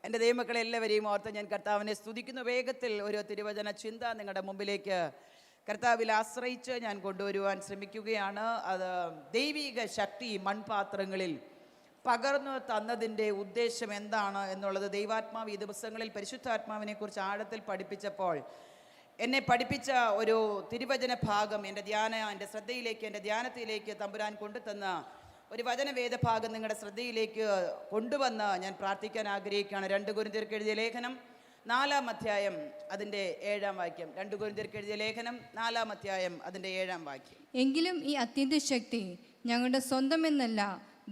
എൻ്റെ ദൈവമക്കളെ എല്ലാവരെയും ഓർത്ത് ഞാൻ കർത്താവിനെ സ്തുതിക്കുന്നു. വേഗത്തിൽ ഒരു തിരുവചന ചിന്ത നിങ്ങളുടെ മുമ്പിലേക്ക് കർത്താവിൽ ആശ്രയിച്ച് ഞാൻ കൊണ്ടുവരുവാൻ ശ്രമിക്കുകയാണ്. അത് ദൈവിക ശക്തി മൺപാത്രങ്ങളിൽ പകർന്നു തന്നതിൻ്റെ ഉദ്ദേശം എന്താണ് എന്നുള്ളത് ദൈവാത്മാവ് ഈ ദിവസങ്ങളിൽ പരിശുദ്ധാത്മാവിനെ കുറിച്ച് ആഴത്തിൽ പഠിപ്പിച്ചപ്പോൾ എന്നെ പഠിപ്പിച്ച ഒരു തിരുവചന ഭാഗം എൻ്റെ ശ്രദ്ധയിലേക്ക്, എൻ്റെ ധ്യാനത്തിലേക്ക് തമ്പുരാൻ കൊണ്ടുതന്ന ഒരു വചനവേദഭാഗം നിങ്ങളുടെ ശ്രദ്ധയിലേക്ക് കൊണ്ടുവന്ന് ഞാൻ പ്രാർത്ഥിക്കാൻ ആഗ്രഹിക്കുകയാണ്. 2 കൊരിന്ത്യർക്ക് എഴുതിയ ലേഖനം 4-ാം അധ്യായം അതിൻ്റെ 7-ാം വാക്യം. 2 കൊരിന്ത്യർക്ക് എഴുതിയ ലേഖനം 4-ാം അധ്യായം അതിൻ്റെ 7-ാം വാക്യം. എങ്കിലും ഈ അത്യന്ത ശക്തി ഞങ്ങളുടെ സ്വന്തമെന്നല്ല,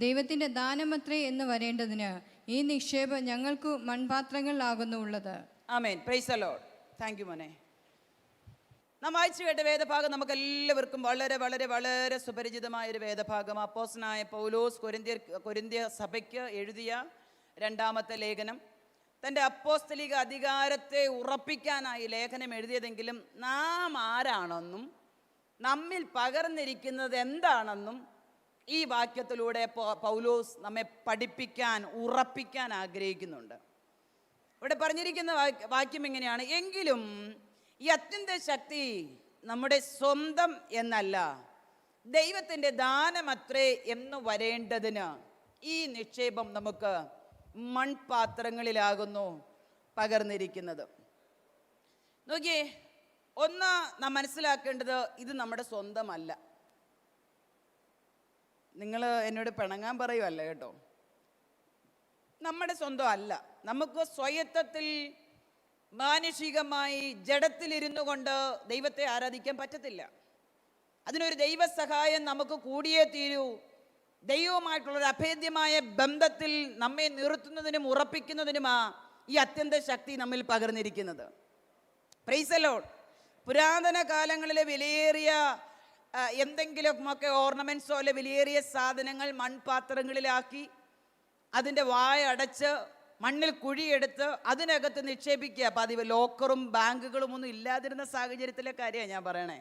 ദൈവത്തിൻ്റെ ദാനമത്രേ എന്ന് വരേണ്ടതിന് ഈ നിക്ഷേപം ഞങ്ങൾക്ക് മൺപാത്രങ്ങളിലാകുന്നു ഉള്ളത്. ആമേൻ. Praise the Lord. Thank you മോനെ. നാം വായിച്ചു കേട്ട വേദഭാഗം നമുക്ക് എല്ലാവർക്കും വളരെ വളരെ വളരെ സുപരിചിതമായൊരു വേദഭാഗം. അപ്പോസ്തലനായ പൗലോസ് കൊരിന്ത്യ സഭയ്ക്ക് എഴുതിയ 2-ാമത്തെ ലേഖനം. തൻ്റെ അപ്പോസ്തലിക അധികാരത്തെ ഉറപ്പിക്കാനായി ലേഖനം എഴുതിയതെങ്കിലും നാം ആരാണെന്നും നമ്മിൽ പകർന്നിരിക്കുന്നത് എന്താണെന്നും ഈ വാക്യത്തിലൂടെ പൗലോസ് നമ്മെ പഠിപ്പിക്കാൻ, ഉറപ്പിക്കാൻ ആഗ്രഹിക്കുന്നുണ്ട്. ഇവിടെ പറഞ്ഞിരിക്കുന്ന വാക്യം ഇങ്ങനെയാണ്: എങ്കിലും ഈ അത്യന്ത ശക്തി നമ്മുടെ സ്വന്തം എന്നല്ല, ദൈവത്തിൻ്റെ ദാനമത്രേ എന്ന് വരേണ്ടതിന് ഈ നിക്ഷേപം നമുക്ക് മൺപാത്രങ്ങളിലാകുന്നു പകർന്നിരിക്കുന്നത്. നോക്കിയേ, ഒന്ന് നാം മനസ്സിലാക്കേണ്ടത്, ഇത് നമ്മുടെ സ്വന്തമല്ല. നിങ്ങൾ എന്നോട് പിണങ്ങാൻ പറയുമല്ല കേട്ടോ, നമ്മുടെ സ്വന്തം അല്ല. നമുക്ക് സ്വയത്തത്തിൽ മാനുഷികമായി ജഡത്തിലിരുന്നു കൊണ്ട് ദൈവത്തെ ആരാധിക്കാൻ പറ്റത്തില്ല. അതിനൊരു ദൈവസഹായം നമുക്ക് കൂടിയേ തീരൂ. ദൈവവുമായിട്ടുള്ളൊരു അഭേദ്യമായ ബന്ധത്തിൽ നമ്മെ നിർത്തുന്നതിനും ഉറപ്പിക്കുന്നതിനുമാ ഈ അത്യന്ത ശക്തി നമ്മിൽ പകർന്നിരിക്കുന്നത്. Price the Lord. പുരാതന കാലങ്ങളിലെ വിലയേറിയ എന്തെങ്കിലുമൊക്കെ ഓർണമെൻറ്റ്സോ അല്ലെ വിലയേറിയ സാധനങ്ങൾ മൺപാത്രങ്ങളിലാക്കി അതിൻ്റെ വായ അടച്ച് മണ്ണിൽ കുഴിയെടുത്ത് അതിനകത്ത് നിക്ഷേപിക്കുക പതിവ്. ലോക്കറും ബാങ്കുകളും ഒന്നും ഇല്ലാതിരുന്ന സാഹചര്യത്തിലെ കാര്യമാണ് ഞാൻ പറയണേ.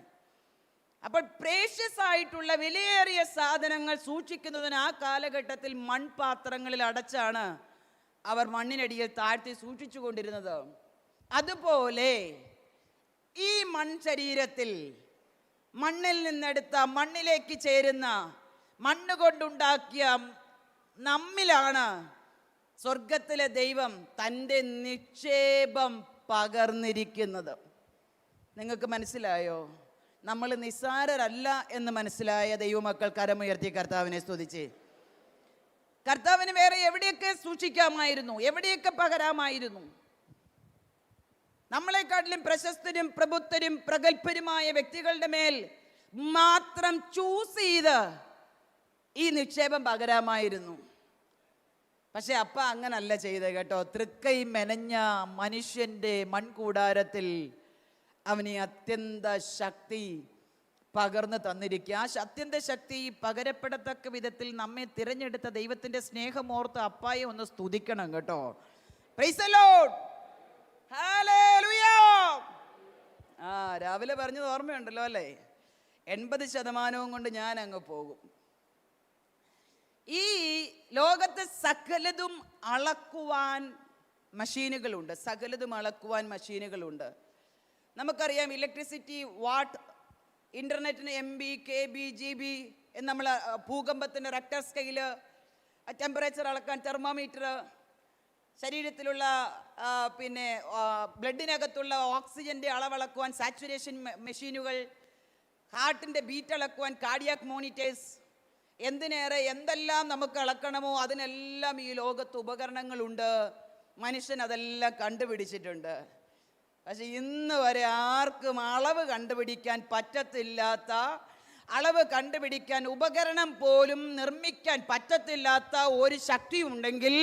അപ്പോൾ പ്രേഷ്യസ് ആയിട്ടുള്ള വിലയേറിയ സാധനങ്ങൾ സൂക്ഷിക്കുന്നതിന് ആ കാലഘട്ടത്തിൽ മൺപാത്രങ്ങളിൽ അടച്ചാണ് അവർ മണ്ണിനടിയിൽ താഴ്ത്തി സൂക്ഷിച്ചു കൊണ്ടിരുന്നത്. അതുപോലെ ഈ മൺശരീരത്തിൽ മണ്ണിൽ നിന്നെടുത്ത, മണ്ണിലേക്ക് ചേരുന്ന, മണ്ണ് കൊണ്ടുണ്ടാക്കിയ നമ്മിലാണ് സ്വർഗത്തിലെ ദൈവം തൻ്റെ നിക്ഷേപം പകർന്നിരിക്കുന്നത്. നിങ്ങൾക്ക് മനസ്സിലായോ? നമ്മൾ നിസ്സാരരല്ല എന്ന് മനസ്സിലായ ദൈവമക്കൾ കരമുയർത്തി കർത്താവിനെ സ്തുതിച്ച്. കർത്താവിന് വേറെ എവിടെയൊക്കെ സൂക്ഷിക്കാമായിരുന്നു, എവിടെയൊക്കെ പകരാമായിരുന്നു. നമ്മളെക്കാട്ടിലും പ്രശസ്തരും പ്രബുദ്ധരും പ്രഗത്ഭരുമായ വ്യക്തികളുടെ മേൽ മാത്രം ചൂസ് ചെയ്ത് ഈ നിക്ഷേപം പകരാമായിരുന്നു. പക്ഷെ അപ്പ അങ്ങനല്ല ചെയ്തത് കേട്ടോ. തൃക്കൈ മെനഞ്ഞ മനുഷ്യൻ്റെ മൺകൂടാരത്തിൽ അവന് അത്യന്ത ശക്തി പകർന്നു തന്നിരിക്കുക. ആ അത്യന്ത ശക്തി പകരപ്പെടത്തക്ക വിധത്തിൽ നമ്മെ തിരഞ്ഞെടുത്ത ദൈവത്തിൻ്റെ സ്നേഹമോർത്ത് അപ്പായെ ഒന്ന് സ്തുതിക്കണം കേട്ടോ. Price the Lord. ഹല്ലേലൂയ. രാവിലെ പറഞ്ഞത് ഓർമ്മയുണ്ടല്ലോ അല്ലേ? 80% കൊണ്ട് ഞാൻ അങ്ങ് പോകും. ഈ ലോകത്ത് സകലതും അളക്കുവാൻ മെഷീനുകളുണ്ട്, സകലതും അളക്കുവാൻ മെഷീനുകളുണ്ട്. നമുക്കറിയാം, ഇലക്ട്രിസിറ്റി, വാട്ട്, ഇൻ്റർനെറ്റിന് MB, KB, GB എന്ന് നമ്മൾ, ഭൂകമ്പത്തിൻ്റെ റെക്ടർ സ്കെയില്, ടെമ്പറേച്ചർ അളക്കാൻ തെർമോമീറ്റർ, ശരീരത്തിലുള്ള ബ്ലഡിനകത്തുള്ള ഓക്സിജൻ്റെ അളവളക്കുവാൻ സാച്ചുറേഷൻ മെഷീനുകൾ, ഹാർട്ടിൻ്റെ ബീറ്റ് അളക്കുവാൻ കാർഡിയാക് മോണിറ്റേഴ്സ്, എന്തിനേറെ എന്തെല്ലാം നമുക്ക് അളക്കണമോ അതിനെല്ലാം ഈ ലോകത്ത് ഉപകരണങ്ങളുണ്ട്. മനുഷ്യൻ അതെല്ലാം കണ്ടുപിടിച്ചിട്ടുണ്ട്. പക്ഷെ ഇന്ന് വരെ ആർക്കും അളവ് കണ്ടുപിടിക്കാൻ പറ്റത്തില്ലാത്ത, അളവ് കണ്ടുപിടിക്കാൻ ഉപകരണം പോലും നിർമ്മിക്കാൻ പറ്റത്തില്ലാത്ത ഒരു ശക്തി ഉണ്ടെങ്കിൽ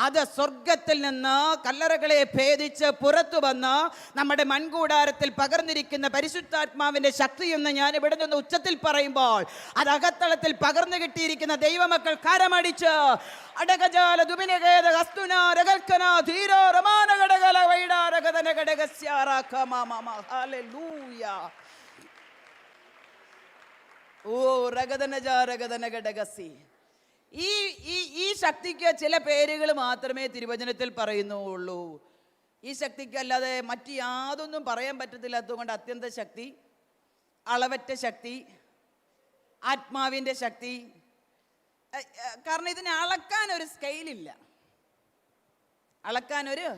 അത് സ്വർഗത്തിൽ നിന്ന് കല്ലറകളെ ഭേദിച്ച് പുറത്തു വന്ന് നമ്മുടെ മൺകൂടാരത്തിൽ പകർന്നിരിക്കുന്ന പരിശുദ്ധാത്മാവിൻ്റെ ശക്തിയെന്ന് ഞാൻ ഇവിടെ നിന്ന് ഉച്ചത്തിൽ പറയുമ്പോൾ അത് അകത്തളത്തിൽ പകർന്നു കിട്ടിയിരിക്കുന്ന ദൈവമക്കൾ കരമടിച്ച് അടകജാല ദുബിനഗേദ ഹസ്തുനാരകൽക്കന ധീരോ റമാനഗടകല വൈഡാരഗദനഗടഗസ്യാറാഖമാമ. ഹല്ലേലൂയ. ഓ രഗദനജാരഗദനഗടഗസി. ഈ ഈ ഈ ശക്തിക്ക് ചില പേരുകൾ മാത്രമേ തിരുവചനത്തിൽ പറയുന്നുള്ളൂ. ഈ ശക്തിക്ക് അല്ലാതെ മറ്റ് യാതൊന്നും പറയാൻ പറ്റത്തില്ലാത്തതുകൊണ്ട് അത്യന്ത ശക്തി, അളവറ്റ ശക്തി, ആത്മാവിൻ്റെ ശക്തി. കാരണം ഇതിനെ അളക്കാൻ ഒരു സ്കെയിലില്ല. അളക്കാനൊരു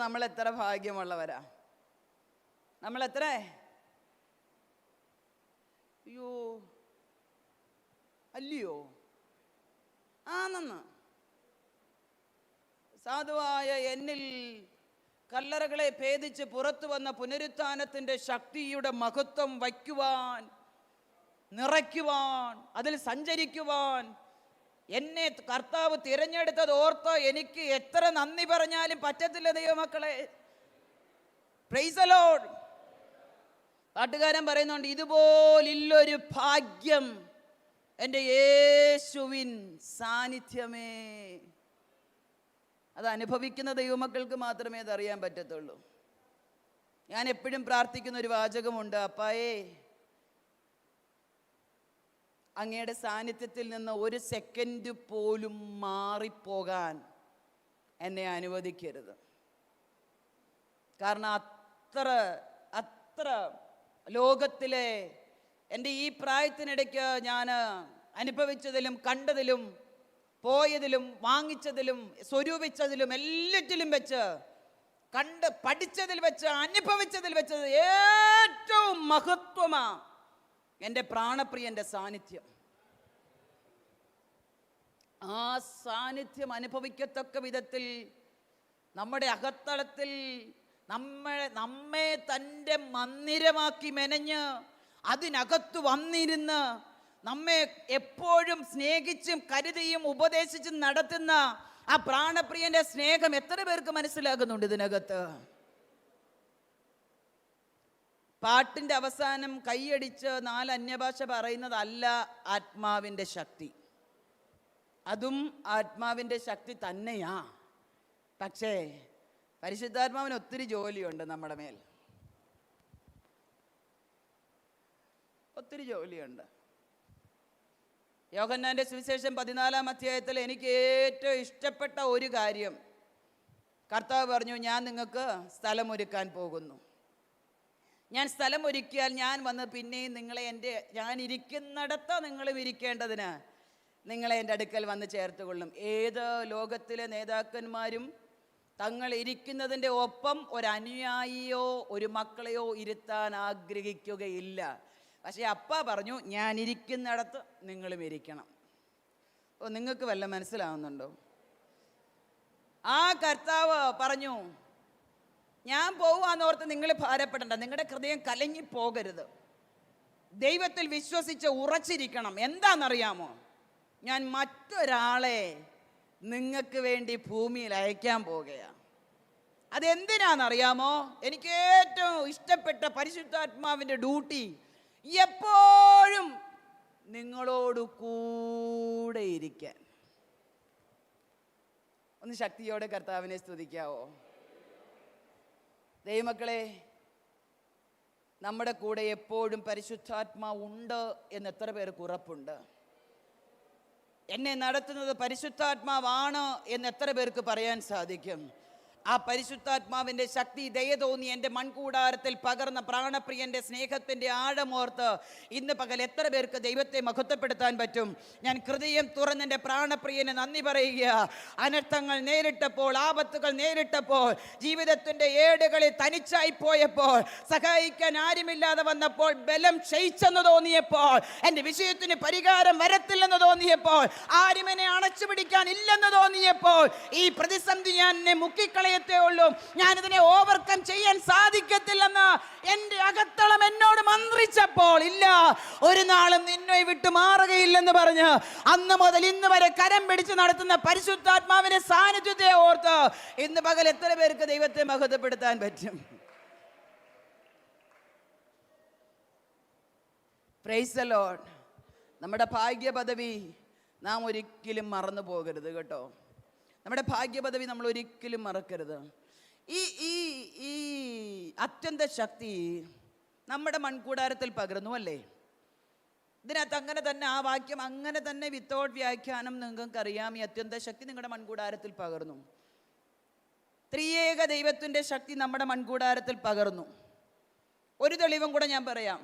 നമ്മൾ എത്ര ഭാഗ്യമുള്ളവരാ, നമ്മൾ എത്ര അയ്യോ അല്ലയോ ആണെന്ന്. സാധുവായ എന്നിൽ കല്ലറകളെ ഭേദിച്ച് പുറത്തു വന്ന പുനരുത്ഥാനത്തിൻ്റെ ശക്തിയുടെ മഹത്വം വയ്ക്കുവാൻ, നിറയ്ക്കുവാൻ, അതിൽ സഞ്ചരിക്കുവാൻ എന്നെ കർത്താവ് തിരഞ്ഞെടുത്തത് ഓർത്ത് എനിക്ക് എത്ര നന്ദി പറഞ്ഞാലും പറ്റത്തില്ല ദൈവമക്കളെ. Price the Lord. പാട്ടുകാരൻ പറയുന്നുണ്ട്, ഇതുപോലില്ലൊരു ഭാഗ്യം എൻ്റെ യേശുവിൻ സാന്നിധ്യമേ. അത് അനുഭവിക്കുന്ന ദൈവമക്കൾക്ക് മാത്രമേ അതറിയാൻ പറ്റത്തുള്ളൂ. ഞാൻ എപ്പോഴും പ്രാർത്ഥിക്കുന്ന ഒരു വാചകമുണ്ട്, അപ്പായേ അങ്ങയുടെ സാന്നിധ്യത്തിൽ നിന്ന് ഒരു സെക്കൻഡ് പോലും മാറിപ്പോകാൻ എന്നെ അനുവദിക്കരുത്. കാരണം അത്ര ലോകത്തിലെ എൻ്റെ ഈ പ്രായത്തിനിടയ്ക്ക് ഞാൻ അനുഭവിച്ചതിലും കണ്ടതിലും പോയതിലും വാങ്ങിച്ചതിലും സ്വരൂപിച്ചതിലും എല്ലാറ്റിലും വെച്ച് കണ്ട് പഠിച്ചതിൽ വെച്ച് അനുഭവിച്ചതിൽ വെച്ച് ഏറ്റവും മഹത്വമാ എൻ്റെ പ്രാണപ്രിയൻ്റെ സാന്നിധ്യം. ആ സാന്നിധ്യം അനുഭവിക്കത്തക്ക വിധത്തിൽ നമ്മുടെ അകത്തളത്തിൽ നമ്മെ തൻ്റെ മന്ദിരമാക്കി മെനഞ്ഞ് അതിനകത്ത് വന്നിരുന്ന് നമ്മെ എപ്പോഴും സ്നേഹിച്ചും കരുതിയും ഉപദേശിച്ചും നടത്തുന്ന ആ പ്രാണപ്രിയന്റെ സ്നേഹം എത്ര പേർക്ക് മനസ്സിലാകുന്നുണ്ട് ഇതിനകത്ത്? പാട്ടിൻ്റെ അവസാനം കൈയടിച്ച് 4 അന്യഭാഷ പറയുന്നതല്ല ആത്മാവിൻ്റെ ശക്തി. അതും ആത്മാവിൻ്റെ ശക്തി തന്നെയാ. പക്ഷേ പരിശുദ്ധാത്മാവിന് ഒത്തിരി ജോലിയുണ്ട് നമ്മുടെ മേൽ, ഒത്തിരി ജോലിയുണ്ട്. യോഹന്നാന്റെ സുവിശേഷം 14-ാം അധ്യായത്തിൽ എനിക്ക് ഏറ്റവും ഇഷ്ടപ്പെട്ട ഒരു കാര്യം, കർത്താവ് പറഞ്ഞു, ഞാൻ നിങ്ങൾക്ക് സ്ഥലമൊരുക്കാൻ പോകുന്നു. ഞാൻ സ്ഥലമൊരുക്കിയാൽ ഞാൻ വന്ന് പിന്നെയും നിങ്ങളെ ഞാൻ ഇരിക്കുന്നിടത്ത് നിങ്ങളും ഇരിക്കേണ്ടതിന് നിങ്ങളെ എൻ്റെ അടുക്കൽ വന്ന് ചേർത്തുകൊള്ളും. ഏത് ലോകത്തിലെ നേതാക്കന്മാരും തങ്ങൾ ഇരിക്കുന്നതിൻ്റെ ഒപ്പം ഒരു അനുയായിയോ ഒരു മക്കളെയോ ഇരുത്താൻ ആഗ്രഹിക്കുകയില്ല. പക്ഷേ അപ്പ പറഞ്ഞു, ഞാൻ ഇരിക്കുന്നിടത്ത് നിങ്ങളും ഇരിക്കണം. നിങ്ങൾക്ക് വല്ല മനസ്സിലാവുന്നുണ്ടോ? ആ കർത്താവ് പറഞ്ഞു, ഞാൻ പോവാന്നോർത്ത് നിങ്ങൾ ഭാരപ്പെടണ്ട, നിങ്ങളുടെ ഹൃദയം കലങ്ങിപ്പോകരുത്, ദൈവത്തിൽ വിശ്വസിച്ച് ഉറച്ചിരിക്കണം. എന്താണെന്നറിയാമോ? ഞാൻ മറ്റൊരാളെ നിങ്ങൾക്ക് വേണ്ടി ഭൂമിയിൽ അയക്കാൻ പോകുകയാണ്. അതെന്തിനാണെന്നറിയാമോ? എനിക്ക് ഏറ്റവും ഇഷ്ടപ്പെട്ട പരിശുദ്ധാത്മാവിൻ്റെ ഡ്യൂട്ടി എപ്പോഴും നിങ്ങളോട് കൂടെ ഇരിക്കാൻ. ഒന്ന് ശക്തിയോടെ കർത്താവിനെ സ്തുതിക്കാവോ? ദൈവമക്കളെ, നമ്മുടെ കൂടെ എപ്പോഴും പരിശുദ്ധാത്മാവ് ഉണ്ട് എന്ന് എത്ര പേർക്ക് ഉറപ്പുണ്ട്? എന്നെ നടത്തുന്നത് പരിശുദ്ധാത്മാവാണ് എന്ന് എത്ര പേർക്ക് പറയാൻ സാധിക്കും? ആ പരിശുദ്ധാത്മാവിൻ്റെ ശക്തി ദയ തോന്നി എൻ്റെ മൺകൂടാരത്തിൽ പകർന്ന പ്രാണപ്രിയൻ്റെ സ്നേഹത്തിൻ്റെ ആഴമോർത്ത് ഇന്ന് പകൽ എത്ര പേർക്ക് ദൈവത്തെ മഹത്വപ്പെടുത്താൻ പറ്റും? ഞാൻ ഹൃദയം തുറന്നെൻ്റെ പ്രാണപ്രിയന് നന്ദി പറയുക. അനർത്ഥങ്ങൾ നേരിട്ടപ്പോൾ, ആപത്തുകൾ നേരിട്ടപ്പോൾ, ജീവിതത്തിൻ്റെ ഏടുകളിൽ തനിച്ചായി പോയപ്പോൾ, സഹായിക്കാൻ ആരുമില്ലാതെ വന്നപ്പോൾ, ബലം ക്ഷയിച്ചെന്ന് തോന്നിയപ്പോൾ, എൻ്റെ വിഷയത്തിന് പരിഹാരം വരത്തില്ലെന്ന് തോന്നിയപ്പോൾ, ആരും എന്നെ അണച്ചുപിടിക്കാൻ ഇല്ലെന്ന് തോന്നിയപ്പോൾ, ഈ പ്രതിസന്ധി ഞാൻ എന്നെ മുക്കിക്കളയ ഉള്ളൂ, ഞാനിതിനെ ഓവർകം ചെയ്യാൻ സാധിക്കത്തില്ലെന്ന് എന്റെ അകത്തളം എന്നോട് മന്ത്രിച്ചപ്പോൾ, ഇല്ല, ഒരു നാളും നിന്നെ വിട്ടു മാറുകയില്ലെന്ന് പറഞ്ഞ് അന്ന് മുതൽ ഇന്ന് വരെ കരം പിടിച്ച് നടത്തുന്ന പരിശുദ്ധാത്മാവിന്റെ സാന്നിധ്യത്തെ ഓർത്ത് ഇന്ന് പകൽ എത്ര പേർക്ക് ദൈവത്തെ മഹത്വപ്പെടുത്താൻ പറ്റും? Price the Lord. നമ്മുടെ ഭാഗ്യ പദവി നാം ഒരിക്കലും മറന്നു പോകരുത് കേട്ടോ. നമ്മുടെ ഭാഗ്യപദവി നമ്മൾ ഒരിക്കലും മറക്കരുത്. ഈ ഈ ഈ അത്യന്ത ശക്തി നമ്മുടെ മൺകൂടാരത്തിൽ പകർന്നു അല്ലേ? ഇതിനകത്ത് അങ്ങനെ തന്നെ ആ വാക്യം അങ്ങനെ തന്നെ വിത്തൗട്ട് വ്യാഖ്യാനം നിങ്ങൾക്കറിയാം. ഈ അത്യന്ത ശക്തി നിങ്ങളുടെ മൺകൂടാരത്തിൽ പകർന്നു. ത്രിയേക ദൈവത്തിൻ്റെ ശക്തി നമ്മുടെ മൺകൂടാരത്തിൽ പകർന്നു. ഒരു തെളിവും കൂടെ ഞാൻ പറയാം.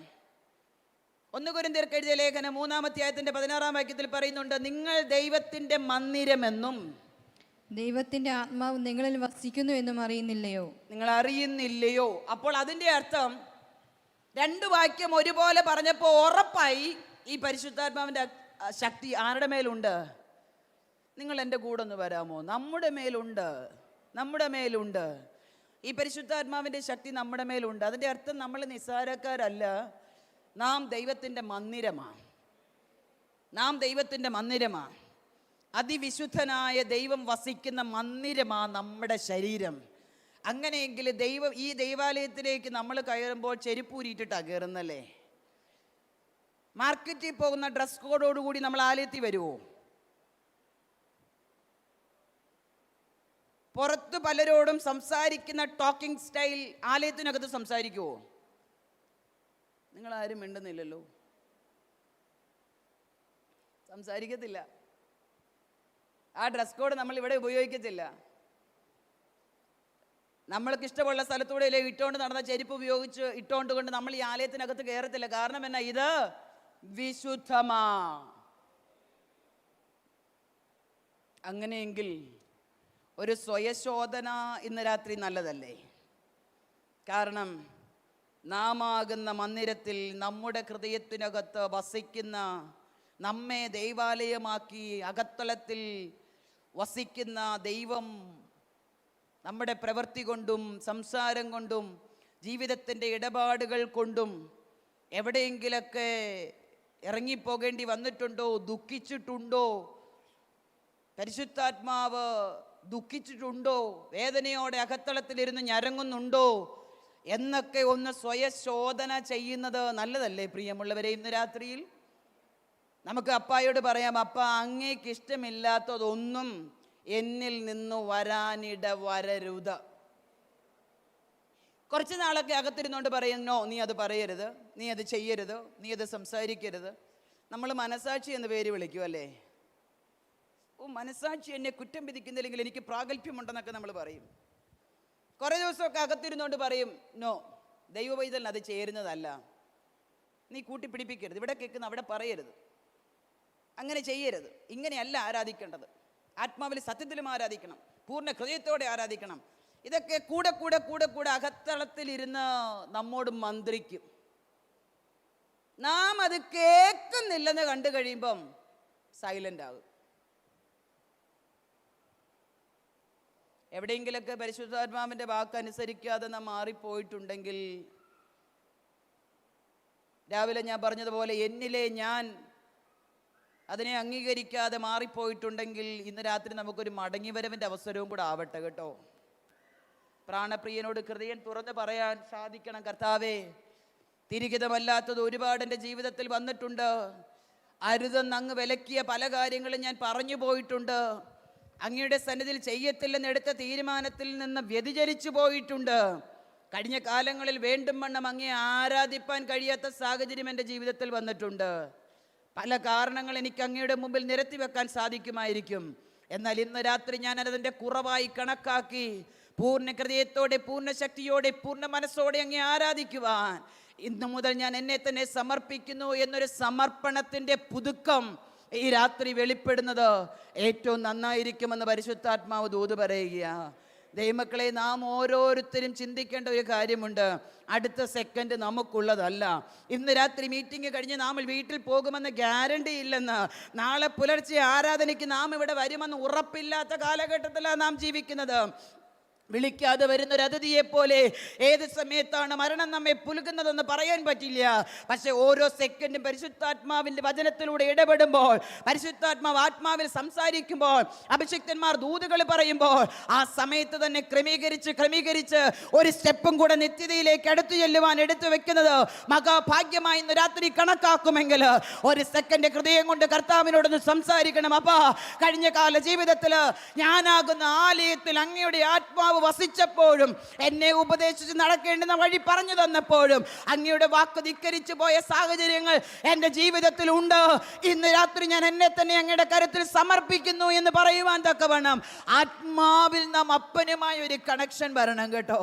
1 കൊരിന്ത്യർക്ക് എഴുതിയ ലേഖനം 3-ാം അധ്യായത്തിന്റെ 16-ാം വാക്യത്തിൽ പറയുന്നുണ്ട്, നിങ്ങൾ ദൈവത്തിന്റെ മന്ദിരമെന്നും ദൈവത്തിന്റെ ആത്മാവ് നിങ്ങളിൽ വസിക്കുന്നു എന്നും അറിയുന്നില്ലയോ? നിങ്ങൾ അറിയുന്നില്ലയോ? അപ്പോൾ അതിൻ്റെ അർത്ഥം 2 വാക്യം ഒരുപോലെ പറഞ്ഞപ്പോൾ ഉറപ്പായി ഈ പരിശുദ്ധാത്മാവിൻ്റെ ശക്തി ആരുടെ മേലുണ്ട്? നിങ്ങൾ എൻ്റെ കൂടെ ഒന്ന് വരാമോ? നമ്മുടെ മേലുണ്ട്. ഈ പരിശുദ്ധാത്മാവിൻ്റെ ശക്തി നമ്മുടെ മേലുണ്ട്. അതിൻ്റെ അർത്ഥം നമ്മൾ നിസ്സാരക്കാരല്ല. നാം ദൈവത്തിൻ്റെ മന്ദിരമാണ്. അതിവിശുദ്ധനായ ദൈവം വസിക്കുന്ന മന്ദിരമാണ് നമ്മുടെ ശരീരം. അങ്ങനെയെങ്കിൽ ഈ ദൈവാലയത്തിലേക്ക് നമ്മൾ കയറുമ്പോൾ ചെരുപ്പൂരിയിട്ടിട്ടാണ് കയറുന്നല്ലേ? മാർക്കറ്റിൽ പോകുന്ന ഡ്രസ് കോഡോടുകൂടി നമ്മൾ ആലയത്തിൽ വരുമോ? പുറത്ത് പലരോടും സംസാരിക്കുന്ന ടോക്കിംഗ് സ്റ്റൈൽ ആലയത്തിനകത്ത് സംസാരിക്കുമോ? നിങ്ങളാരും മിണ്ടുന്നില്ലല്ലോ. സംസാരിക്കത്തില്ല. ആ ഡ്രസ് കോഡ് നമ്മൾ ഇവിടെ ഉപയോഗിക്കത്തില്ല. നമ്മൾക്ക് ഇഷ്ടമുള്ള സ്ഥലത്തൂടെ ഇട്ടുകൊണ്ട് നടന്ന ചെരുപ്പ് ഉപയോഗിച്ച് ഇട്ടുകൊണ്ട് കൊണ്ട് നമ്മൾ ഈ ആലയത്തിനകത്ത് കയറത്തില്ല. കാരണം എന്നാ? ഇത് വിശുദ്ധമാ. അങ്ങനെയെങ്കിൽ ഒരു സ്വയശോധന ഇന്ന് രാത്രി നല്ലതല്ലേ? കാരണം നാം ആകുന്ന മന്ദിരത്തിൽ നമ്മുടെ ഹൃദയത്തിനകത്ത് വസിക്കുന്ന, നമ്മെ ദൈവാലയമാക്കി അകത്തളത്തിൽ വസിക്കുന്ന ദൈവം നമ്മുടെ പ്രവൃത്തി കൊണ്ടും സംസാരം കൊണ്ടും ജീവിതത്തിൻ്റെ ഇടപാടുകൾ കൊണ്ടും എവിടെയെങ്കിലൊക്കെ ഇറങ്ങിപ്പോകേണ്ടി വന്നിട്ടുണ്ടോ? ദുഃഖിച്ചിട്ടുണ്ടോ? പരിശുദ്ധാത്മാവ് ദുഃഖിച്ചിട്ടുണ്ടോ? വേദനയോടെ അകത്തളത്തിലിരുന്ന് ഞരങ്ങുന്നുണ്ടോ എന്നൊക്കെ ഒന്ന് സ്വയശോധന ചെയ്യുന്നത് നല്ലതല്ലേ പ്രിയമുള്ളവരെ? ഇന്ന് രാത്രിയിൽ നമുക്ക് അപ്പായോട് പറയാം, അപ്പ അങ്ങേക്ക് ഇഷ്ടമില്ലാത്തതൊന്നും എന്നിൽ നിന്ന് വരാനിട വരരുത്. കുറച്ച് നാളൊക്കെ അകത്തിരുന്നോണ്ട് പറയുന്നോ, നീ അത് പറയരുത്, നീ അത് ചെയ്യരുത്, നീ അത് സംസാരിക്കരുത്. നമ്മൾ മനസാക്ഷി എന്ന് പേര് വിളിക്കും അല്ലേ? മനസാക്ഷി എന്നെ കുറ്റം വിധിക്കുന്നില്ലെങ്കിൽ എനിക്ക് പ്രാഗൽഭ്യമുണ്ടെന്നൊക്കെ നമ്മൾ പറയും. കുറേ ദിവസമൊക്കെ അകത്തിരുന്നോണ്ട് പറയും, നോ, ദൈവവൈതലിന് അത് ചേരുന്നതല്ല, നീ കൂട്ടിപ്പിടിപ്പിക്കരുത്, ഇവിടെ കേൾക്കുന്ന അവിടെ പറയരുത്, അങ്ങനെ ചെയ്യരുത്, ഇങ്ങനെയല്ല ആരാധിക്കേണ്ടത്, ആത്മാവിൽ സത്യത്തിലും ആരാധിക്കണം, പൂർണ്ണ ഹൃദയത്തോടെ ആരാധിക്കണം. ഇതൊക്കെ കൂടെ കൂടെ കൂടെ കൂടെ അകത്തളത്തിലിരുന്ന് നമ്മോട് മന്ത്രിക്കും. നാം അത് കേൾക്കുന്നില്ലെന്ന് കണ്ടു കഴിയുമ്പം സൈലന്റ് ആകും. എവിടെയെങ്കിലൊക്കെ പരിശുദ്ധാത്മാവിൻ്റെ വാക്കനുസരിക്കാതെ നാം മാറിപ്പോയിട്ടുണ്ടെങ്കിൽ, രാവിലെ ഞാൻ പറഞ്ഞതുപോലെ എന്നിലെ ഞാൻ അതിനെ അംഗീകരിക്കാതെ മാറിപ്പോയിട്ടുണ്ടെങ്കിൽ ഇന്ന് രാത്രി നമുക്കൊരു മടങ്ങിവരവിൻ്റെ അവസരവും കൂടെ ആവട്ടെ കേട്ടോ. പ്രാണപ്രിയനോട് ഹൃദയം തുറന്ന് പറയാൻ സാധിക്കണം, കർത്താവേ, തിരികിതമല്ലാത്തത് ഒരുപാട് എൻ്റെ ജീവിതത്തിൽ വന്നിട്ടുണ്ട്. അരുതെന്ന് അങ്ങ് വിലക്കിയ പല കാര്യങ്ങളും ഞാൻ പറഞ്ഞു പോയിട്ടുണ്ട്. അങ്ങയുടെ സന്നിധിയിൽ ചെയ്യത്തില്ലെന്ന് എടുത്ത തീരുമാനത്തിൽ നിന്ന് വ്യതിചലിച്ചു പോയിട്ടുണ്ട്. കഴിഞ്ഞ കാലങ്ങളിൽ വേണ്ടും വണ്ണം അങ്ങയെ ആരാധിപ്പാൻ കഴിയാത്ത സാഹചര്യം എൻ്റെ ജീവിതത്തിൽ വന്നിട്ടുണ്ട്. പല കാരണങ്ങൾ എനിക്ക് അങ്ങയുടെ മുമ്പിൽ നിരത്തി വെക്കാൻ സാധിക്കുമായിരിക്കും. എന്നാൽ ഇന്ന് രാത്രി ഞാൻ അതിൻ്റെ കുറവായി കണക്കാക്കി പൂർണ്ണ ഹൃദയത്തോടെ, പൂർണ്ണ ശക്തിയോടെ, പൂർണ്ണ മനസ്സോടെ അങ്ങേ ആരാധിക്കുവാൻ ഇന്നു മുതൽ ഞാൻ എന്നെ തന്നെ സമർപ്പിക്കുന്നു എന്നൊരു സമർപ്പണത്തിൻ്റെ പുതുക്കം ഈ രാത്രി വെളിപ്പെടുന്നത് ഏറ്റവും നന്നായിരിക്കുമെന്ന് പരിശുദ്ധാത്മാവ് ദൂത് പറയുകയാണ്. ദൈവമക്കളെ, നാം ഓരോരുത്തരും ചിന്തിക്കേണ്ട ഒരു കാര്യമുണ്ട്. അടുത്ത സെക്കൻഡ് നമുക്കുള്ളതല്ല. ഇന്ന് രാത്രി മീറ്റിംഗ് കഴിഞ്ഞ് നാം വീട്ടിൽ പോകുമെന്ന് ഗ്യാരണ്ടി ഇല്ലെന്ന്, നാളെ പുലർച്ചെ ആരാധനയ്ക്ക് നാം ഇവിടെ വരുമെന്ന് ഉറപ്പില്ലാത്ത കാലഘട്ടത്തിലാണ് നാം ജീവിക്കുന്നത്. വിളിക്കാതെ വരുന്നൊരു അതിഥിയെ പോലെ ഏത് സമയത്താണ് മരണം നമ്മെ പുലുകുന്നതെന്ന് പറയാൻ പറ്റില്ല. പക്ഷെ ഓരോ സെക്കൻഡും പരിശുദ്ധാത്മാവിൻ്റെ വചനത്തിലൂടെ ഇടപെടുമ്പോൾ, പരിശുദ്ധാത്മാവ് ആത്മാവിൽ സംസാരിക്കുമ്പോൾ, അഭിഷിക്തന്മാർ ദൂതുകൾ പറയുമ്പോൾ ആ സമയത്ത് തന്നെ ക്രമീകരിച്ച് ഒരു സ്റ്റെപ്പും കൂടെ നിത്യതയിലേക്ക് അടുത്തു ചെല്ലുവാൻ എടുത്തു വെക്കുന്നത് മഹാഭാഗ്യമായി ഇന്ന് രാത്രി കണക്കാക്കുമെങ്കിൽ ഒരു സെക്കൻഡ് ഹൃദയം കൊണ്ട് കർത്താവിനോടൊന്ന് സംസാരിക്കണം. അപ്പാ, കഴിഞ്ഞ കാല ജീവിതത്തിൽ ഞാനാകുന്ന ആലയത്തിൽ അങ്ങയുടെ ആത്മാവ് വസിച്ചപ്പോഴും, എന്നെ ഉപദേശിച്ച് നടക്കേണ്ടുന്ന വഴി പറഞ്ഞു തന്നപ്പോഴും, അങ്ങയുടെ വാക്ക് ധിക്കരിച്ചു പോയ സാഹചര്യങ്ങൾ എൻ്റെ ജീവിതത്തിൽ ഉണ്ട്. ഇന്ന് രാത്രി ഞാൻ എന്നെ തന്നെ അങ്ങയുടെ കരത്തിൽ സമർപ്പിക്കുന്നു എന്ന് പറയുവാൻ തക്കവണ്ണം ആത്മാവിൽ നാം അപ്പനുമായ ഒരു കണക്ഷൻ വരണം കേട്ടോ.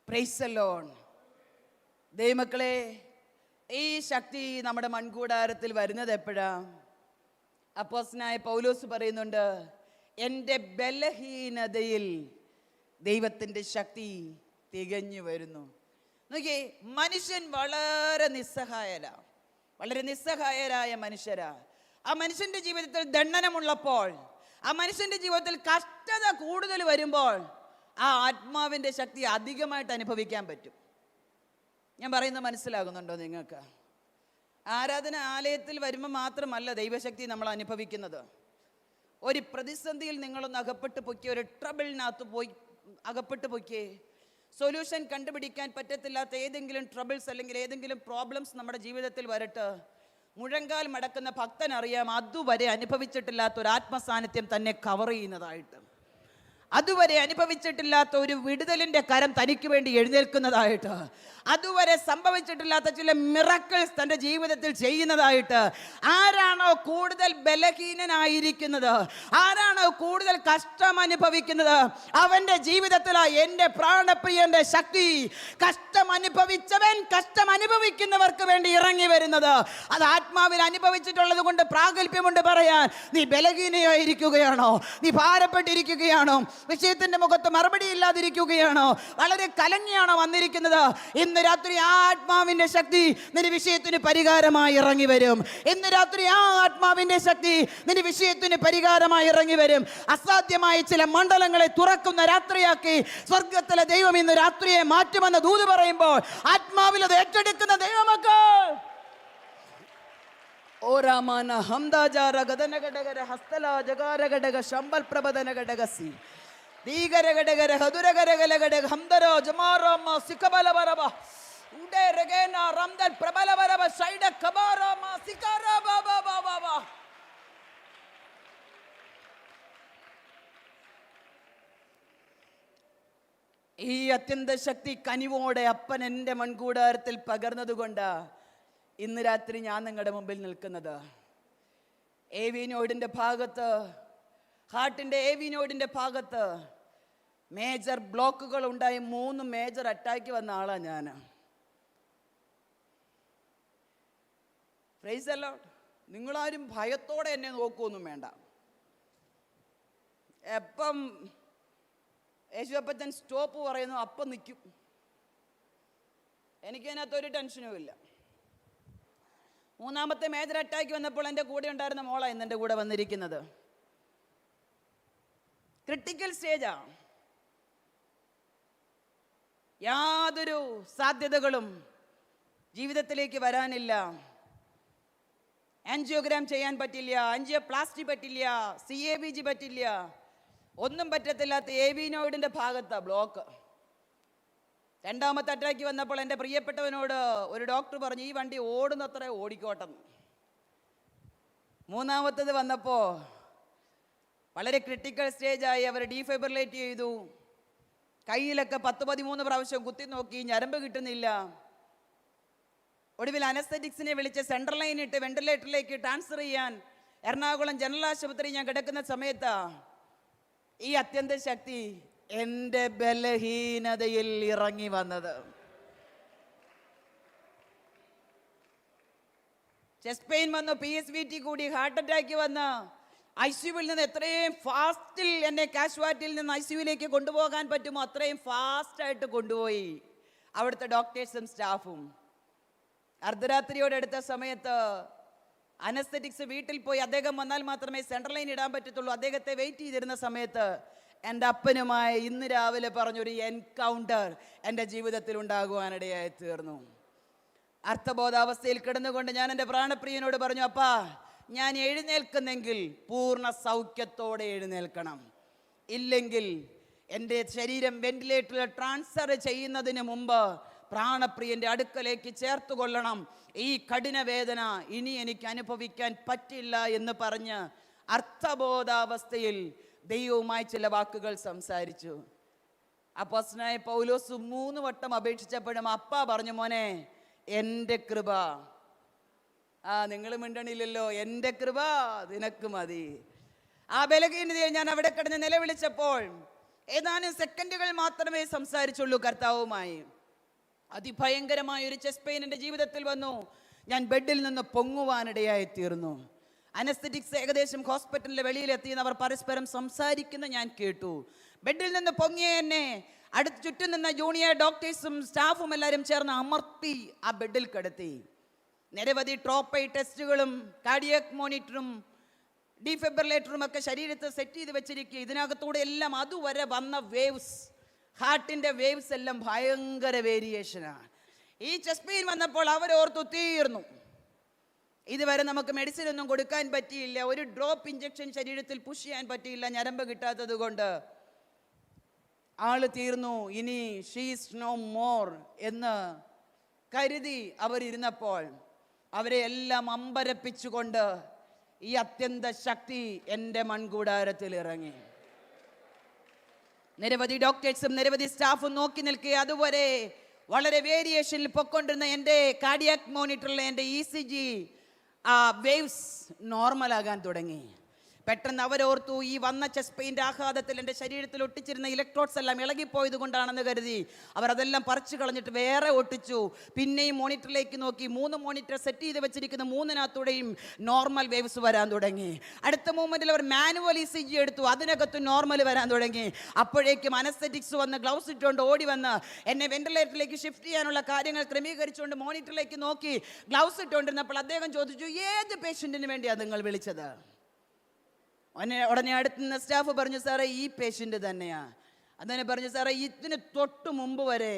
Price the Lord. ദൈവമക്കളെ, ഈ ശക്തി നമ്മുടെ മൺകൂടാരത്തിൽ വരുന്നത് എപ്പോഴാ? അപ്പോസ്തലനായ പൗലോസ് പറയുന്നുണ്ട്, എൻ്റെ ബലഹീനതയിൽ ദൈവത്തിൻ്റെ ശക്തി തികഞ്ഞു വരുന്നു. നോക്കിയേ, മനുഷ്യൻ വളരെ നിസ്സഹായരായ മനുഷ്യരാ. ആ മനുഷ്യന്റെ ജീവിതത്തിൽ ദണ്ഡനമുള്ളപ്പോൾ, ആ മനുഷ്യന്റെ ജീവിതത്തിൽ കഷ്ടത കൂടുതൽ വരുമ്പോൾ ആ ആത്മാവിൻ്റെ ശക്തി അധികമായിട്ട് അനുഭവിക്കാൻ പറ്റും. ഞാൻ പറയുന്നത് മനസ്സിലാകുന്നുണ്ടോ നിങ്ങൾക്ക്? ആരാധന ആലയത്തിൽ വരുമ്പോൾ മാത്രമല്ല ദൈവശക്തി നമ്മൾ അനുഭവിക്കുന്നത്. ഒരു പ്രതിസന്ധിയിൽ നിങ്ങളൊന്ന് അകപ്പെട്ട് പൊക്കിയേ, ഒരു ട്രബിളിനകത്ത് പോയി അകപ്പെട്ട് പൊക്കിയേ, സൊല്യൂഷൻ കണ്ടുപിടിക്കാൻ പറ്റത്തില്ലാത്ത ഏതെങ്കിലും ട്രബിൾസ് അല്ലെങ്കിൽ ഏതെങ്കിലും പ്രോബ്ലംസ് നമ്മുടെ ജീവിതത്തിൽ വരട്ടെ, മുഴങ്കാൽ മടക്കുന്ന ഭക്തനറിയാം അതുവരെ അനുഭവിച്ചിട്ടില്ലാത്ത ഒരു ആത്മസാന്നിധ്യം തന്നെ കവർ ചെയ്യുന്നതായിട്ട്, അതുവരെ അനുഭവിച്ചിട്ടില്ലാത്ത ഒരു വിടുതലിൻ്റെ കരം തനിക്ക് വേണ്ടി എഴുന്നേൽക്കുന്നതായിട്ട്, അതുവരെ സംഭവിച്ചിട്ടില്ലാത്ത ചില മിറക്കിൾസ് തൻ്റെ ജീവിതത്തിൽ ചെയ്യുന്നതായിട്ട്. ആരാണോ കൂടുതൽ ബലഹീനനായിരിക്കുന്നത്, ആരാണോ കൂടുതൽ കഷ്ടം അനുഭവിക്കുന്നത്, അവൻ്റെ ജീവിതത്തിലാണ് എൻ്റെ പ്രാണപ്രിയന്റെ ശക്തി. കഷ്ടം അനുഭവിച്ചവൻ കഷ്ടം അനുഭവിക്കുന്നവർക്ക് വേണ്ടി ഇറങ്ങി വരുന്നത്. അത് ആത്മാവിൽ അനുഭവിച്ചിട്ടുള്ളത് കൊണ്ട് പ്രാഗൽഭ്യമുണ്ട് പറയാൻ. നീ ബലഹീനയായിരിക്കുകയാണോ? നീ ഭാരപ്പെട്ടിരിക്കുകയാണോ? വിഷയത്തിന്റെ മുഖത്ത് മറുപടി ഇല്ലാതിരിക്കുകയാണോ? വളരെ കലങ്ങിയാണോ വന്നിരിക്കുന്നത്? ഇന്ന് രാത്രി ആ ആത്മാവിന്റെ ശക്തി നിന്റെ വിഷയത്തിന് പരിഹാരമായി ഇറങ്ങി വരും. ഇന്ന് രാത്രി ആ ആത്മാവിന്റെ ശക്തി നിന്റെ വിഷയത്തിന് പരിഹാരമായി ഇറങ്ങി വരും. അസാധ്യമായ ചില മണ്ഡലങ്ങളെ തുറക്കുന്ന രാത്രിയാക്കി സ്വർഗത്തിലെ ദൈവം ഇന്ന് രാത്രിയെ മാറ്റുമെന്ന് ദൂത് പറയുമ്പോൾ ആത്മാവിൽ അത് ഏറ്റെടുക്കുന്ന ദൈവമക്കൾ, ഓ രാമാന ഹംദാജാര ഗദനഗടഗര ഹസ്തലാ ജഗാരഗടഗ ശംബൽ പ്രബദനഗടഗസി ദീഗരഗടഗര ഹദുരഗരഗലഗടഗ ഹംദരോ ജമാറമ സികബലബരബ ഉഡേ രഗേന റംദൽ പ്രബലബരബ സൈഡ കബാറമ സികറബ ബബബബ. ഈ അത്യന്ത ശക്തി കനിവോടെ അപ്പൻ എൻ്റെ മൺകൂടാരത്തിൽ പകർന്നതുകൊണ്ട് ഇന്ന് രാത്രി ഞാൻ നിങ്ങളുടെ മുമ്പിൽ നിൽക്കുന്നത്. AV നോഡിൻ്റെ ഭാഗത്ത്, ഹാർട്ടിൻ്റെ AV നോഡിൻ്റെ ഭാഗത്ത് മേജർ ബ്ലോക്കുകൾ ഉണ്ടായി 3 മേജർ അറ്റാക്ക് വന്ന ആളാണ് ഞാൻ. Price the Lord. നിങ്ങളാരും ഭയത്തോടെ എന്നെ നോക്കുകയൊന്നും വേണ്ട. എപ്പം യേശുവപ്പച്ചൻ സ്റ്റോപ്പ് പറയുന്നു അപ്പം നിൽക്കും. എനിക്കതിനകത്തൊരു ടെൻഷനും ഇല്ല. 3ാമത്തെ മേജർ അറ്റാക്ക് വന്നപ്പോൾ എൻ്റെ കൂടെ ഉണ്ടായിരുന്ന മോളാണ് ഇന്ന് എൻ്റെ കൂടെ വന്നിരിക്കുന്നത്. ക്രിട്ടിക്കൽ സ്റ്റേജാ. യാതൊരു സാധ്യതകളും ജീവിതത്തിലേക്ക് വരാനില്ല. ആൻജിയോഗ്രാം ചെയ്യാൻ പറ്റില്ല, ആൻജിയോപ്ലാസ്റ്റി പറ്റില്ല, CABG പറ്റില്ല, ഒന്നും പറ്റത്തില്ലാത്ത AV നോയിഡിൻ്റെ ഭാഗത്താണ് ബ്ലോക്ക്. 2ാമത്തെ അറ്റാക്ക് വന്നപ്പോൾ എൻ്റെ പ്രിയപ്പെട്ടവനോട് ഒരു ഡോക്ടർ പറഞ്ഞു, ഈ വണ്ടി ഓടുന്നത്ര ഓടിക്കോട്ടെന്ന്. 3ാമത്തത് വന്നപ്പോൾ വളരെ ക്രിട്ടിക്കൽ സ്റ്റേജായി. അവർ ഡീഫൈബ്രിലേറ്റ് ചെയ്തു. കയ്യിലൊക്കെ 10-13 പ്രാവശ്യം കുത്തി നോക്കി, ഞരമ്പ് കിട്ടുന്നില്ല. ഒടുവിൽ അനസ്തറ്റിക്സിനെ വിളിച്ച് സെൻട്രൽ ലൈൻ ഇട്ട് വെന്റിലേറ്ററിലേക്ക് ട്രാൻസ്ഫർ ചെയ്യാൻ എറണാകുളം ജനറൽ ആശുപത്രി ഞാൻ കിടക്കുന്ന സമയത്താ ഈ അത്യന്ത ശക്തി എൻ്റെ ബലഹീനതയിൽ ഇറങ്ങി വന്നത്. ചെസ്റ്റ് പെയിൻ വന്നു, PSVT കൂടി, ഹാർട്ട് അറ്റാക്ക് വന്ന് ICUവിൽ നിന്ന് എത്രയും ഫാസ്റ്റിൽ എന്നെ കാഷ്വാലിറ്റിയിൽ നിന്ന് ICUവിലേക്ക് കൊണ്ടുപോകാൻ പറ്റുമോ അത്രയും ഫാസ്റ്റായിട്ട് കൊണ്ടുപോയി അവിടുത്തെ ഡോക്ടേഴ്സും സ്റ്റാഫും. അർദ്ധരാത്രിയോടെടുത്ത സമയത്ത് അനസ്തറ്റിക്സ് വീട്ടിൽ പോയി അദ്ദേഹം വന്നാൽ മാത്രമേ സെൻട്രൽ ലൈൻ ഇടാൻ പറ്റത്തുള്ളൂ. അദ്ദേഹത്തെ വെയിറ്റ് ചെയ്തിരുന്ന സമയത്ത് എൻ്റെ അപ്പനുമായി ഇന്ന് രാവിലെ പറഞ്ഞൊരു എൻകൗണ്ടർ എൻ്റെ ജീവിതത്തിൽ ഉണ്ടാകുവാനിടയായി തീർന്നു. അർത്ഥബോധാവസ്ഥയിൽ കിടന്നുകൊണ്ട് ഞാൻ എൻ്റെ പ്രാണപ്രിയനോട് പറഞ്ഞു, അപ്പാ ഞാൻ എഴുന്നേൽക്കുന്നെങ്കിൽ പൂർണ്ണ സൗഖ്യത്തോടെ എഴുന്നേൽക്കണം, ഇല്ലെങ്കിൽ എൻ്റെ ശരീരം വെന്റിലേറ്ററിൽ ട്രാൻസ്ഫർ ചെയ്യുന്നതിന് മുമ്പ് പ്രാണപ്രിയൻ്റെ അടുക്കലേക്ക് ചേർത്ത് കൊള്ളണം. ഈ കഠിന വേദന ഇനി എനിക്ക് അനുഭവിക്കാൻ പറ്റില്ല എന്ന് പറഞ്ഞ് അർത്ഥബോധാവസ്ഥയിൽ ദൈവവുമായി ചില വാക്കുകൾ സംസാരിച്ചു. അപ്പോസ്തലനായ പൗലോസ് 3 വട്ടം അപേക്ഷിച്ചപ്പോഴും അപ്പ പറഞ്ഞു, മോനെ എൻ്റെ കൃപ. നിങ്ങൾ മിണ്ടണില്ലല്ലോ. എൻ്റെ കൃപ നിനക്ക് മതി. ആ ബലഹീനതയെ ഞാൻ അവിടെ കിടന്ന് നിലവിളിച്ചപ്പോൾ ഏതാനും സെക്കൻഡുകൾ മാത്രമേ സംസാരിച്ചുള്ളൂ കർത്താവുമായി. അതിഭയങ്കരമായ ഒരു ചെസ്റ്റ് പെയിൻ എൻ്റെ ജീവിതത്തിൽ വന്നു. ഞാൻ ബെഡിൽ നിന്ന് പൊങ്ങുവാനിടയായി തീർന്നു. അനസ്തെറ്റിക്സ് ഏകദേശം ഹോസ്പിറ്റലിന്റെ വെളിയിലെത്തിയെന്ന് അവർ പരസ്പരം സംസാരിക്കുന്ന ഞാൻ കേട്ടു. ബെഡിൽ നിന്ന് പൊങ്ങിയ എന്നെ അടുത്ത് ചുറ്റും നിന്ന ജൂനിയർ ഡോക്ടേഴ്സും സ്റ്റാഫും എല്ലാവരും ചേർന്ന് അമർത്തി ആ ബെഡിൽ കിടത്തി. നിരവധി ട്രോപ്പൈ ടെസ്റ്റുകളും കാർഡിയാക് മോണിറ്ററും ഡീഫിബ്രിലേറ്ററും ഒക്കെ ശരീരത്തെ സെറ്റ് ചെയ്ത് വെച്ചിരിക്കുക. ഇതിനകത്തൂടെ എല്ലാം അതുവരെ വന്ന വേവ്സ്, ഹാർട്ടിന്റെ വേവ്സ് എല്ലാം ഭയങ്കര വേരിയേഷനാണ്. ഈ ചെസ്റ്റ് പെയിൻ വന്നപ്പോൾ അവരോർത്തു തീർന്നു, ഇതുവരെ നമുക്ക് മെഡിസിൻ ഒന്നും കൊടുക്കാൻ പറ്റിയില്ല, ഒരു ഡ്രോപ്പ് ഇഞ്ചക്ഷൻ ശരീരത്തിൽ പുഷ് ചെയ്യാൻ പറ്റിയില്ല, ഞരമ്പ് കിട്ടാത്തത് കൊണ്ട് ആള് തീർന്നു, ഇനി ഷീസ് നോ മോർ എന്ന് കരുതി അവരിരുന്നപ്പോൾ അവരെ എല്ലാം അമ്പരപ്പിച്ചുകൊണ്ട് ഈ അത്യന്ത ശക്തി എൻ്റെ മൺകൂടാരത്തിൽ ഇറങ്ങി. നിരവധി ഡോക്ടേഴ്സും നിരവധി സ്റ്റാഫും നോക്കി നിൽക്കുക. അതുവരെ വളരെ വേരിയേഷനിൽ പൊക്കൊണ്ടിരുന്ന എൻ്റെ കാർഡിയാക് മോണിറ്ററിലെ എൻ്റെ ECG വേവ്സ് നോർമലാകാൻ തുടങ്ങി. പെട്ടെന്ന് അവരോർത്തു, ഈ വന്ന ചെസ്റ്റ് പെയിൻ്റെ ആഘാതത്തിൽ എൻ്റെ ശരീരത്തിൽ ഒട്ടിച്ചിരുന്ന ഇലക്ട്രോഡ്സ് എല്ലാം ഇളകിപ്പോയത് കൊണ്ടാണെന്ന് കരുതി അവർ അതെല്ലാം പറിച്ചു കളഞ്ഞിട്ട് വേറെ ഒട്ടിച്ചു. പിന്നെയും മോണിറ്ററിലേക്ക് നോക്കി. 3 മോണിറ്റർ സെറ്റ് ചെയ്ത് വെച്ചിരിക്കുന്ന 3-നകത്തൂടെയും നോർമൽ വേവ്സ് വരാൻ തുടങ്ങി. അടുത്ത മൂമെന്റിൽ അവർ മാനുവൽ ECG എടുത്തു, അതിനകത്ത് നോർമൽ വരാൻ തുടങ്ങി. അപ്പോഴേക്കും അനസ്തെറ്റിക്സ് വന്ന് ഗ്ലൗസ് ഇട്ടുകൊണ്ട് ഓടി വന്ന് എന്നെ വെന്റിലേറ്ററിലേക്ക് ഷിഫ്റ്റ് ചെയ്യാനുള്ള കാര്യങ്ങൾ ക്രമീകരിച്ചുകൊണ്ട് മോണിറ്ററിലേക്ക് നോക്കി ഗ്ലൗസ് ഇട്ടുകൊണ്ടിരുന്നപ്പോൾ അദ്ദേഹം ചോദിച്ചു, ഏത് പേഷ്യൻറ്റിന് വേണ്ടിയാണ് നിങ്ങൾ വിളിച്ചത്? ഉടനെ അടുത്തുനിന്ന് സ്റ്റാഫ് പറഞ്ഞു, സാറേ ഈ പേഷ്യൻ്റ് തന്നെയാ. അങ്ങനെ പറഞ്ഞു, സാറേ ഇതിന് തൊട്ട് മുമ്പ് വരെ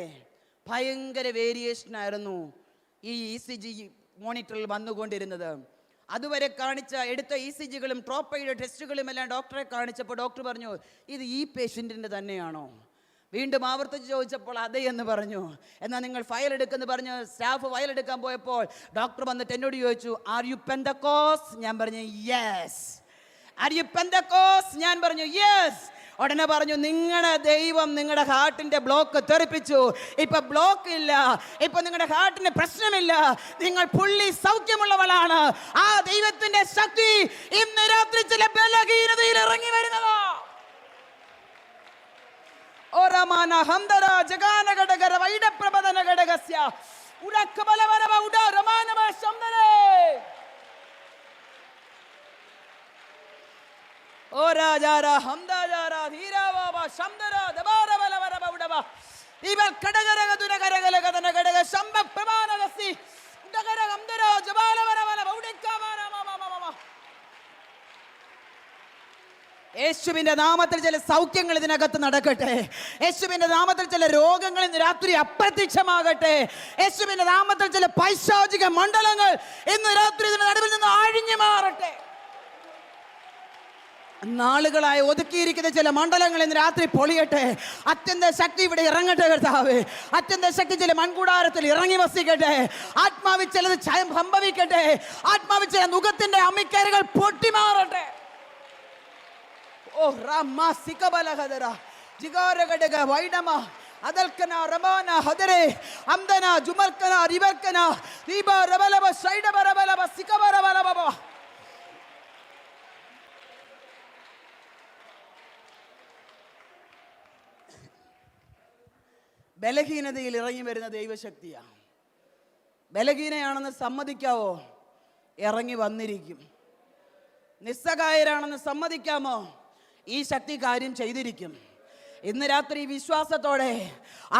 ഭയങ്കര വേരിയേഷനായിരുന്നു ഈ ECG മോണിറ്ററിൽ വന്നുകൊണ്ടിരുന്നത്. അതുവരെ എടുത്ത ECGകളും ട്രോപ്പയുടെ ടെസ്റ്റുകളും എല്ലാം ഡോക്ടറെ കാണിച്ചപ്പോൾ ഡോക്ടർ പറഞ്ഞു, ഇത് ഈ പേഷ്യൻറ്റിൻ്റെ തന്നെയാണോ? വീണ്ടും ആവർത്തിച്ച് ചോദിച്ചപ്പോൾ അതെ എന്ന് പറഞ്ഞു. എന്നാൽ നിങ്ങൾ ഫയൽ എടുക്കുമെന്ന് പറഞ്ഞ് സ്റ്റാഫ് ഫയൽ എടുക്കാൻ പോയപ്പോൾ ഡോക്ടർ വന്നിട്ട് എന്നോട് ചോദിച്ചു, ആർ യു പെന്തക്കോസ്? ഞാൻ പറഞ്ഞു യെസ്. ആർ യു പെന്തക്കോസ്? ഞാൻ പറഞ്ഞു യെസ്. ഉടനെ പറഞ്ഞു, നിങ്ങളുടെ ദൈവം നിങ്ങളുടെ ഹാർട്ടിന്റെ ബ്ലോക്ക് തെറിപ്പിച്ചു. ഇപ്പൊ ബ്ലോക്ക് ഇല്ല, ഇപ്പൊ നിങ്ങളുടെ ഹാർട്ടിന് പ്രശ്നമില്ല, നിങ്ങൾ പുള്ളി സൗഖ്യമുള്ളവളാണ്. ആ ദൈവത്തിന്റെ ശക്തി ഇന്ന് രാത്രി ചില ബലഹീനതയിൽ ഇറങ്ങി വരുന്നതാ. ഓരമാന ഹംദര ജഗാന ഘടകര വൈഡപ്രബദന ഘടകസ്യ ഉടക്ക ബലവരവ ഉട രമാനവ ശംദരേ ഓ രാജാര ഹംദാജാര ധീരാവാവ ശംദര ദബാര ബലവരവ ഉടവ ഇവൽ കടകരക ദുരകരകല കദന ഘടക ശംഭ പ്രമാനഗസി ഉടകര ഹംദര ജബാലവരവല ഉടക്കമാനമമമമ. യേശുവിന്റെ നാമത്തിൽ ചില സൗഖ്യങ്ങൾ ഇതിനകത്ത് നടക്കട്ടെ. യേശുവിന്റെ നാമത്തിൽ ചില രോഗങ്ങൾ ഇന്ന് രാത്രി അപ്രത്യക്ഷമാകട്ടെ. യേശുവിന്റെ നാമത്തിൽ ചില പൈശാചിക മണ്ഡലങ്ങൾ ഇന്ന് രാത്രി ഇതിന്റെ നടുവിൽ നിന്ന് അഴിഞ്ഞു മാറട്ടെ. നാളുകളായി ഒതുക്കിയിരിക്കുന്ന ചില മണ്ഡലങ്ങൾ ഇന്ന് രാത്രി പൊളിയട്ടെ. അത്യന്ത ശക്തി ഇവിടെ ഇറങ്ങട്ടെ കർത്താവേ. അത്യന്ത ശക്തി ചില മൺകൂടാരത്തിൽ ഇറങ്ങി വസിക്കട്ടെ. ആത്മാവിൽ ചിലത് സംഭവിക്കട്ടെ. ആത്മാവിൽ ചില മുഖത്തിന്റെ അമിക്കരുകൾ പൊട്ടിമാറട്ടെ. ഓ റമ സികബലഹദര ജിഗാരഗഡഗ വൈഡമ അദൽക്കന റമാന ഹദരെ അംദന ജുമൽക്കന റിവർക്കന ദീബ റബലബ സൈഡബ റബലബ സികബ റബലബ. ബലഹീനതയിൽ ഇറങ്ങി വരുന്ന ദൈവശക്തിയാണ്. ബലഹീനയാണെന്ന് സമ്മതിക്കാവോ? ഇറങ്ങി വന്നിരിക്കും. നിസ്സഹായരാണെന്ന് സമ്മതിക്കാമോ? ഈ ശക്തി കാര്യം ചെയ്തിരിക്കും. ഇന്ന് രാത്രി വിശ്വാസത്തോടെ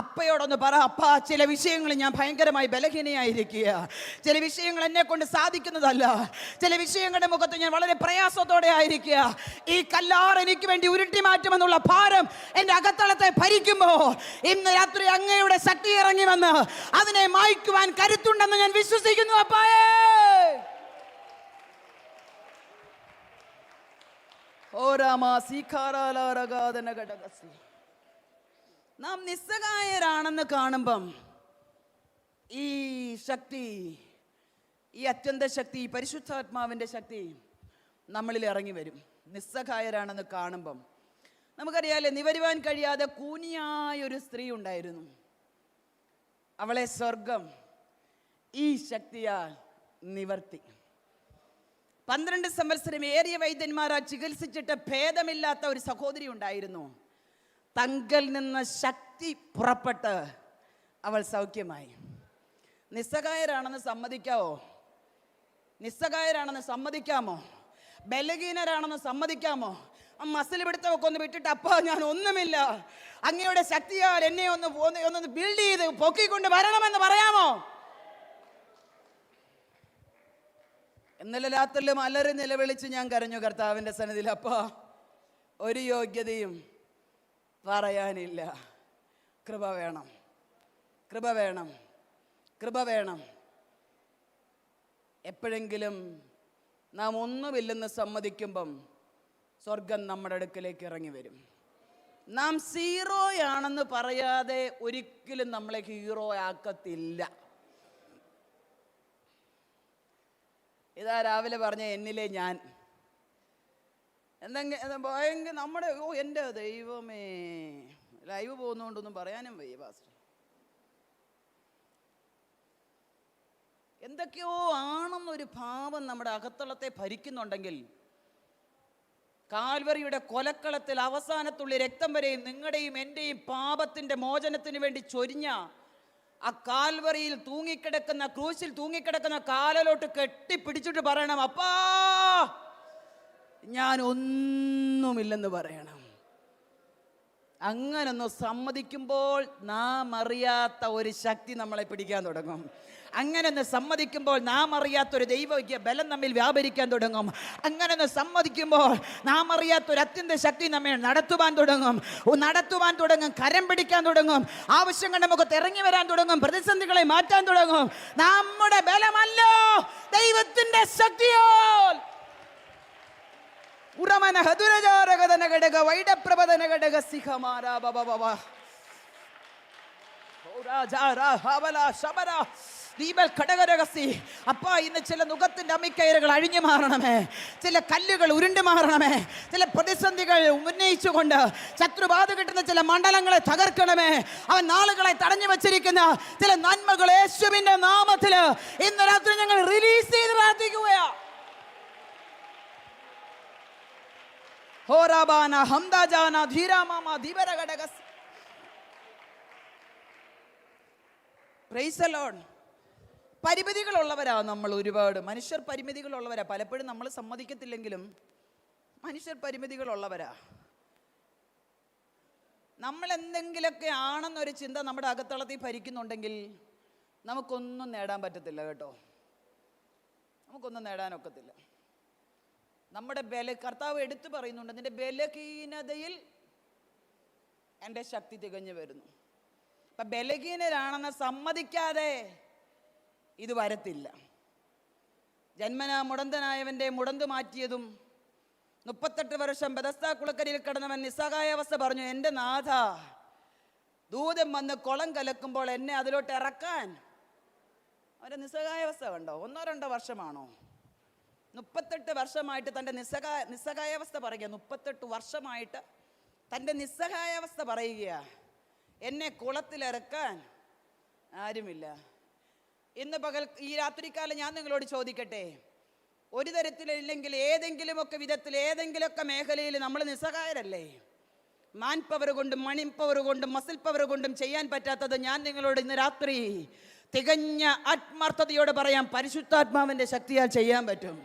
അപ്പയോടൊന്ന് പറ, അപ്പ ചില വിഷയങ്ങൾ ഞാൻ ഭയങ്കരമായി ബലഹീനയായിരിക്കുക, ചില വിഷയങ്ങൾ എന്നെ കൊണ്ട് സാധിക്കുന്നതല്ല, ചില വിഷയങ്ങളുടെ മുഖത്ത് ഞാൻ വളരെ പ്രയാസത്തോടെ ആയിരിക്കുക. ഈ കല്ലാർ എനിക്ക് വേണ്ടി ഉരുട്ടി മാറ്റുമെന്നുള്ള ഭാരം എൻ്റെ അകത്തളത്തെ ഭരിക്കുമ്പോൾ ഇന്ന് രാത്രി അങ്ങയുടെ ശക്തി ഇറങ്ങി വന്ന് അതിനെ മായ്ക്കുവാൻ കരുത്തുണ്ടെന്ന് ഞാൻ വിശ്വസിക്കുന്നു. അപ്പായേ നാം നിസ്സഹായരാണെന്ന് കാണുമ്പം ഈ ശക്തി, ഈ അത്യന്ത ശക്തി, പരിശുദ്ധാത്മാവിൻ്റെ ശക്തി നമ്മളിൽ ഇറങ്ങി വരും. നിസ്സഹായരാണെന്ന് കാണുമ്പം നമുക്കറിയാലേ, നിവരുവാൻ കഴിയാതെ കൂനിയായൊരു സ്ത്രീ ഉണ്ടായിരുന്നു. അവളെ സ്വർഗം ഈ ശക്തിയാൽ നിവർത്തി. 12 സംവത്സരം ഏറിയ വൈദ്യന്മാരാൽ ചികിത്സിച്ചിട്ട് ഭേദമില്ലാത്ത ഒരു സഹോദരി ഉണ്ടായിരുന്നു. തങ്കൽ നിന്ന് ശക്തി പുറപ്പെട്ട് അവൾ സൗഖ്യമായി. നിസ്സഹായരാണെന്ന് സമ്മതിക്കാവോ? നിസ്സഹായരാണെന്ന് സമ്മതിക്കാമോ? ബലഹീനരാണെന്ന് സമ്മതിക്കാമോ? മസിൽ പിടുത്തമൊക്കെ ഒന്ന് വിട്ടിട്ട്, അപ്പാ ഞാൻ ഒന്നുമില്ല, അങ്ങയുടെ ശക്തിയാൽ എന്നെ ഒന്ന് ബിൽഡ് ചെയ്ത് പൊക്കിക്കൊണ്ട് വരണമെന്ന് പറയാമോ? ഇന്നലെ രാത്രിയിലും അലറി നിലവിളിച്ച് ഞാൻ കരഞ്ഞു കർത്താവിൻ്റെ സന്നിധിയിൽ. അപ്പാ, ഒരു യോഗ്യതയും പറയാനില്ല. കൃപ വേണം, കൃപ വേണം, കൃപ വേണം. എപ്പോഴെങ്കിലും നാം ഒന്നുമില്ലെന്ന് സമ്മതിക്കുമ്പം സ്വർഗം നമ്മുടെ അടുക്കലേക്ക് ഇറങ്ങി വരും. നാം സീറോയാണെന്ന് പറയാതെ ഒരിക്കലും നമ്മളെ ഹീറോ ആക്കത്തില്ല. ഇതാ രാവിലെ പറഞ്ഞ എന്നിലെ ഞാൻ എന്തെങ്കിലും നമ്മുടെ എൻ്റെ ദൈവമേ, ലൈവ് പോകുന്നതുകൊണ്ടൊന്നും പറയാനും വയ്യ പാസ്റ്റർ. എന്തൊക്കെയോ ആണെന്നൊരു ഭാവം നമ്മുടെ അകത്തളത്തെ ഭരിക്കുന്നുണ്ടെങ്കിൽ, കാൽവറിയുടെ കൊലക്കളത്തിൽ അവസാനത്തുള്ളി രക്തം വരെയും നിങ്ങളുടെയും എൻ്റെയും പാപത്തിൻ്റെ മോചനത്തിന് വേണ്ടി ചൊരിഞ്ഞ ആ കാൽവറിയിൽ തൂങ്ങിക്കിടക്കുന്ന, ക്രൂശിൽ തൂങ്ങിക്കിടക്കുന്ന കാലിലോട്ട് കെട്ടിപ്പിടിച്ചിട്ട് പറയണം, അപ്പാ ഞാൻ ഒന്നുമില്ലെന്ന് പറയണം. അങ്ങനൊന്ന് സമ്മതിക്കുമ്പോൾ നാം അറിയാത്ത ഒരു ശക്തി നമ്മളെ പിടിക്കാൻ തുടങ്ങും. അങ്ങനൊന്ന് സമ്മതിക്കുമ്പോൾ നാം അറിയാത്തൊരു ദൈവിക ബലം നമ്മിൽ വ്യാപരിക്കാൻ തുടങ്ങും. അങ്ങനൊന്ന് സമ്മതിക്കുമ്പോൾ നാം അറിയാത്തൊരു അത്യന്ത ശക്തി നമ്മെ നടത്തുവാൻ തുടങ്ങും, കരം പിടിക്കാൻ തുടങ്ങും, ആവശ്യങ്ങൾ നമുക്ക് ഇറങ്ങി വരാൻ തുടങ്ങും, പ്രതിസന്ധികളെ മാറ്റാൻ തുടങ്ങും. നമ്മുടെ ബലമല്ല, ദൈവത്തിന്റെ ശക്തിയാൽ. ഉറമന ഹതുരജാരകദന ഘടക വൈഡപ്രഭദന ഘടക സിഖമാരാ ബബബബ ഓരാജാരാ ഹവല ശബര ദീപൽ ഘടകരഹസി. അപ്പാ, ഇന്ന് ചില നുഖത്തിന്റെ അമ്മിക്കയറുകൾ അഴിഞ്ഞു മാറണമേ, ചില കല്ലുകൾ ഉരുണ്ടു മാറണമേ, ചില പ്രതിസന്ധികൾ ഉന്നയിച്ചുകൊണ്ട് ശത്രുബാധ കിട്ടുന്ന ചില മണ്ഡലങ്ങളെ തകർക്കണമേ. അവൻ നാളുകളെ തടഞ്ഞു വെച്ചിരിക്കുന്ന ചില നന്മകൾ യേശുവിന്റെ നാമത്തിൽ ഇന്ന് രാത്രി ഞങ്ങൾ റിലീസ് ചെയ്ത് പ്രാർത്ഥിക്കുകയാ. ഹോറാബാന ഹംദാജാന ധീരാമാമ ധീവരഘടകസ്. Praise the Lord. പരിമിതികളുള്ളവരാ നമ്മൾ. ഒരുപാട് മനുഷ്യർ പരിമിതികളുള്ളവരാ. പലപ്പോഴും നമ്മൾ സമ്മതിക്കത്തില്ലെങ്കിലും മനുഷ്യർ പരിമിതികളുള്ളവരാ. നമ്മൾ എന്തെങ്കിലുമൊക്കെ ആണെന്നൊരു ചിന്ത നമ്മുടെ അകത്തളത്തിൽ ഭരിക്കുന്നുണ്ടെങ്കിൽ നമുക്കൊന്നും നേടാൻ പറ്റത്തില്ല കേട്ടോ. നമുക്കൊന്നും നേടാനൊക്കത്തില്ല. നമ്മുടെ കർത്താവ് എടുത്തു പറയുന്നുണ്ട്, നിന്റെ ബലഹീനതയിൽ എൻ്റെ ശക്തി തികഞ്ഞു വരുന്നു. അപ്പം ബലഹീനരാണെന്ന് സമ്മതിക്കാതെ ഇത് വരത്തില്ല. ജന്മനാ മുടന്തനായവൻ്റെ മുടന്തു മാറ്റിയതും 38 വർഷം ബെഥസ്ദാ കുളക്കരയിൽ കിടന്നവൻ നിസ്സഹായാവസ്ഥ പറഞ്ഞു, എൻ്റെ നാഥ, ദൂതൻ വന്ന് കുളം കലക്കുമ്പോൾ എന്നെ അതിലോട്ട് ഇറക്കാൻ. അവൻ്റെ നിസ്സഹായാവസ്ഥ കണ്ടോ? 1-2 വർഷമാണോ? 38 വർഷമായിട്ട് തൻ്റെ നിസ്സഹായാവസ്ഥ പറയുക. 38 വർഷമായിട്ട് തൻ്റെ നിസ്സഹായാവസ്ഥ പറയുക. എന്നെ കുളത്തിലിറക്കാൻ ആരുമില്ല. ഇന്ന് പകൽ ഈ രാത്രിക്കാലം ഞാൻ നിങ്ങളോട് ചോദിക്കട്ടെ, ഒരു തരത്തിലില്ലെങ്കിൽ ഏതെങ്കിലുമൊക്കെ വിധത്തിൽ ഏതെങ്കിലുമൊക്കെ മേഖലയിൽ നമ്മൾ നിസ്സഹായരല്ലേ? മാൻ പവർ കൊണ്ടും മണി പവർ കൊണ്ടും മസിൽ പവർ കൊണ്ടും ചെയ്യാൻ പറ്റാത്തത് ഞാൻ നിങ്ങളോട് ഇന്ന് രാത്രി തികഞ്ഞ ആത്മാർത്ഥതയോട് പറയാം, പരിശുദ്ധാത്മാവിൻ്റെ ശക്തിയാൽ ചെയ്യാൻ പറ്റും.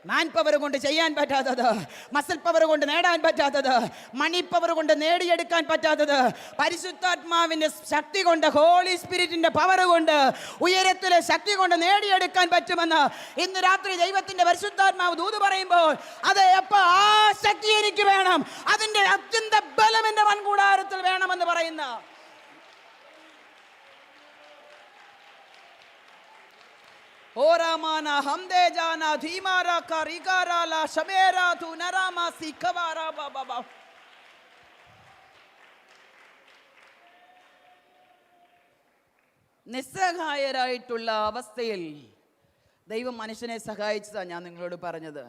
മാൻ പവർ കൊണ്ട് ചെയ്യാൻ പറ്റാത്തത്, മസിൽ പവർ കൊണ്ട് നേടാൻ പറ്റാത്തത്, മണി പവർ കൊണ്ട് നേടിയെടുക്കാൻ പറ്റാത്തത്, പരിശുദ്ധാത്മാവിൻ്റെ ശക്തി കൊണ്ട്, ഹോളി സ്പിരിറ്റിന്റെ പവർ കൊണ്ട്, ഉയരത്തിലെ ശക്തി കൊണ്ട് നേടിയെടുക്കാൻ പറ്റുമെന്ന് ഇന്ന് രാത്രി ദൈവത്തിന്റെ പരിശുദ്ധാത്മാവ് ദൂത് പറയുമ്പോൾ, അത് എപ്പോ ആ ശക്തി എനിക്ക് വേണം, അതിന്റെ അത്യന്ത ബലം എന്റെ മൺകൂടാരത്തിൽ വേണമെന്ന് പറയുന്ന ഓരാമാന ഹംദേജാന ധീമാരാ കാരികാരാല ശമേരാ തു നരാമാ സിഖവാരാ ബാബാ. നിസ്സഹായരായിട്ടുള്ള അവസ്ഥയിൽ ദൈവം മനുഷ്യനെ സഹായിച്ചതാണ് ഞാൻ നിങ്ങളോട് പറഞ്ഞത്.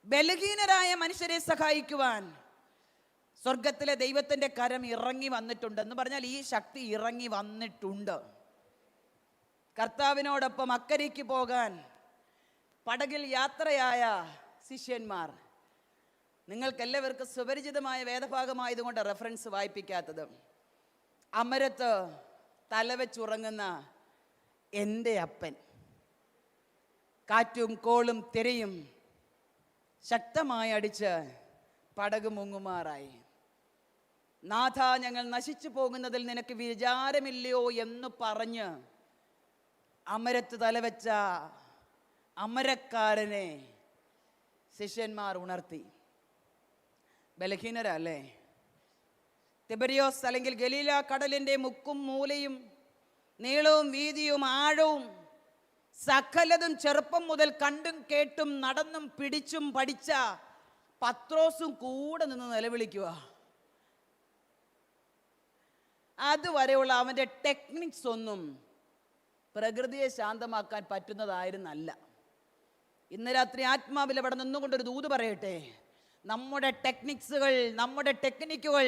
ബലഹീനരായ മനുഷ്യരെ സഹായിക്കുവാൻ സ്വർഗത്തിലെ ദൈവത്തിൻ്റെ കരം ഇറങ്ങി വന്നിട്ടുണ്ട് എന്ന് പറഞ്ഞാൽ ഈ ശക്തി ഇറങ്ങി വന്നിട്ടുണ്ട്. കർത്താവിനോടൊപ്പം അക്കരയ്ക്ക് പോകാൻ പടകിൽ യാത്രയായ ശിഷ്യന്മാർ, നിങ്ങൾക്കെല്ലാവർക്കും സുപരിചിതമായ വേദഭാഗമായതുകൊണ്ട് റെഫറൻസ് വായിപ്പിക്കാത്തത്, അമരത്ത് തലവെച്ചുറങ്ങുന്ന എൻ്റെ അപ്പൻ, കാറ്റും കോളും തിരയും ശക്തമായി അടിച്ച് പടക് മുങ്ങുമാറായി. നാഥ, ഞങ്ങൾ നശിച്ചു പോകുന്നതിൽ നിനക്ക് വിചാരമില്ലയോ എന്ന് പറഞ്ഞ് അമരത്ത് തലവെച്ച അമരക്കാരനെ ശിഷ്യന്മാർ ഉണർത്തി. ബലഹീനരല്ലേ? തിബരിയോസ് അല്ലെങ്കിൽ ഗലീല കടലിൻ്റെ മുക്കും മൂലയും നീളവും വീതിയും ആഴവും സകലതും ചെറുപ്പം മുതൽ കണ്ടും കേട്ടും നടന്നും പിടിച്ചും പഠിച്ച പത്രോസും കൂടെ നിന്ന് നിലവിളിക്കുക. അതുവരെയുള്ള അവൻ്റെ ടെക്നിക്സ് ഒന്നും പ്രകൃതിയെ ശാന്തമാക്കാൻ പറ്റുന്നതായിരുന്നല്ല. ഇന്ന് രാത്രി ആത്മാവിൽ അവിടെ നിന്നുകൊണ്ടൊരു ദൂത് പറയട്ടെ. നമ്മുടെ ടെക്നിക്സുകൾ, നമ്മുടെ ടെക്നിക്കുകൾ,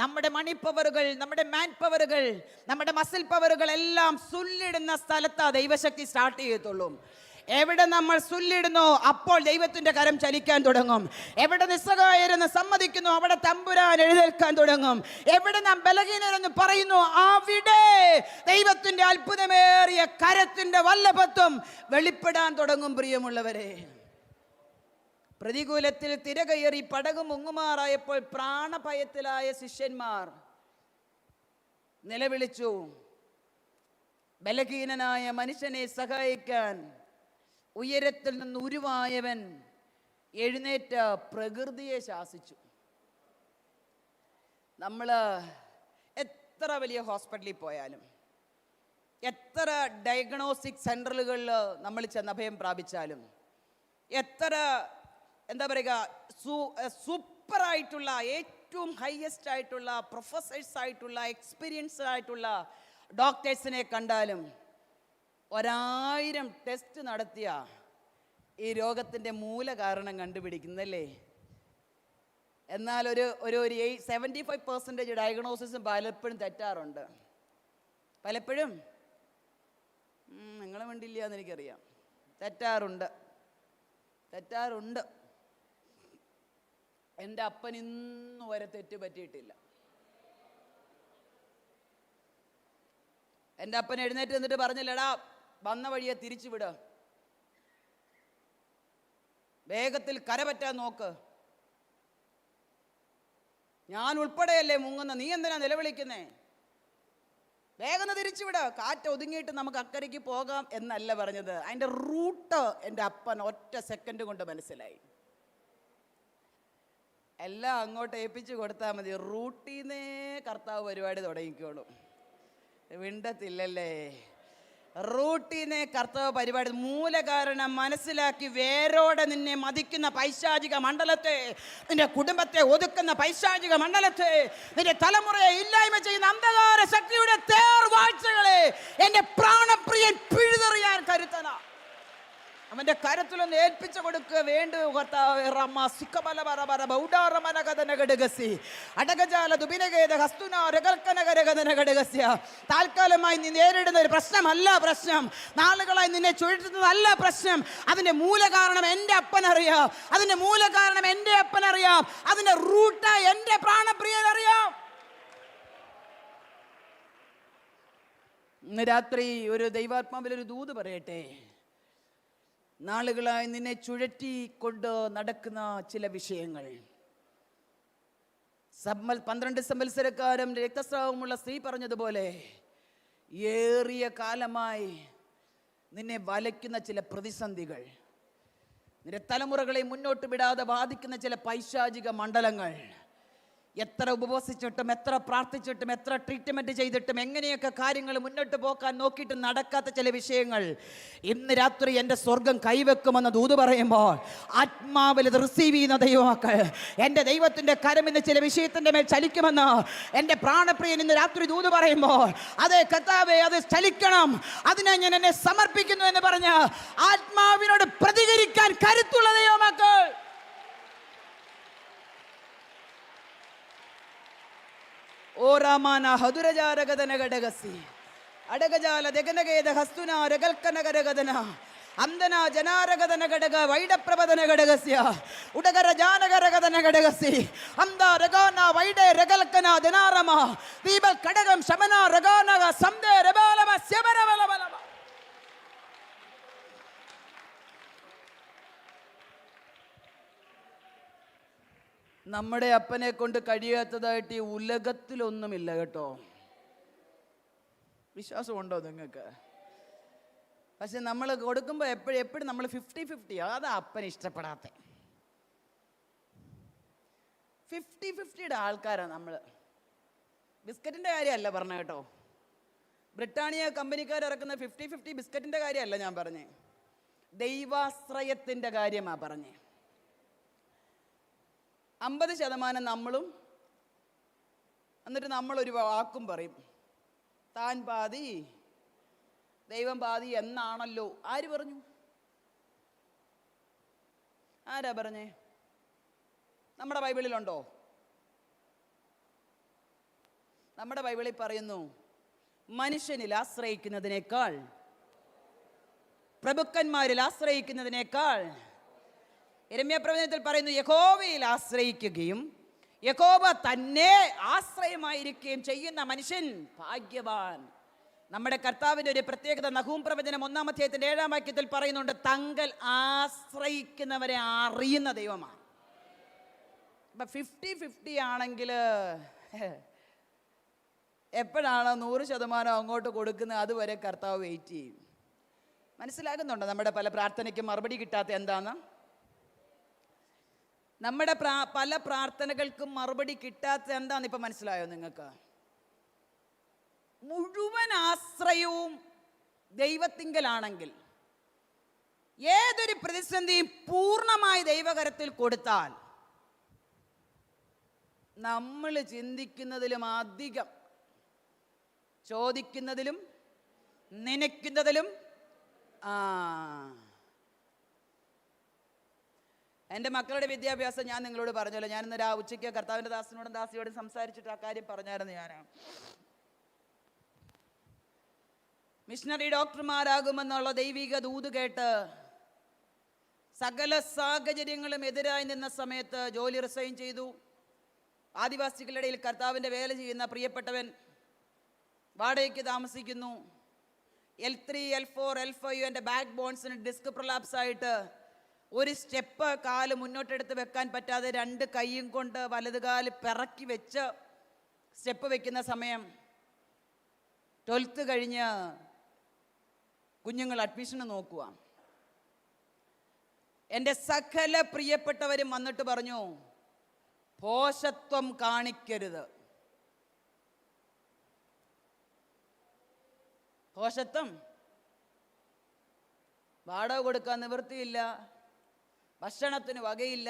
നമ്മുടെ മണി പവറുകൾ, നമ്മുടെ മാൻ പവറുകൾ, നമ്മുടെ മസിൽ പവറുകൾ എല്ലാം സുല്ലിടുന്ന സ്ഥലത്താ ദൈവശക്തി സ്റ്റാർട്ട് ചെയ്യത്തുള്ളൂ. എവിടെ നമ്മൾ സുല്ലിടുന്നോ അപ്പോൾ ദൈവത്തിന്റെ കരം ചലിക്കാൻ തുടങ്ങും. എവിടെ നിസ്സഹായരെന്ന് സമ്മതിക്കുന്നു അവിടെ തമ്പുരാൻ എഴുന്നേൽക്കാൻ തുടങ്ങും. എവിടെ നാം ബലഹീനരെന്ന് പറയുന്നു അവിടെ ദൈവത്തിന്റെ അത്ഭുതമേറിയ കരത്തിന്റെ വല്ലഭത്വം വെളിപ്പെടാൻ തുടങ്ങും. പ്രിയമുള്ളവരെ, പ്രതികൂലത്തിൽ തിരകയറി പടക് മുങ്ങുമാറായപ്പോൾ പ്രാണഭയത്തിലായ ശിഷ്യന്മാർ നിലവിളിച്ചു. ബലഹീനനായ മനുഷ്യനെ സഹായിക്കാൻ ഉയരത്തിൽ നിന്ന് ഉരുവായവൻ എഴുന്നേറ്റ് പ്രകൃതിയെ ശാസിച്ചു. നമ്മൾ എത്ര വലിയ ഹോസ്പിറ്റലിൽ പോയാലും, എത്ര ഡയഗ്നോസ്റ്റിക് സെൻ്ററുകളിൽ നമ്മൾ ചെന്ന് അഭയം പ്രാപിച്ചാലും, എത്ര എന്താ പറയുക സൂപ്പറായിട്ടുള്ള ഏറ്റവും ഹയസ്റ്റ് ആയിട്ടുള്ള പ്രൊഫസേഴ്സ് ആയിട്ടുള്ള എക്സ്പീരിയൻസ്ഡ് ആയിട്ടുള്ള ഡോക്ടേഴ്സിനെ കണ്ടാലും 1000 ടെസ്റ്റ് നടത്തിയ ഈ രോഗത്തിൻ്റെ മൂല കാരണം കണ്ടുപിടിക്കുന്നല്ലേ. എന്നാൽ ഒരു 75% ഡയഗ്നോസിസും പലപ്പോഴും തെറ്റാറുണ്ട്. പലപ്പോഴും നിങ്ങൾ വേണ്ടില്ല എന്ന് എനിക്കറിയാം, തെറ്റാറുണ്ട്. എൻ്റെ അപ്പൻ ഇന്ന് വരെ തെറ്റ് പറ്റിയിട്ടില്ല. എൻ്റെ അപ്പൻ എഴുന്നേറ്റ് നിന്നിട്ട് പറഞ്ഞില്ലടാ വന്ന വഴിയെ തിരിച്ചു വിട്, വേഗത്തിൽ കരപറ്റാൻ നോക്ക്, ഞാൻ ഉൾപ്പെടെയല്ലേ മുങ്ങുന്ന, നീ എന്തിനാ നിലവിളിക്കുന്നേ, വേഗം തിരിച്ചുവിട, കാറ്റ് ഒതുങ്ങിയിട്ട് നമുക്ക് അക്കരയ്ക്ക് പോകാം എന്നല്ല പറഞ്ഞത്. അതിൻ്റെ റൂട്ട് എൻ്റെ അപ്പൻ ഒറ്റ സെക്കൻഡ് കൊണ്ട് മനസ്സിലായി. എല്ലാം അങ്ങോട്ട് ഏൽപ്പിച്ചു കൊടുത്താൽ മതി, റൂട്ടിൽ നിന്നേ കർത്താവ് പരിപാടി തുടങ്ങിക്കോളും. വിണ്ടത്തില്ലല്ലേ? റൂട്ടിനെ കർത്താവ് പരിപാടി മൂലകാരണം മനസ്സിലാക്കി വേരോടെ നിന്നെ മതിക്കുന്ന പൈശാചിക മണ്ഡലത്തെ, നിന്റെ കുടുംബത്തെ ഒതുക്കുന്ന പൈശാചിക മണ്ഡലത്തെ, നിന്റെ തലമുറയെ ഇല്ലായ്മ ചെയ്യുന്ന അന്ധകാര ശക്തിയുടെ തേർവാഴ്ചകളെ എൻ്റെ പ്രാണപ്രിയൻ പിഴുതെറിയാൻ കരുത്തനാ. അവന്റെ കരത്തിലൊന്ന് ഏൽപ്പിച്ചു കൊടുക്കുക വേണ്ടു കർത്താവ്. താൽക്കാലമായി നീ നേരിടുന്ന ഒരു പ്രശ്നമല്ല പ്രശ്നം, നാളുകളായി നിന്നെ ചുഴറ്റുന്നതല്ല പ്രശ്നം. അതിന്റെ മൂലകാരണം എൻ്റെ അപ്പനറിയാം, അതിന്റെ മൂലകാരണം എൻ്റെ അപ്പനറിയാം, അതിന്റെ റൂട്ട് എൻ്റെ പ്രാണപ്രിയൻ അറിയാം. ഇന്ന് രാത്രി ഒരു ദൈവാത്മാവിലൊരു ദൂത് പറയട്ടെ. നാളുകളായി നിന്നെ ചുഴറ്റിക്കൊണ്ട് നടക്കുന്ന ചില വിഷയങ്ങൾ, 12 സംവത്സരക്കാരും രക്തസ്രാവമുള്ള സ്ത്രീ പറഞ്ഞതുപോലെ ഏറിയ കാലമായി നിന്നെ വലയ്ക്കുന്ന ചില പ്രതിസന്ധികൾ, നിന്റെ തലമുറകളെ മുന്നോട്ട് വിടാതെ ബാധിക്കുന്ന ചില പൈശാചിക മണ്ഡലങ്ങൾ, എത്ര ഉപവസിച്ചിട്ടും എത്ര പ്രാർത്ഥിച്ചിട്ടും എത്ര ട്രീറ്റ്മെൻറ്റ് ചെയ്തിട്ടും എങ്ങനെയൊക്കെ കാര്യങ്ങൾ മുന്നോട്ട് പോക്കാൻ നോക്കിയിട്ട് നടക്കാത്ത ചില വിഷയങ്ങൾ ഇന്ന് രാത്രി എൻ്റെ സ്വർഗം കൈവെക്കുമെന്ന് ദൂത് പറയുമ്പോൾ ആത്മാവിൽ ഇത് റിസീവ് ചെയ്യുന്ന ദൈവമക്കൾ, എൻ്റെ ദൈവത്തിൻ്റെ കരം ഇന്ന് ചില വിഷയത്തിൻ്റെ മേൽ ചലിക്കുമെന്ന് എൻ്റെ പ്രാണപ്രിയൻ ഇന്ന് രാത്രി ദൂത് പറയുമ്പോൾ, അതേ കർത്താവേ അത് ചലിക്കണം, അതിനെ ഞാൻ എന്നെ സമർപ്പിക്കുന്നു എന്ന് പറഞ്ഞ് ആത്മാവിനോട് പ്രതികരിക്കാൻ കരുത്തുള്ള ദൈവമക്കൾ ഓ രാമാന ഹതുരജാരഗദന ഘടകസി അടകജാല ദഗനഗേദ ഹസ്തുന രഗൽക്കന ഗരഗദന അന്തന ജനാരഗദന ഘടക വൈഡപ്രബദന ഘടകസ്യ ഉടകര ജാനകരഗദന ഘടകസി അന്ത രഗാന വൈഡേ രഗൽക്കന ദനാരമ ദീപൽ ഘടകം ശമന രഗാനക സംദേ രബാലമ സ്യമരവലവലമ. നമ്മുടെ അപ്പനെ കൊണ്ട് കഴിയാത്തതായിട്ട് ഈ ഉലകത്തിലൊന്നുമില്ല കേട്ടോ. വിശ്വാസമുണ്ടോ നിങ്ങൾക്ക്? പക്ഷെ നമ്മൾ കൊടുക്കുമ്പോൾ എപ്പോഴും നമ്മൾ 50-50. അതാ അപ്പന് ഇഷ്ടപ്പെടാത്ത 50-50യുടെ ആൾക്കാരാണ് നമ്മൾ. ബിസ്ക്കറ്റിൻ്റെ കാര്യമല്ല പറഞ്ഞ കേട്ടോ. ബ്രിട്ടാനിയ കമ്പനിക്കാർ ഇറക്കുന്ന 50-50 ബിസ്ക്കറ്റിൻ്റെ കാര്യമല്ല ഞാൻ പറഞ്ഞേ, ദൈവാശ്രയത്തിൻ്റെ കാര്യമാണ് പറഞ്ഞേ. 50% നമ്മളും, എന്നിട്ട് നമ്മളൊരു വാക്കും പറയും, താൻ പാതി ദൈവം പാതി എന്നാണല്ലോ. ആര് പറഞ്ഞു? ആരാ പറഞ്ഞേ? നമ്മുടെ ബൈബിളിലുണ്ടോ? നമ്മുടെ ബൈബിളിൽ പറയുന്നു, മനുഷ്യനിൽ ആശ്രയിക്കുന്നതിനേക്കാൾ, പ്രഭുക്കന്മാരിൽ ആശ്രയിക്കുന്നതിനേക്കാൾ, യിരെമ്യാ പ്രവചനത്തിൽ പറയുന്നു, യഹോവയിൽ ആശ്രയിക്കുകയും യഹോവ തന്നെ ആശ്രയമായിരിക്കുകയും ചെയ്യുന്ന മനുഷ്യൻ ഭാഗ്യവാൻ. നമ്മുടെ കർത്താവിൻ്റെ ഒരു പ്രത്യേകത നഹൂം പ്രവചനം 1-ാം അധ്യായത്തിൻ്റെ 7-ാം വാക്യത്തിൽ പറയുന്നുണ്ട്, തങ്ങൾ ആശ്രയിക്കുന്നവരെ അറിയുന്ന ദൈവമാണ്. അപ്പം 50-50 ആണെങ്കിൽ എപ്പോഴാണ് 100% അങ്ങോട്ട് കൊടുക്കുന്നത് അതുവരെ കർത്താവ് വെയിറ്റ് ചെയ്യും. മനസ്സിലാകുന്നുണ്ടോ നമ്മുടെ പല പ്രാർത്ഥനയ്ക്കും മറുപടി കിട്ടാത്ത എന്താന്ന്? നമ്മുടെ പല പ്രാർത്ഥനകൾക്കും മറുപടി കിട്ടാത്ത എന്താന്ന് ഇപ്പം മനസ്സിലായോ നിങ്ങൾക്ക്? മുഴുവൻ ആശ്രയവും ദൈവത്തിങ്കലാണെങ്കിൽ, ഏതൊരു പ്രതിസന്ധിയും പൂർണ്ണമായി ദൈവകരത്തിൽ കൊടുത്താൽ, നമ്മൾ ചിന്തിക്കുന്നതിലും അധികം, ചോദിക്കുന്നതിലും നനയ്ക്കുന്നതിലും എൻ്റെ മക്കളുടെ വിദ്യാഭ്യാസം ഞാൻ നിങ്ങളോട് പറഞ്ഞല്ലോ. ഞാൻ ഇന്ന് ഉച്ചയ്ക്ക് കർത്താവിൻ്റെ ദാസനോടും ദാസിയോടും സംസാരിച്ചിട്ട് ആ കാര്യം പറഞ്ഞായിരുന്നു. ഞാനാണ് മിഷണറി ഡോക്ടർമാരാകുമെന്നുള്ള ദൈവിക ദൂത് കേട്ട് സകല സാഹചര്യങ്ങളും എതിരായി നിന്ന സമയത്ത് ജോലി റിസൈൻ ചെയ്തു. ആദിവാസികളുടെ ഇടയിൽ കർത്താവിൻ്റെ വേല ചെയ്യുന്ന പ്രിയപ്പെട്ടവൻ വാടകയ്ക്ക് താമസിക്കുന്നു. L3, L4, L5 എൻ്റെ ബാക്ക് ബോൺസിന് ഡിസ്ക് പ്രൊലാപ്സ് ആയിട്ട് ഒരു സ്റ്റെപ്പ് കാല് മുന്നോട്ടെടുത്ത് വെക്കാൻ പറ്റാതെ 2 കൈയും കൊണ്ട് വലത് കാല് പിറക്കി വെച്ച് സ്റ്റെപ്പ് വെക്കുന്ന സമയം 12th കഴിഞ്ഞ് കുഞ്ഞുങ്ങൾ അഡ്മിഷന് നോക്കുക. എൻ്റെ സകല പ്രിയപ്പെട്ടവരും വന്നിട്ട് പറഞ്ഞു, ഭോഷത്വം കാണിക്കരുത്. ഭോഷത്വം, വാടക കൊടുക്കാൻ നിവൃത്തിയില്ല, ഭക്ഷണത്തിന് വകയില്ല,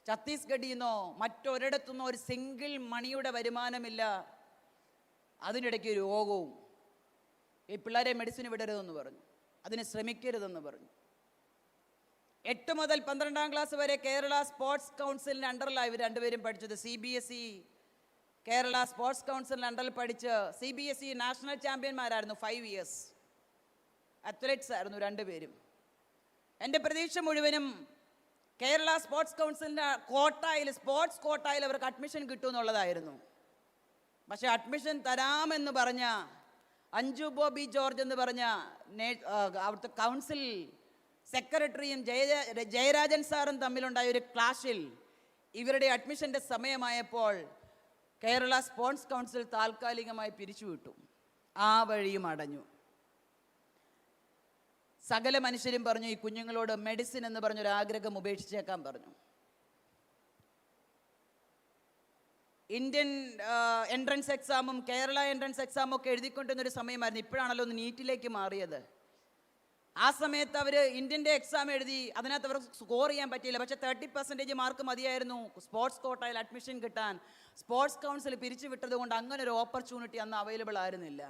ഛത്തീസ്ഗഡിൽ നിന്നോ മറ്റൊരിടത്തുനിന്നോ ഒരു സിംഗിൾ മണിയുടെ വരുമാനമില്ല, അതിനിടയ്ക്ക് രോഗവും. ഈ പിള്ളേരെ മെഡിസിൻ വിടരുതെന്ന് പറഞ്ഞു, അതിന് ശ്രമിക്കരുതെന്ന് പറഞ്ഞു. 8 മുതൽ 12ാം ക്ലാസ് വരെ കേരള സ്പോർട്സ് കൗൺസിലിൻ്റെ അണ്ടറിലാണ് ഇവർ രണ്ടുപേരും പഠിച്ചത്. CBSE കേരള സ്പോർട്സ് കൗൺസിലിൻ്റെ അണ്ടറിൽ പഠിച്ച് CBSE നാഷണൽ ചാമ്പ്യന്മാരായിരുന്നു. 5 years അത്ലറ്റ്സ് ആയിരുന്നു രണ്ടുപേരും. എൻ്റെ പ്രതീക്ഷ മുഴുവനും കേരള സ്പോർട്സ് കൗൺസിലിൻ്റെ സ്പോർട്സ് കോട്ടായിൽ അവർക്ക് അഡ്മിഷൻ കിട്ടുമെന്നുള്ളതായിരുന്നു. പക്ഷെ അഡ്മിഷൻ തരാമെന്ന് പറഞ്ഞ അഞ്ജു ബോബി ജോർജ് എന്ന് പറഞ്ഞ അവിടുത്തെ കൗൺസിൽ സെക്രട്ടറിയും ജയരാജൻ സാറും തമ്മിലുണ്ടായ ഒരു ക്ലാഷിൽ ഇവരുടെ അഡ്മിഷൻ്റെ സമയമായപ്പോൾ കേരള സ്പോർട്സ് കൗൺസിൽ താൽക്കാലികമായി പിരിച്ചുവിട്ടു. ആ വഴിയും അടഞ്ഞു. സകല മനുഷ്യരും പറഞ്ഞു, ഈ കുഞ്ഞുങ്ങളോട് മെഡിസിൻ എന്ന് പറഞ്ഞൊരു ആഗ്രഹം ഉപേക്ഷിച്ചേക്കാൻ പറഞ്ഞു. ഇന്ത്യൻ എൻട്രൻസ് എക്സാമും കേരള എൻട്രൻസ് എക്സാമും ഒക്കെ എഴുതിക്കൊണ്ടിരുന്നൊരു സമയമായിരുന്നു. ഇപ്പോഴാണല്ലോ ഒന്ന് നീറ്റിലേക്ക് മാറിയത്. ആ സമയത്ത് അവർ ഇന്ത്യൻ്റെ എക്സാം എഴുതി, അതിനകത്ത് അവർക്ക് സ്കോർ ചെയ്യാൻ പറ്റിയില്ല. പക്ഷേ 30% മാർക്ക് മതിയായിരുന്നു സ്പോർട്സ് കോട്ടയിൽ അഡ്മിഷൻ കിട്ടാൻ. സ്പോർട്സ് കൗൺസിൽ പിരിച്ചു വിട്ടത് കൊണ്ട് അങ്ങനെ ഒരു ഓപ്പർച്യൂണിറ്റി അന്ന് അവൈലബിൾ ആയിരുന്നില്ല.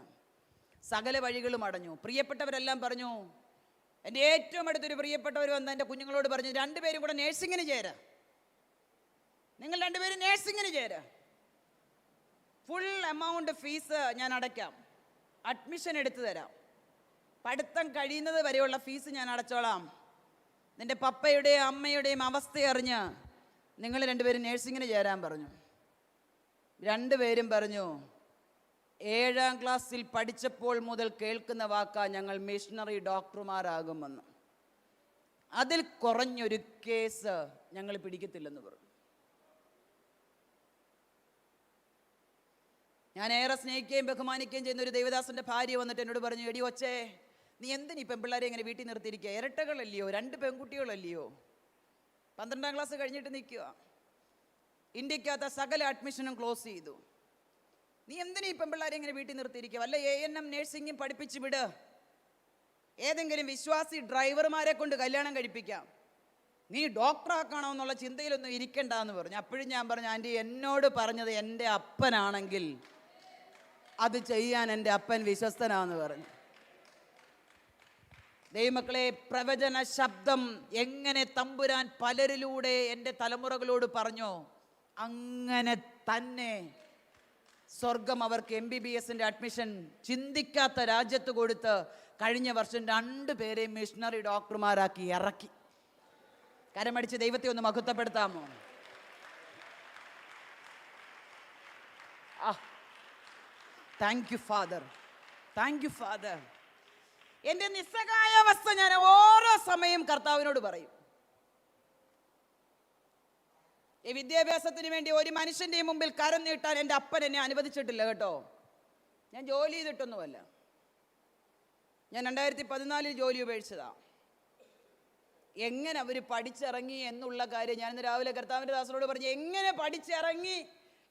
സകല വഴികളും അടഞ്ഞു. പ്രിയപ്പെട്ടവരെല്ലാം പറഞ്ഞു, എൻ്റെ ഏറ്റവും അടുത്തൊരു പ്രിയപ്പെട്ടവർ വന്ന് എൻ്റെ കുഞ്ഞുങ്ങളോട് പറഞ്ഞു, 2 പേരും കൂടെ നേഴ്സിങ്ങിന് ചേരാ, നിങ്ങൾ 2 പേരും നേഴ്സിങ്ങിന് ചേരാ. ഫുൾ എമൗണ്ട് ഫീസ് ഞാൻ അടയ്ക്കാം, അഡ്മിഷൻ എടുത്തു തരാം, പഠിത്തം കഴിയുന്നത് വരെയുള്ള ഫീസ് ഞാൻ അടച്ചോളാം. നിന്റെ പപ്പയുടെയും അമ്മയുടെയും അവസ്ഥ അറിഞ്ഞ് നിങ്ങൾ രണ്ടുപേരും നേഴ്സിങ്ങിന് ചേരാൻ പറഞ്ഞു. രണ്ടുപേരും പറഞ്ഞു, 7ാം ക്ലാസ്സിൽ പഠിച്ചപ്പോൾ മുതൽ കേൾക്കുന്ന വാക്കാ ഞങ്ങൾ മിഷണറി ഡോക്ടർമാരാകുമെന്ന്. അതിൽ കുറഞ്ഞൊരു കേസ് ഞങ്ങൾ പിടിക്കത്തില്ലെന്ന് പറഞ്ഞു. ഞാൻ ഏറെ സ്നേഹിക്കുകയും ബഹുമാനിക്കുകയും ചെയ്യുന്ന ഒരു ദേവദാസന്റെ ഭാര്യ വന്നിട്ട് എന്നോട് പറഞ്ഞു, എടി ഒച്ചേ, നീ എന്തിനീ പെൺപിള്ളേരെ ഇങ്ങനെ വീട്ടിൽ നിർത്തിയിരിക്കുക? ഇരട്ടകളല്ലയോ, 2 പെൺകുട്ടികളല്ലയോ, 12ാം ക്ലാസ് കഴിഞ്ഞിട്ട് നിൽക്കുക, ഇന്ത്യക്കകത്ത് സകല അഡ്മിഷനും ക്ലോസ് ചെയ്തു. നീ എന്തിനീ പെൺപിള്ളേരെ ഇങ്ങനെ വീട്ടിൽ നിർത്തിയിരിക്കുക? വല്ല ANM നേഴ്സിംഗും പഠിപ്പിച്ച് വിട്, ഏതെങ്കിലും വിശ്വാസി ഡ്രൈവർമാരെ കൊണ്ട് കല്യാണം കഴിപ്പിക്കാം, നീ ഡോക്ടറാക്കണോ എന്നുള്ള ചിന്തയിലൊന്നും ഇരിക്കണ്ടെന്ന് പറഞ്ഞു. അപ്പോഴും ഞാൻ പറഞ്ഞു, ആൻറ്റി എന്നോട് പറഞ്ഞത് എൻ്റെ അപ്പനാണെങ്കിൽ അത് ചെയ്യാൻ എൻ്റെ അപ്പൻ വിശ്വസ്തനാന്ന് പറഞ്ഞു. ദൈവമക്കളെ, പ്രവചന ശബ്ദം എങ്ങനെ തമ്പുരാൻ പലരിലൂടെ എൻ്റെ തലമുറകളോട് പറഞ്ഞോ, അങ്ങനെ തന്നെ സ്വർഗം അവർക്ക് MBBSന്റെ അഡ്മിഷൻ ചിന്തിക്കാത്ത രാജ്യത്ത് കൊടുത്ത് കഴിഞ്ഞ വർഷം 2 പേരെയും മിഷണറി ഡോക്ടർമാരാക്കി ഇറക്കി. കരമടിച്ച് ദൈവത്തെ ഒന്ന് മഹത്വപ്പെടുത്താമോ? Thank you father, thank you father. എൻ്റെ നിസ്സഹായ അവസ്ഥ ഞാൻ ഓരോ സമയം കർത്താവിനോട് പറയും. ഈ വിദ്യാഭ്യാസത്തിന് വേണ്ടി ഒരു മനുഷ്യൻ്റെ മുമ്പിൽ കരം നീട്ടാൻ എൻ്റെ അപ്പൻ എന്നെ അനുവദിച്ചിട്ടില്ല കേട്ടോ. ഞാൻ ജോലി ചെയ്തിട്ടൊന്നുമല്ല, ഞാൻ 2014 ജോലി ഉപേക്ഷിച്ചതാ. എങ്ങനെ അവർ പഠിച്ചിറങ്ങി എന്നുള്ള കാര്യം ഞാൻ ഇന്ന് രാവിലെ കർത്താവിൻ്റെ ദാസനോട് പറഞ്ഞു. എങ്ങനെ പഠിച്ചിറങ്ങി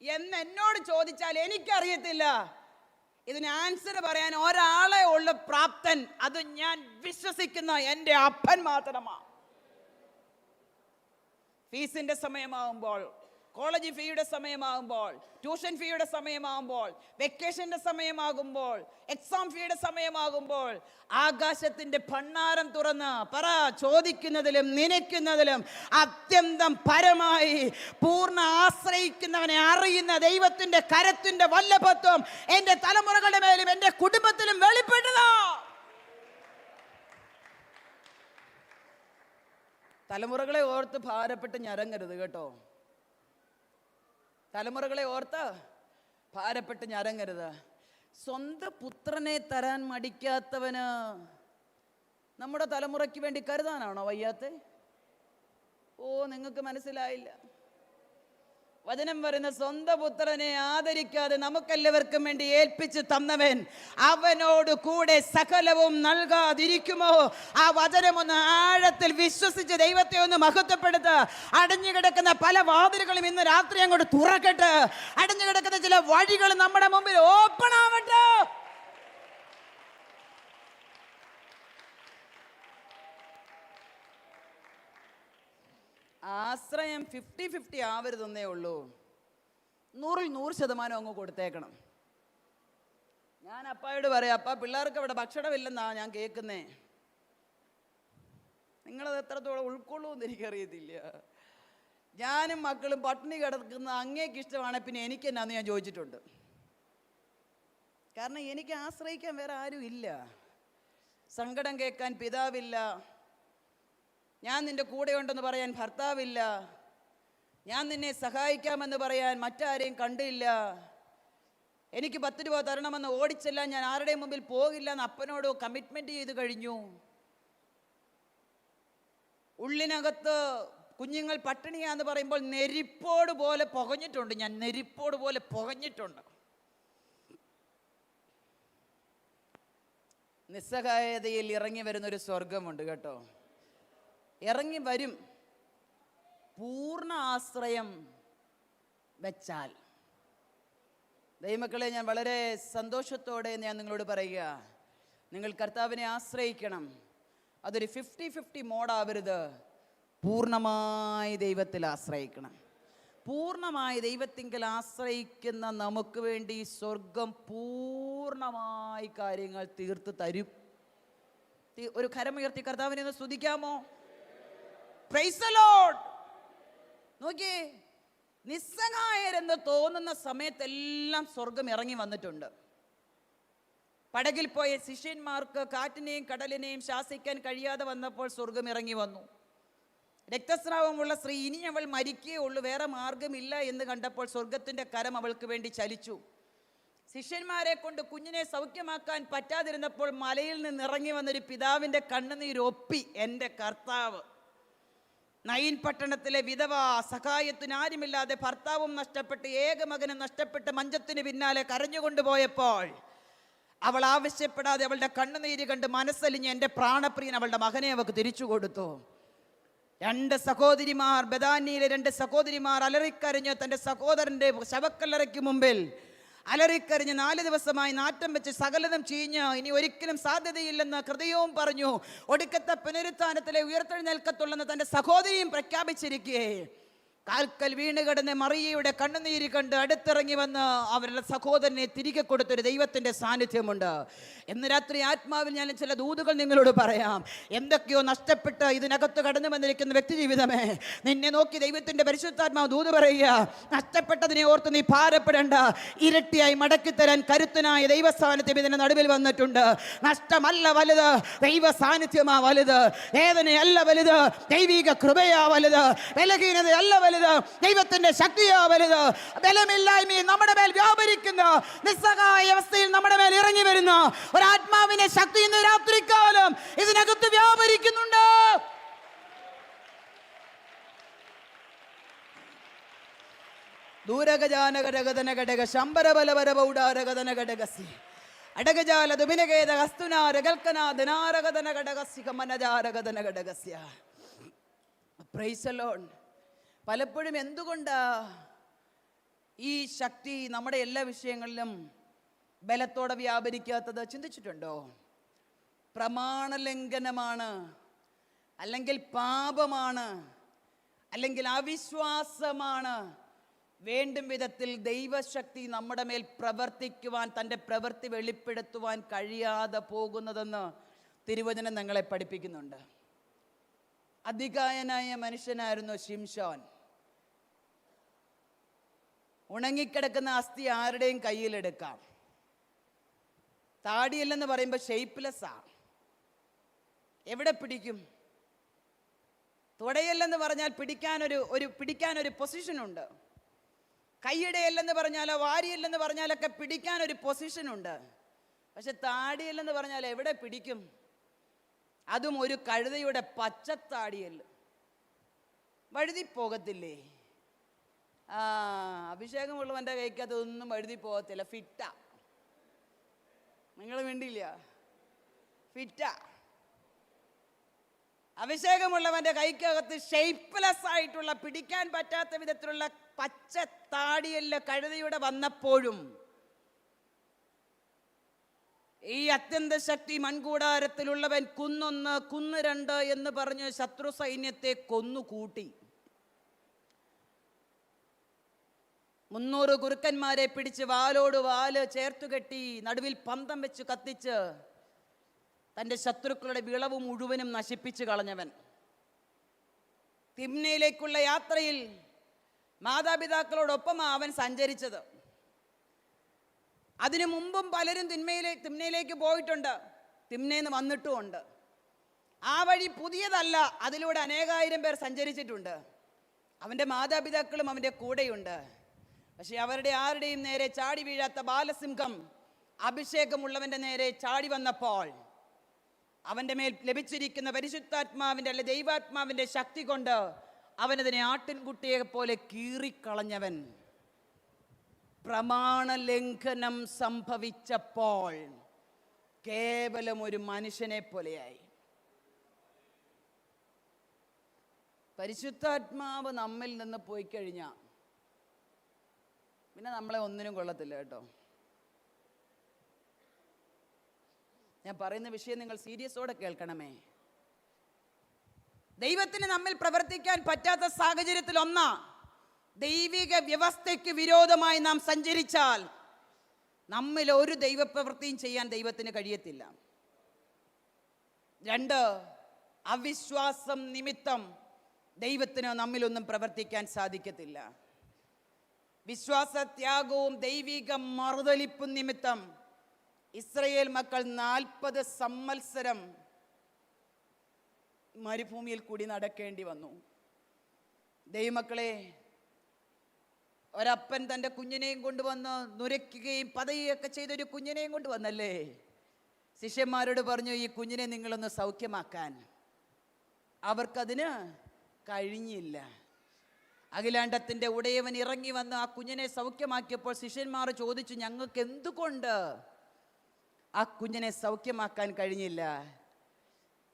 എന്ന് എന്നോട് ചോദിച്ചാൽ എനിക്കറിയത്തില്ല. ഇതിന് ആൻസർ പറയാൻ ഒരാളെ ഉള്ള പ്രാപ്തൻ, അത് ഞാൻ വിശ്വസിക്കുന്ന എൻ്റെ അപ്പൻ മാത്രമാണ്. ഫീസിന്റെ സമയമാകുമ്പോൾ, കോളേജ് ഫീയുടെ സമയമാകുമ്പോൾ, ട്യൂഷൻ ഫീയുടെ സമയമാകുമ്പോൾ, വെക്കേഷന്റെ സമയമാകുമ്പോൾ, എക്സാം ഫീയുടെ സമയമാകുമ്പോൾ, ആകാശത്തിന്റെ ഭണ്ഡാരം തുറന്ന് പറ, ചോദിക്കുന്നതിലും നനയ്ക്കുന്നതിലും അത്യന്തം പരമായി പൂർണ്ണ ആശ്രയിക്കുന്നവനെ അറിയുന്ന ദൈവത്തിന്റെ കരത്തിന്റെ വല്ലഭത്വം എൻ്റെ തലമുറകളുടെ മേലും എൻ്റെ കുടുംബത്തിലും വെളിപ്പെട്ടതാ. തലമുറകളെ ഓർത്ത് ഭാരപ്പെട്ട് ഞരങ്ങരുത് കേട്ടോ. തലമുറകളെ ഓർത്ത് ഭാരപ്പെട്ട് ഞരങ്ങരുത്. സ്വന്തം പുത്രനെ തരാൻ മടിക്കാത്തവന് നമ്മുടെ തലമുറയ്ക്ക് വേണ്ടി കരുതാനാണോ വയ്യാത്തെ? ഓ, നിങ്ങൾക്ക് മനസ്സിലായില്ല. വചനം പറയുന്ന സ്വന്തം പുത്രനെ ആദരിക്കാതെ നമുക്കെല്ലാവർക്കും വേണ്ടി ഏൽപ്പിച്ച് തന്നവൻ അവനോട് കൂടെ സകലവും നൽകാതിരിക്കുമോ? ആ വചനമൊന്ന് ആഴത്തിൽ വിശ്വസിച്ച് ദൈവത്തെ ഒന്ന് മഹത്വപ്പെടുത്ത്. അടഞ്ഞു കിടക്കുന്ന പല വാതിലുകളും ഇന്ന് രാത്രി അങ്ങോട്ട് തുറക്കട്ടെ. അടഞ്ഞു കിടക്കുന്ന ചില വഴികൾ നമ്മുടെ മുമ്പിൽ ഓപ്പൺ ആവട്ടെ. ആശ്രയം 50-50 ആവരുതെന്നേ ഉള്ളൂ. 100% അങ്ങ് കൊടുത്തേക്കണം. ഞാൻ അപ്പായോട് പറയാം, അപ്പ പിള്ളേർക്ക് അവിടെ ഭക്ഷണമില്ലെന്നാ ഞാൻ കേൾക്കുന്നേ, നിങ്ങളത് എത്രത്തോളം ഉൾക്കൊള്ളൂന്ന് എനിക്കറിയത്തില്ല. ഞാനും മക്കളും പട്ടിണി കിടക്കുന്ന അങ്ങേക്ക് ഇഷ്ടമാണ്, പിന്നെ എനിക്ക് എന്നാന്ന് ഞാൻ ചോദിച്ചിട്ടുണ്ട്. കാരണം എനിക്ക് ആശ്രയിക്കാൻ വേറെ ആരും ഇല്ല. സങ്കടം കേൾക്കാൻ പിതാവില്ല, ഞാൻ നിന്റെ കൂടെ ഉണ്ടെന്ന് പറയാൻ ഭർത്താവില്ല, ഞാൻ നിന്നെ സഹായിക്കാമെന്ന് പറയാൻ മറ്റാരെയും കണ്ടില്ല, എനിക്ക് 10 രൂപ തരണമെന്ന് ഓടിച്ചെല്ലാം ഞാൻ ആരുടെയും മുമ്പിൽ പോകില്ല എന്ന് അപ്പനോട് കമ്മിറ്റ്മെന്റ് ചെയ്ത് കഴിഞ്ഞു. ഉള്ളിനകത്ത് കുഞ്ഞുങ്ങൾ പട്ടിണിയാന്ന് പറയുമ്പോൾ നെരിപ്പോട് പോലെ പുകഞ്ഞിട്ടുണ്ട്. ഞാൻ നെരിപ്പോട് പോലെ പുകഞ്ഞിട്ടുണ്ട്. നിസ്സഹായതയിൽ ഇറങ്ങി വരുന്നൊരു സ്വർഗമുണ്ട് കേട്ടോ. ഇറങ്ങി വരും, പൂർണ്ണ ആശ്രയം വെച്ചാൽ. ദൈവമക്കളെ, ഞാൻ വളരെ സന്തോഷത്തോടെ ഞാൻ നിങ്ങളോട് പറയുക, നിങ്ങൾ കർത്താവിനെ ആശ്രയിക്കണം. അതൊരു 50-50 മോഡാവരുത്. പൂർണ്ണമായി ദൈവത്തിൽ ആശ്രയിക്കണം. പൂർണ്ണമായി ദൈവത്തിങ്കൽ ആശ്രയിക്കുന്ന നമുക്ക് വേണ്ടി സ്വർഗം പൂർണ്ണമായി കാര്യങ്ങൾ തീർത്ത് തരും. ഒരു കരമുയർത്തി കർത്താവിനെ ഒന്ന് സ്തുതിക്കാമോ? Price the Lord. നോക്കിയേ, നിസ്സഹായരെന്ന് തോന്നുന്ന സമയത്തെല്ലാം സ്വർഗം ഇറങ്ങി വന്നിട്ടുണ്ട്. പടകിൽ പോയ ശിഷ്യന്മാർക്ക് കാറ്റിനെയും കടലിനെയും ശാസിക്കാൻ കഴിയാതെ വന്നപ്പോൾ സ്വർഗം ഇറങ്ങി വന്നു. രക്തസ്രാവമുള്ള സ്ത്രീ ഇനി അവൾ മരിക്കേ ഉള്ളൂ, വേറെ മാർഗമില്ല എന്ന് കണ്ടപ്പോൾ സ്വർഗത്തിൻ്റെ കരം അവൾക്ക് വേണ്ടി ചലിച്ചു. ശിഷ്യന്മാരെ കൊണ്ട് കുഞ്ഞിനെ സൗഖ്യമാക്കാൻ പറ്റാതിരുന്നപ്പോൾ മലയിൽ നിന്ന് ഇറങ്ങി വന്നൊരു പിതാവിൻ്റെ കണ്ണുനീരൊപ്പി എൻ്റെ കർത്താവ്. നയിൻ പട്ടണത്തിലെ വിധവ സഹായത്തിന് ആരുമില്ലാതെ ഭർത്താവും നഷ്ടപ്പെട്ട് ഏകമകനും നഷ്ടപ്പെട്ട് മഞ്ചത്തിന് പിന്നാലെ കരഞ്ഞുകൊണ്ടുപോയപ്പോൾ അവൾ ആവശ്യപ്പെടാതെ അവളുടെ കണ്ണുനീര് കണ്ട് മനസ്സലിഞ്ഞ് എൻ്റെ പ്രാണപ്രിയൻ അവളുടെ മകനെ അവൾക്ക് തിരിച്ചു കൊടുത്തു. 2 സഹോദരിമാർ, ബഥാനിയിലെ 2 സഹോദരിമാർ അലറിക്കരഞ്ഞ് തൻ്റെ സഹോദരൻ്റെ ശവക്കല്ലറയ്ക്ക് മുമ്പിൽ അലറിക്കരഞ്ഞ് 4 ദിവസമായി നാറ്റം വെച്ച് സകലതും ചീഞ്ഞ് ഇനി ഒരിക്കലും സാധ്യതയില്ലെന്ന് ഹൃദയവും പറഞ്ഞു. ഒടുക്കത്തെ പുനരുത്ഥാനത്തിലെ ഉയർത്തെഴുന്നേൽക്കത്തുള്ളെന്ന് തൻ്റെ സഹോദരിയും പ്രഖ്യാപിച്ചിരിക്കേ കാൽക്കൽ വീണ് കിടന്ന് മറിയയുടെ കണ്ണുനീര് കണ്ട് അടുത്തിറങ്ങി വന്ന് അവരുടെ സഹോദരനെ തിരികെ കൊടുത്തൊരു ദൈവത്തിൻ്റെ സാന്നിധ്യമുണ്ട്. ഇന്ന് രാത്രി ആത്മാവിൽ ഞാൻ ചില ദൂതുകൾ നിങ്ങളോട് പറയാം. എന്തൊക്കെയോ നഷ്ടപ്പെട്ട് ഇതിനകത്ത് കടന്നു വന്നിരിക്കുന്ന വ്യക്തി ജീവിതമേ, നിന്നെ നോക്കി ദൈവത്തിൻ്റെ പരിശുദ്ധാത്മാവ് ദൂത് പറയുക, നഷ്ടപ്പെട്ടതിനെ ഓർത്ത് നീ ഭാരപ്പെടേണ്ട, ഇരട്ടിയായി മടക്കിത്തരാൻ കരുത്തനായ ദൈവസാന്നിധ്യം ഇതിന് നടുവിൽ വന്നിട്ടുണ്ട്. നഷ്ടമല്ല വലുത്, ദൈവ സാന്നിധ്യമാ വലുത്. വേദനയല്ല വലുത്, ദൈവിക കൃപയാ വലുത്. ബലഹീനതയല്ല വലുത്, ദൈവത്തിന്റെ ശക്തിയാ വലുത്. ബലമില്ലായ്മയും നമ്മുടെ മേൽ വ്യാപരിക്കുന്ന നിസ്സഹായ അവസ്ഥയിൽ നമ്മുടെ മേൽ ഇറങ്ങി വരുന്ന ഒരാത്മാവിന്റെ ശക്തി ഇന്ന് രാത്രികാലം ഇതിനകത്ത് വ്യാപരിക്കുന്നുണ്ട്. ദൂരഗജാനകടകതനകടക ശംബരബലവരബൗഡാരകതനകടകസി അടകജാല ദുബിനകേത ഹസ്തുനാരകൽക്കനാദനാരകതനകടകസി കമനജാരകതനകടകസ്യ. Praise the Lord. പലപ്പോഴും എന്തുകൊണ്ടാ ഈ ശക്തി നമ്മുടെ എല്ലാ വിഷയങ്ങളിലും ബലത്തോടെ വ്യാപരിക്കാത്തത് ചിന്തിച്ചിട്ടുണ്ടോ? പ്രമാണലംഘനമാണ്, അല്ലെങ്കിൽ പാപമാണ്, അല്ലെങ്കിൽ അവിശ്വാസമാണ് വേണ്ടും വിധത്തിൽ ദൈവശക്തി നമ്മുടെ മേൽ പ്രവർത്തിക്കുവാൻ, തൻ്റെ പ്രവൃത്തി വെളിപ്പെടുത്തുവാൻ കഴിയാതെ പോകുന്നതെന്ന് തിരുവചനം ഞങ്ങളെ പഠിപ്പിക്കുന്നുണ്ട്. അതികായനായ മനുഷ്യനായിരുന്നു ശിംശോൻ. ഉണങ്ങിക്കിടക്കുന്ന അസ്ഥി ആരുടെയും കയ്യിലെടുക്കാം. താടിയല്ലെന്ന് പറയുമ്പോൾ ഷെയ്പ്പ്ലെസ്സാ, എവിടെ പിടിക്കും? തുടയല്ലെന്ന് പറഞ്ഞാൽ പിടിക്കാനൊരു പൊസിഷനുണ്ട്. കൈയിടയല്ലെന്ന് പറഞ്ഞാലോ വാരിയല്ലെന്ന് പറഞ്ഞാലൊക്കെ പിടിക്കാനൊരു പൊസിഷനുണ്ട്. പക്ഷെ താടിയല്ലെന്ന് പറഞ്ഞാൽ എവിടെ പിടിക്കും? അതും ഒരു കഴുതയുടെ പച്ചത്താടിയല്ല, വഴുതി പോകത്തില്ലേ? അഭിഷേകമുള്ളവൻ്റെ കൈക്കകത്ത് ഒന്നും വഴുതി പോകത്തില്ല, ഫിറ്റാ. നിങ്ങൾ വേണ്ടിയില്ല, ഫിറ്റാ. അഭിഷേകമുള്ളവൻ്റെ കൈക്കകത്ത് ഷെയ്പ്പ്ലെസ് ആയിട്ടുള്ള, പിടിക്കാൻ പറ്റാത്ത വിധത്തിലുള്ള പച്ച താടിയല്ല കഴുതയുടെ വന്നപ്പോഴും ഈ അത്യന്ത ശക്തി മൺകൂടാരത്തിലുള്ളവൻ കുന്നൊന്ന് കുന്ന് 2 എന്ന് പറഞ്ഞ് ശത്രു സൈന്യത്തെ കൊന്നുകൂട്ടി. 300 കുറുക്കന്മാരെ പിടിച്ച് വാലോട് വാല് ചേർത്തുകെട്ടി നടുവിൽ പന്തം വെച്ച് കത്തിച്ച് തൻ്റെ ശത്രുക്കളുടെ വിളവ് മുഴുവനും നശിപ്പിച്ചു കളഞ്ഞവൻ. തിമ്നയിലേക്കുള്ള യാത്രയിൽ മാതാപിതാക്കളോടൊപ്പമാണ് അവൻ സഞ്ചരിച്ചത്. അതിനു മുമ്പും പലരും തിമ്നയിലേക്ക് പോയിട്ടുണ്ട്, തിമ്നേന്ന് വന്നിട്ടുമുണ്ട്. ആ വഴി പുതിയതല്ല, അതിലൂടെ അനേകായിരം പേർ സഞ്ചരിച്ചിട്ടുണ്ട്. അവൻ്റെ മാതാപിതാക്കളും അവൻ്റെ കൂടെയുണ്ട്. പക്ഷെ അവരുടെ ആരുടെയും നേരെ ചാടി വീഴാത്ത ബാലസിംഹം അഭിഷേകമുള്ളവൻ്റെ നേരെ ചാടി വന്നപ്പോൾ അവൻ്റെ മേൽ ലഭിച്ചിരിക്കുന്ന പരിശുദ്ധാത്മാവിൻ്റെ അല്ലെ ദൈവാത്മാവിൻ്റെ ശക്തി കൊണ്ട് അവനതിനെ ആട്ടിൻകുട്ടിയെ പോലെ കീറിക്കളഞ്ഞവൻ. പ്രമാണലംഘനം സംഭവിച്ചപ്പോൾ കേവലം ഒരു മനുഷ്യനെ പോലെയായി. പരിശുദ്ധാത്മാവ് നമ്മിൽ നിന്ന് പോയി കഴിഞ്ഞാൽ പിന്നെ നമ്മളെ ഒന്നിനും കൊള്ളത്തില്ല കേട്ടോ. ഞാൻ പറയുന്ന വിഷയം നിങ്ങൾ സീരിയസോടെ കേൾക്കണമേ. ദൈവത്തിന് നമ്മിൽ പ്രവർത്തിക്കാൻ പറ്റാത്ത സാഹചര്യത്തിൽ ഒന്നാ, ദൈവിക വ്യവസ്ഥയ്ക്ക് വിരോധമായി നാം സഞ്ചരിച്ചാൽ നമ്മിൽ ഒരു ദൈവപ്രവൃത്തിയും ചെയ്യാൻ ദൈവത്തിന് കഴിയത്തില്ല. 2, അവിശ്വാസം നിമിത്തം ദൈവത്തിന് നമ്മിലൊന്നും പ്രവർത്തിക്കാൻ സാധിക്കത്തില്ല. വിശ്വാസത്യാഗവും ദൈവിക മറുതലിപ്പും നിമിത്തം ഇസ്രയേൽ മക്കൾ 40 സംവത്സരം മരുഭൂമിയിൽ കൂടി നടക്കേണ്ടി വന്നു. ദൈവമക്കളെ, ഒരപ്പൻ തൻ്റെ കുഞ്ഞിനെയും കൊണ്ടുവന്ന് നുരയ്ക്കുകയും പതയുകയൊക്കെ ചെയ്തൊരു കുഞ്ഞിനെയും കൊണ്ടുവന്നല്ലേ. ശിഷ്യന്മാരോട് പറഞ്ഞു, ഈ കുഞ്ഞിനെ നിങ്ങളൊന്ന് സൗഖ്യമാക്കാൻ. അവർക്കതിന് കഴിഞ്ഞില്ല. അഖിലാണ്ടത്തിൻ്റെ ഉടയവൻ ഇറങ്ങി വന്ന് ആ കുഞ്ഞിനെ സൗഖ്യമാക്കിയപ്പോൾ ശിഷ്യന്മാർ ചോദിച്ചു, ഞങ്ങൾക്ക് എന്തുകൊണ്ട് ആ കുഞ്ഞിനെ സൗഖ്യമാക്കാൻ കഴിഞ്ഞില്ല?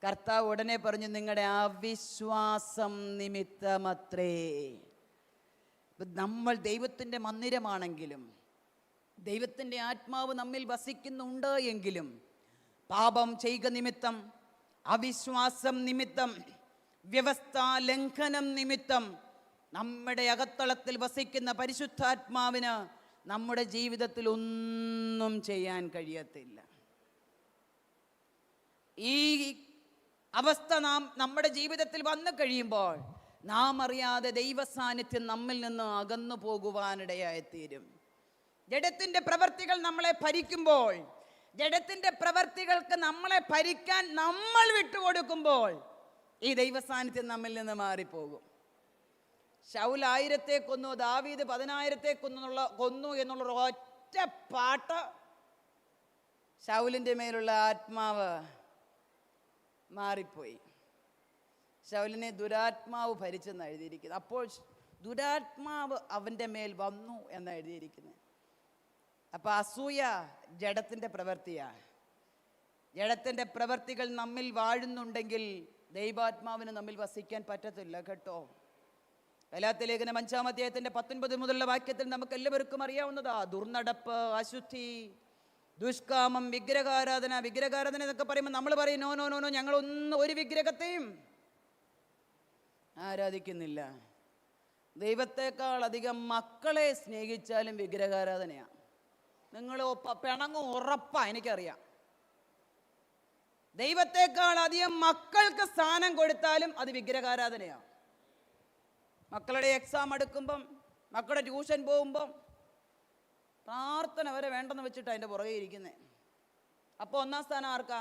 കർത്താവ് ഉടനെ പറഞ്ഞു, നിങ്ങളുടെ അവിശ്വാസം നിമിത്തമത്രേ. നമ്മൾ ദൈവത്തിൻ്റെ മന്ദിരമാണെങ്കിലും, ദൈവത്തിൻ്റെ ആത്മാവ് നമ്മിൽ വസിക്കുന്നുണ്ട് എങ്കിലും, പാപം ചെയ്യുക നിമിത്തം, അവിശ്വാസം നിമിത്തം, വ്യവസ്ഥാ ലംഘനം നിമിത്തം നമ്മുടെ അകത്തളത്തിൽ വസിക്കുന്ന പരിശുദ്ധാത്മാവിന് നമ്മുടെ ജീവിതത്തിൽ ഒന്നും ചെയ്യാൻ കഴിയത്തില്ല. ഈ അവസ്ഥ നമ്മുടെ ജീവിതത്തിൽ വന്നു കഴിയുമ്പോൾ നാം അറിയാതെ ദൈവ സാന്നിധ്യം നമ്മിൽ നിന്ന് അകന്നു പോകുവാനിടയായിത്തീരും. ജഡത്തിൻ്റെ പ്രവർത്തികൾ നമ്മളെ ഭരിക്കുമ്പോൾ, ജഡത്തിൻ്റെ പ്രവർത്തികൾക്ക് നമ്മളെ ഭരിക്കാൻ നമ്മൾ വിട്ടുകൊടുക്കുമ്പോൾ ഈ ദൈവ സാന്നിധ്യം നമ്മിൽ നിന്ന് മാറിപ്പോകും. ശൗൽ 1000 കൊന്നു, ദാവീദ് 10,000 കൊന്നു എന്നുള്ള ഒറ്റ പാട്ട് ശൗലിൻ്റെ മേലുള്ള ആത്മാവ് മാറിപ്പോയി. ശൗലിനെ ദുരാത്മാവ് ഭരിച്ചെന്ന് എഴുതിയിരിക്കുന്നത്. അപ്പോൾ ദുരാത്മാവ് അവൻ്റെ മേൽ വന്നു എന്ന് എഴുതിയിരിക്കുന്നത്. അപ്പം അസൂയ ജഡത്തിൻ്റെ പ്രവൃത്തിയാണ്. ജഡത്തിൻ്റെ പ്രവൃത്തികൾ നമ്മിൽ വാഴുന്നുണ്ടെങ്കിൽ ദൈവാത്മാവിന് നമ്മിൽ വസിക്കാൻ പറ്റത്തില്ല കേട്ടോ. ഗലാത്യലേഖനം 5-ാം അധ്യായത്തിൻ്റെ 19 മുതലുള്ള വാക്യത്തിൽ നമുക്ക് എല്ലാവർക്കും അറിയാവുന്നതാ. ദുർനടപ്പ്, അശുദ്ധി, ദുഷ്കാമം, വിഗ്രഹാരാധന. വിഗ്രഹാരാധന എന്നൊക്കെ പറയുമ്പോൾ നമ്മൾ പറയും, നോ നോ നോ നോ, ഞങ്ങളൊന്നും ഒരു വിഗ്രഹത്തെയും ആരാധിക്കുന്നില്ല. ദൈവത്തെക്കാൾ അധികം മക്കളെ സ്നേഹിച്ചാലും വിഗ്രഹാരാധനയാണ്. നിങ്ങൾ പിണങ്ങും, ഉറപ്പാ, എനിക്കറിയാം. ദൈവത്തെക്കാൾ അധികം മക്കൾക്ക് സ്ഥാനം കൊടുത്താലും അത് വിഗ്രഹാരാധനയാണ്. മക്കളുടെ എക്സാം എടുക്കുമ്പം, മക്കളുടെ ട്യൂഷൻ പോകുമ്പം പ്രാർത്ഥന വരെ വേണ്ടെന്ന് വെച്ചിട്ട് അതിൻ്റെ പുറകെ ഇരിക്കുന്നത്. അപ്പോൾ 1-ാം സ്ഥാനം ആർക്കാ?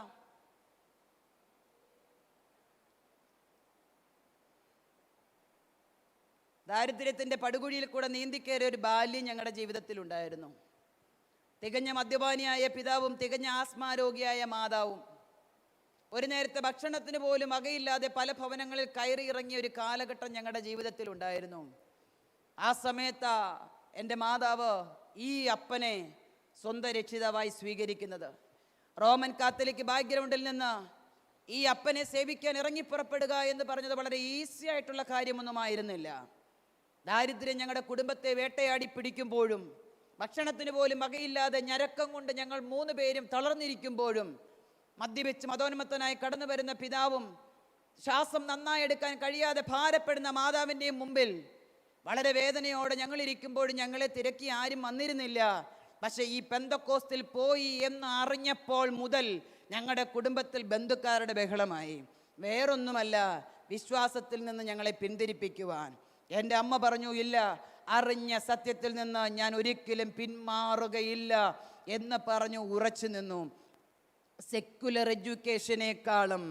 ദാരിദ്ര്യത്തിൻ്റെ പടുകുഴിയിൽ കൂടെ നീന്തിക്കയറിയ ഒരു ബാല്യം ഞങ്ങളുടെ ജീവിതത്തിലുണ്ടായിരുന്നു. തികഞ്ഞ മദ്യപാനിയായ പിതാവും തികഞ്ഞ ആസ്മാരോഗിയായ മാതാവും. ഒരു നേരത്തെ ഭക്ഷണത്തിന് പോലും വകയില്ലാതെ പല ഭവനങ്ങളിൽ കയറി ഇറങ്ങിയ ഒരു കാലഘട്ടം ഞങ്ങളുടെ ജീവിതത്തിലുണ്ടായിരുന്നു. ആ സമയത്ത് എൻ്റെ മാതാവ് ഈ അപ്പനെ സ്വന്തം രക്ഷിതാവായി സ്വീകരിക്കുന്നത്. റോമൻ കാത്തലിക് ബാക്ക്ഗ്രൗണ്ടിൽ നിന്ന് ഈ അപ്പനെ സേവിക്കാൻ ഇറങ്ങിപ്പുറപ്പെടുക എന്ന് പറഞ്ഞത് വളരെ ഈസി ആയിട്ടുള്ള കാര്യമൊന്നുമായിരുന്നില്ല. ദാരിദ്ര്യം ഞങ്ങളുടെ കുടുംബത്തെ വേട്ടയാടി പിടിക്കുമ്പോഴും, ഭക്ഷണത്തിന് പോലും വകയില്ലാതെ ഞരക്കം കൊണ്ട് ഞങ്ങൾ 3 പേരും തളർന്നിരിക്കുമ്പോഴും, മദ്യപിച്ച് മതോന്മത്തനായി കടന്നു വരുന്ന പിതാവും ശ്വാസം നന്നായി എടുക്കാൻ കഴിയാതെ ഭാരപ്പെടുന്ന മാതാവിൻ്റെയും മുമ്പിൽ വളരെ വേദനയോടെ ഞങ്ങളിരിക്കുമ്പോഴും ഞങ്ങളെ തിരക്കി ആരും വന്നിരുന്നില്ല. പക്ഷെ ഈ പെന്തക്കോസ്തിൽ പോയി എന്ന് അറിഞ്ഞപ്പോൾ മുതൽ ഞങ്ങളുടെ കുടുംബത്തിൽ ബന്ധുക്കാരുടെ ബഹളമായി. വേറൊന്നുമല്ല, വിശ്വാസത്തിൽ നിന്ന് ഞങ്ങളെ പിന്തിരിപ്പിക്കുവാൻ. എൻ്റെ അമ്മ പറഞ്ഞു, ഇല്ല, അറിഞ്ഞ സത്യത്തിൽ നിന്ന് ഞാൻ ഒരിക്കലും പിന്മാറുകയില്ല എന്ന് പറഞ്ഞു ഉറച്ചു നിന്നു. സെക്യുലർ എഡ്യൂക്കേഷനേക്കാളും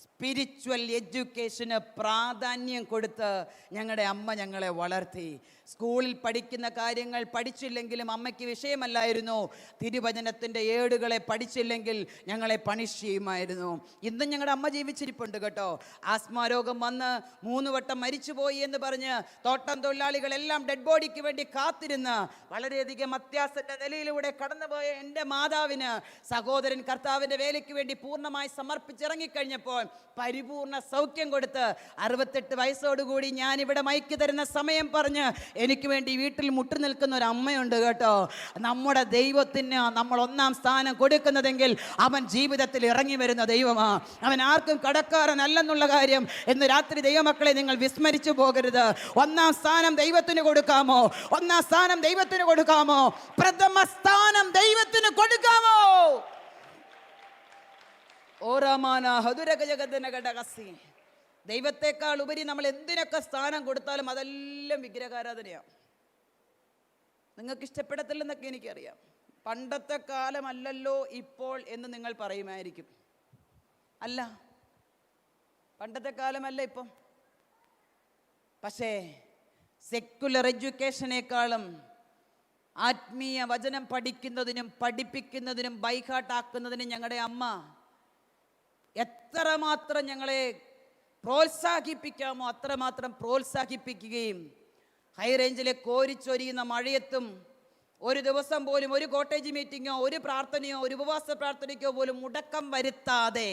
സ്പിരിച്വൽ എഡ്യൂക്കേഷന് പ്രാധാന്യം കൊടുത്ത് ഞങ്ങളുടെ അമ്മ ഞങ്ങളെ വളർത്തി. സ്കൂളിൽ പഠിക്കുന്ന കാര്യങ്ങൾ പഠിച്ചില്ലെങ്കിലും അമ്മയ്ക്ക് വിഷയമല്ലായിരുന്നു. തിരുവചനത്തിൻ്റെ ഏടുകളെ പഠിച്ചില്ലെങ്കിൽ ഞങ്ങളെ പണിഷ് ചെയ്യുമായിരുന്നു. ഇന്നും ഞങ്ങളുടെ അമ്മ ജീവിച്ചിരിപ്പുണ്ട് കേട്ടോ. ആസ്മാരോഗം വന്ന് 3 വട്ടം മരിച്ചുപോയി എന്ന് പറഞ്ഞ് തോട്ടം തൊഴിലാളികളെല്ലാം ഡെഡ് ബോഡിക്ക് വേണ്ടി കാത്തിരുന്ന് വളരെയധികം അത്യാസന്ന നിലയിലൂടെ കടന്നുപോയ എൻ്റെ മാതാവിന് സഹോദരൻ കർത്താവിൻ്റെ വേലയ്ക്ക് വേണ്ടി പൂർണ്ണമായി സമർപ്പിച്ചിറങ്ങിക്കഴിഞ്ഞപ്പോൾ പരിപൂർണ സൗഖ്യം കൊടുത്ത് 68 വയസ്സോടുകൂടി ഞാനിവിടെ മൈക്ക് തരുന്ന സമയം പറഞ്ഞ് എനിക്ക് വേണ്ടി വീട്ടിൽ മുട്ടു നിൽക്കുന്ന ഒരു അമ്മയുണ്ട് കേട്ടോ. നമ്മുടെ ദൈവത്തിന് നമ്മൾ 1-ാം സ്ഥാനം കൊടുക്കുന്നതെങ്കിൽ അവൻ ജീവിതത്തിൽ ഇറങ്ങി വരുന്ന ദൈവമാണ്. അവൻ ആർക്കും കടക്കാരനല്ലെന്നുള്ള കാര്യം ഇന്ന് രാത്രി ദൈവമക്കളെ നിങ്ങൾ വിസ്മരിച്ചു പോകരുത്. 1-ാം സ്ഥാനം ദൈവത്തിന് കൊടുക്കാമോ? 1-ാം സ്ഥാനം ദൈവത്തിന് കൊടുക്കാമോ? പ്രഥമ സ്ഥാനം ദൈവത്തിന് കൊടുക്കാമോ? ദൈവത്തെക്കാൾ ഉപരി നമ്മൾ എന്തിനൊക്കെ സ്ഥാനം കൊടുത്താലും അതെല്ലാം വിഗ്രഹാരാധനയാണ്. നിങ്ങൾക്ക് ഇഷ്ടപ്പെടത്തില്ലെന്നൊക്കെ എനിക്കറിയാം. പണ്ടത്തെ കാലമല്ലല്ലോ ഇപ്പോൾ എന്ന് നിങ്ങൾ പറയുമായിരിക്കും. അല്ല, പണ്ടത്തെ കാലമല്ല ഇപ്പം. പക്ഷേ സെക്കുലർ എഡ്യൂക്കേഷനേക്കാളും ആത്മീയ വചനം പഠിക്കുന്നതിനും പഠിപ്പിക്കുന്നതിനും ബൈഹാർട്ടാക്കുന്നതിനും ഞങ്ങളുടെ അമ്മ എത്രമാത്രം ഞങ്ങളെ പ്രോത്സാഹിപ്പിക്കാമോ അത്രമാത്രം പ്രോത്സാഹിപ്പിക്കുകയും ഹൈറേഞ്ചിലെ കോരിച്ചൊരിയുന്ന മഴയത്തും ഒരു ദിവസം പോലും ഒരു കോട്ടേജ് മീറ്റിങ്ങോ ഒരു പ്രാർത്ഥനയോ ഒരു ഉപവാസ പ്രാർത്ഥനയ്ക്കോ പോലും മുടക്കം വരുത്താതെ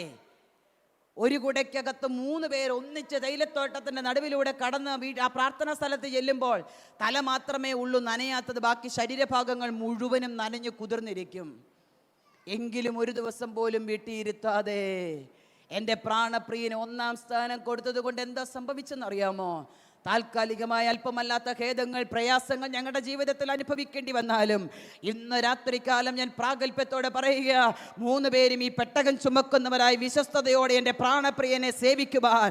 ഒരു കുടയ്ക്കകത്ത് 3 പേർ ഒന്നിച്ച് തൈലത്തോട്ടത്തിൻ്റെ നടുവിലൂടെ കടന്ന് ആ പ്രാർത്ഥനാ സ്ഥലത്ത് ചെല്ലുമ്പോൾ തല മാത്രമേ ഉള്ളൂ നനയാത്തത്, ബാക്കി ശരീരഭാഗങ്ങൾ മുഴുവനും നനഞ്ഞു കുതിർന്നിരിക്കും. എങ്കിലും ഒരു ദിവസം പോലും വീട്ടിയിരുത്താതെ എൻ്റെ പ്രാണപ്രിയന് 1-ാം സ്ഥാനം കൊടുത്തത് കൊണ്ട് എന്താ സംഭവിച്ചെന്നറിയാമോ? താൽക്കാലികമായ അല്പമല്ലാത്ത ഖേദങ്ങൾ, പ്രയാസങ്ങൾ ഞങ്ങളുടെ ജീവിതത്തിൽ അനുഭവിക്കേണ്ടി വന്നാലും ഇന്ന് രാത്രികാലം ഞാൻ പ്രാഗൽഭ്യത്തോടെ പറയുക, 3 പേരും ഈ പെട്ടകം ചുമക്കുന്നവരായി വിശ്വസ്തയോടെ എൻ്റെ പ്രാണപ്രിയനെ സേവിക്കുവാൻ,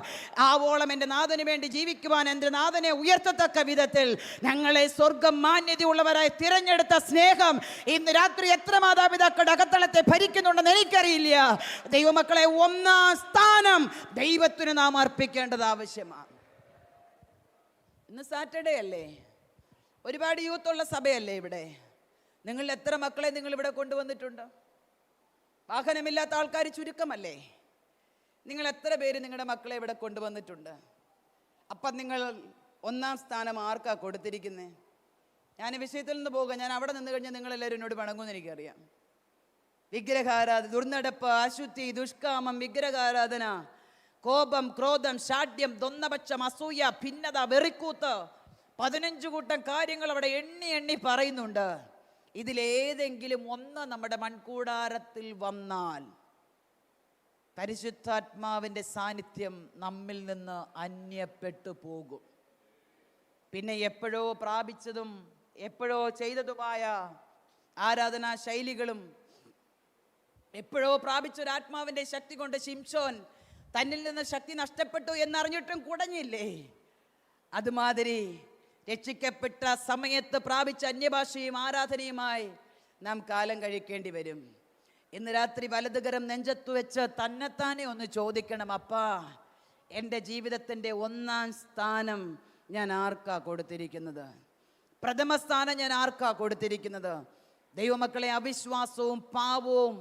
ആവോളം എൻ്റെ നാഥന് വേണ്ടി ജീവിക്കുവാൻ, എൻ്റെ നാഥനെ ഉയർത്തത്തക്ക വിധത്തിൽ ഞങ്ങളെ സ്വർഗം മാന്യതയുള്ളവരായി തിരഞ്ഞെടുത്ത സ്നേഹം ഇന്ന് രാത്രി എത്ര മാതാപിതാക്കളുടെ അകത്തളത്തെ ഭരിക്കുന്നുണ്ടെന്ന് എനിക്കറിയില്ല. ദൈവമക്കളെ, 1-ാം സ്ഥാനം ദൈവത്തിന് നാം അർപ്പിക്കേണ്ടത് ആവശ്യമാണ്. ഇന്ന് സാറ്റർഡേ അല്ലേ? ഒരുപാട് യൂത്തുള്ള സഭയല്ലേ ഇവിടെ? നിങ്ങൾ എത്ര മക്കളെ നിങ്ങൾ ഇവിടെ കൊണ്ടുവന്നിട്ടുണ്ട്? വാഹനമില്ലാത്ത ആൾക്കാർ ചുരുക്കമല്ലേ? നിങ്ങൾ എത്ര പേര് നിങ്ങളുടെ മക്കളെ ഇവിടെ കൊണ്ടുവന്നിട്ടുണ്ട്? അപ്പം നിങ്ങൾ 1-ാം സ്ഥാനം ആർക്കാ കൊടുത്തിരിക്കുന്നത്? ഞാൻ വിഷയത്തിൽ നിന്ന് പോകുക. ഞാൻ അവിടെ നിന്ന് കഴിഞ്ഞാൽ നിങ്ങളെല്ലാവരും എന്നോട് പണങ്ങുമെന്ന് എനിക്കറിയാം. വിഗ്രഹാരാധന, ദുർനടപ്പ്, അശുദ്ധി, ദുഷ്കാമം, വിഗ്രഹാരാധന, കോപം, ക്രോധം, ഷാഢ്യം, ദ്വന്ദ്വപക്ഷം, അസൂയ, ഭിന്നത, വെറിക്കൂത്ത്, 15 കൂട്ടം കാര്യങ്ങൾ അവിടെ എണ്ണി എണ്ണി പറയുന്നുണ്ട്. ഇതിലേതെങ്കിലും ഒന്ന് നമ്മുടെ മൺകൂടാരത്തിൽ വന്നാൽ പരിശുദ്ധാത്മാവിൻ്റെ സാന്നിധ്യം നമ്മിൽ നിന്ന് അന്യപ്പെട്ടു പോകും. പിന്നെ എപ്പോഴോ പ്രാപിച്ചതും എപ്പോഴോ ചെയ്തതുമായ ആരാധനാ ശൈലികളും എപ്പോഴോ പ്രാപിച്ചൊരാത്മാവിൻ്റെ ശക്തി കൊണ്ട് ശിംശോൻ തന്നിൽ നിന്ന് ശക്തി നഷ്ടപ്പെട്ടു എന്നറിഞ്ഞിട്ടും കുടഞ്ഞില്ലേ? അതുമാതിരി രക്ഷിക്കപ്പെട്ട സമയത്ത് പ്രാപിച്ച അന്യഭാഷയും ആരാധനയുമായി നാം കാലം കഴിക്കേണ്ടി വരും. ഇന്ന് രാത്രി വലതുകരം നെഞ്ചത്തു വെച്ച് തന്നെത്താനെ ഒന്ന് ചോദിക്കണം, അപ്പാ, എൻ്റെ ജീവിതത്തിൻ്റെ 1-ാം സ്ഥാനം ഞാൻ ആർക്കാ കൊടുത്തിരിക്കുന്നത്? പ്രഥമ സ്ഥാനം ഞാൻ ആർക്കാ കൊടുത്തിരിക്കുന്നത്? ദൈവമക്കളെ, അവിശ്വാസവും പാവവും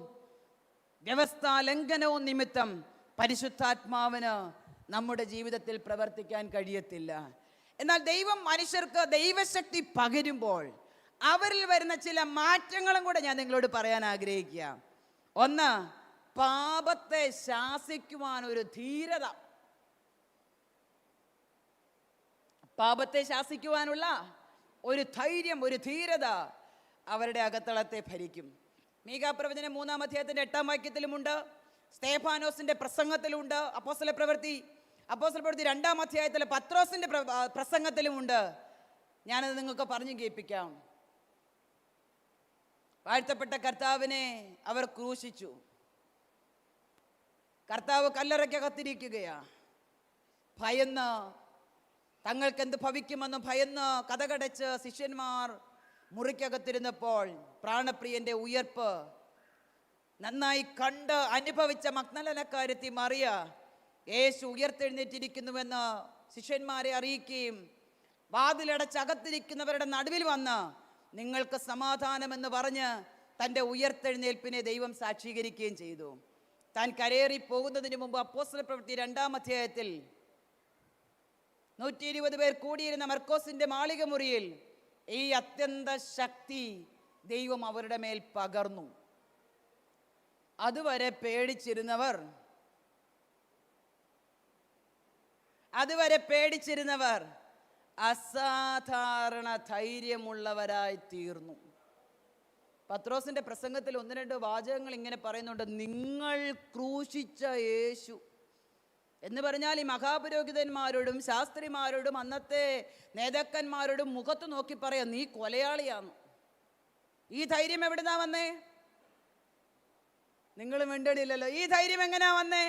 വ്യവസ്ഥാ ലംഘനവും നിമിത്തം പരിശുദ്ധാത്മാവിന് നമ്മുടെ ജീവിതത്തിൽ പ്രവർത്തിക്കാൻ കഴിയത്തില്ല. എന്നാൽ ദൈവം മനുഷ്യർക്ക് ദൈവശക്തി പകരുമ്പോൾ അവരിൽ വരുന്ന ചില മാറ്റങ്ങളും കൂടെ ഞാൻ നിങ്ങളോട് പറയാൻ ആഗ്രഹിക്കുക. ഒന്ന്, പാപത്തെ ശാസിക്കുവാൻ ഒരു ധീരത. പാപത്തെ ശാസിക്കുവാനുള്ള ഒരു ധൈര്യം, ഒരു ധീരത അവരുടെ അകത്തളത്തെ ഭരിക്കും. മീകാപ്രവചനം 3-ാം അധ്യായത്തിൻ്റെ 8-ാം വാക്യത്തിലുമുണ്ട്, സ്തേഫാനോസിന്റെ പ്രസംഗത്തിലുണ്ട്, അപ്പോസ്തല പ്രവൃത്തി 2-ാം അധ്യായത്തിലെ പത്രോസിന്റെ പ്രസംഗത്തിലുമുണ്ട്. ഞാനത് നിങ്ങൾക്ക് പറഞ്ഞു കേൾപ്പിക്കാം. വാഴ്ത്തപ്പെട്ട കർത്താവിനെ അവർ ക്രൂശിച്ചു. കർത്താവ് കല്ലറയ്ക്കകത്തിരിക്കുകയാ. ഭയന്ന്, തങ്ങൾക്ക് എന്ത് ഭവിക്കുമെന്ന് ഭയന്ന് കതകടച്ച് ശിഷ്യന്മാർ മുറിക്കകത്തിരുന്നപ്പോൾ പ്രാണപ്രിയന്റെ ഉയർപ്പ് നന്നായി കണ്ട് അനുഭവിച്ച മഗ്ദലനക്കാരത്തി മറിയ യേശു ഉയർത്തെഴുന്നേറ്റിരിക്കുന്നുവെന്ന് ശിഷ്യന്മാരെ അറിയിക്കുകയും വാതിലടച്ചകത്തിരിക്കുന്നവരുടെ നടുവിൽ വന്ന് നിങ്ങൾക്ക് സമാധാനമെന്ന് പറഞ്ഞ് തൻ്റെ ഉയർത്തെഴുന്നേൽപ്പിനെ ദൈവം സാക്ഷീകരിക്കുകയും ചെയ്തു. താൻ കരയേറി പോകുന്നതിന് മുമ്പ് അപ്പോസ്തല പ്രവൃത്തി 2-ാം അധ്യായത്തിൽ 120 പേർ കൂടിയിരുന്ന മർക്കോസിന്റെ മാളിക മുറിയിൽ ഈ അത്യന്ത ശക്തി ദൈവം അവരുടെ മേൽ പകർന്നു. അതുവരെ പേടിച്ചിരുന്നവർ അസാധാരണ ധൈര്യമുള്ളവരായി തീർന്നു. പത്രോസിന്റെ പ്രസംഗത്തിൽ 1-2 വാചകങ്ങൾ ഇങ്ങനെ പറയുന്നുണ്ട്, നിങ്ങൾ ക്രൂശിച്ച യേശു എന്ന് പറഞ്ഞാൽ ഈ മഹാപുരോഹിതന്മാരോടും ശാസ്ത്രിമാരോടും അന്നത്തെ നേതാക്കന്മാരോടും മുഖത്ത് നോക്കി പറയാം, നീ കൊലയാളിയാന്ന്. ഈ ധൈര്യം എവിടുന്നാ വന്നേ? നിങ്ങൾ മിണ്ടടില്ലല്ലോ. ഈ ധൈര്യം എങ്ങനെയാ വന്നേ?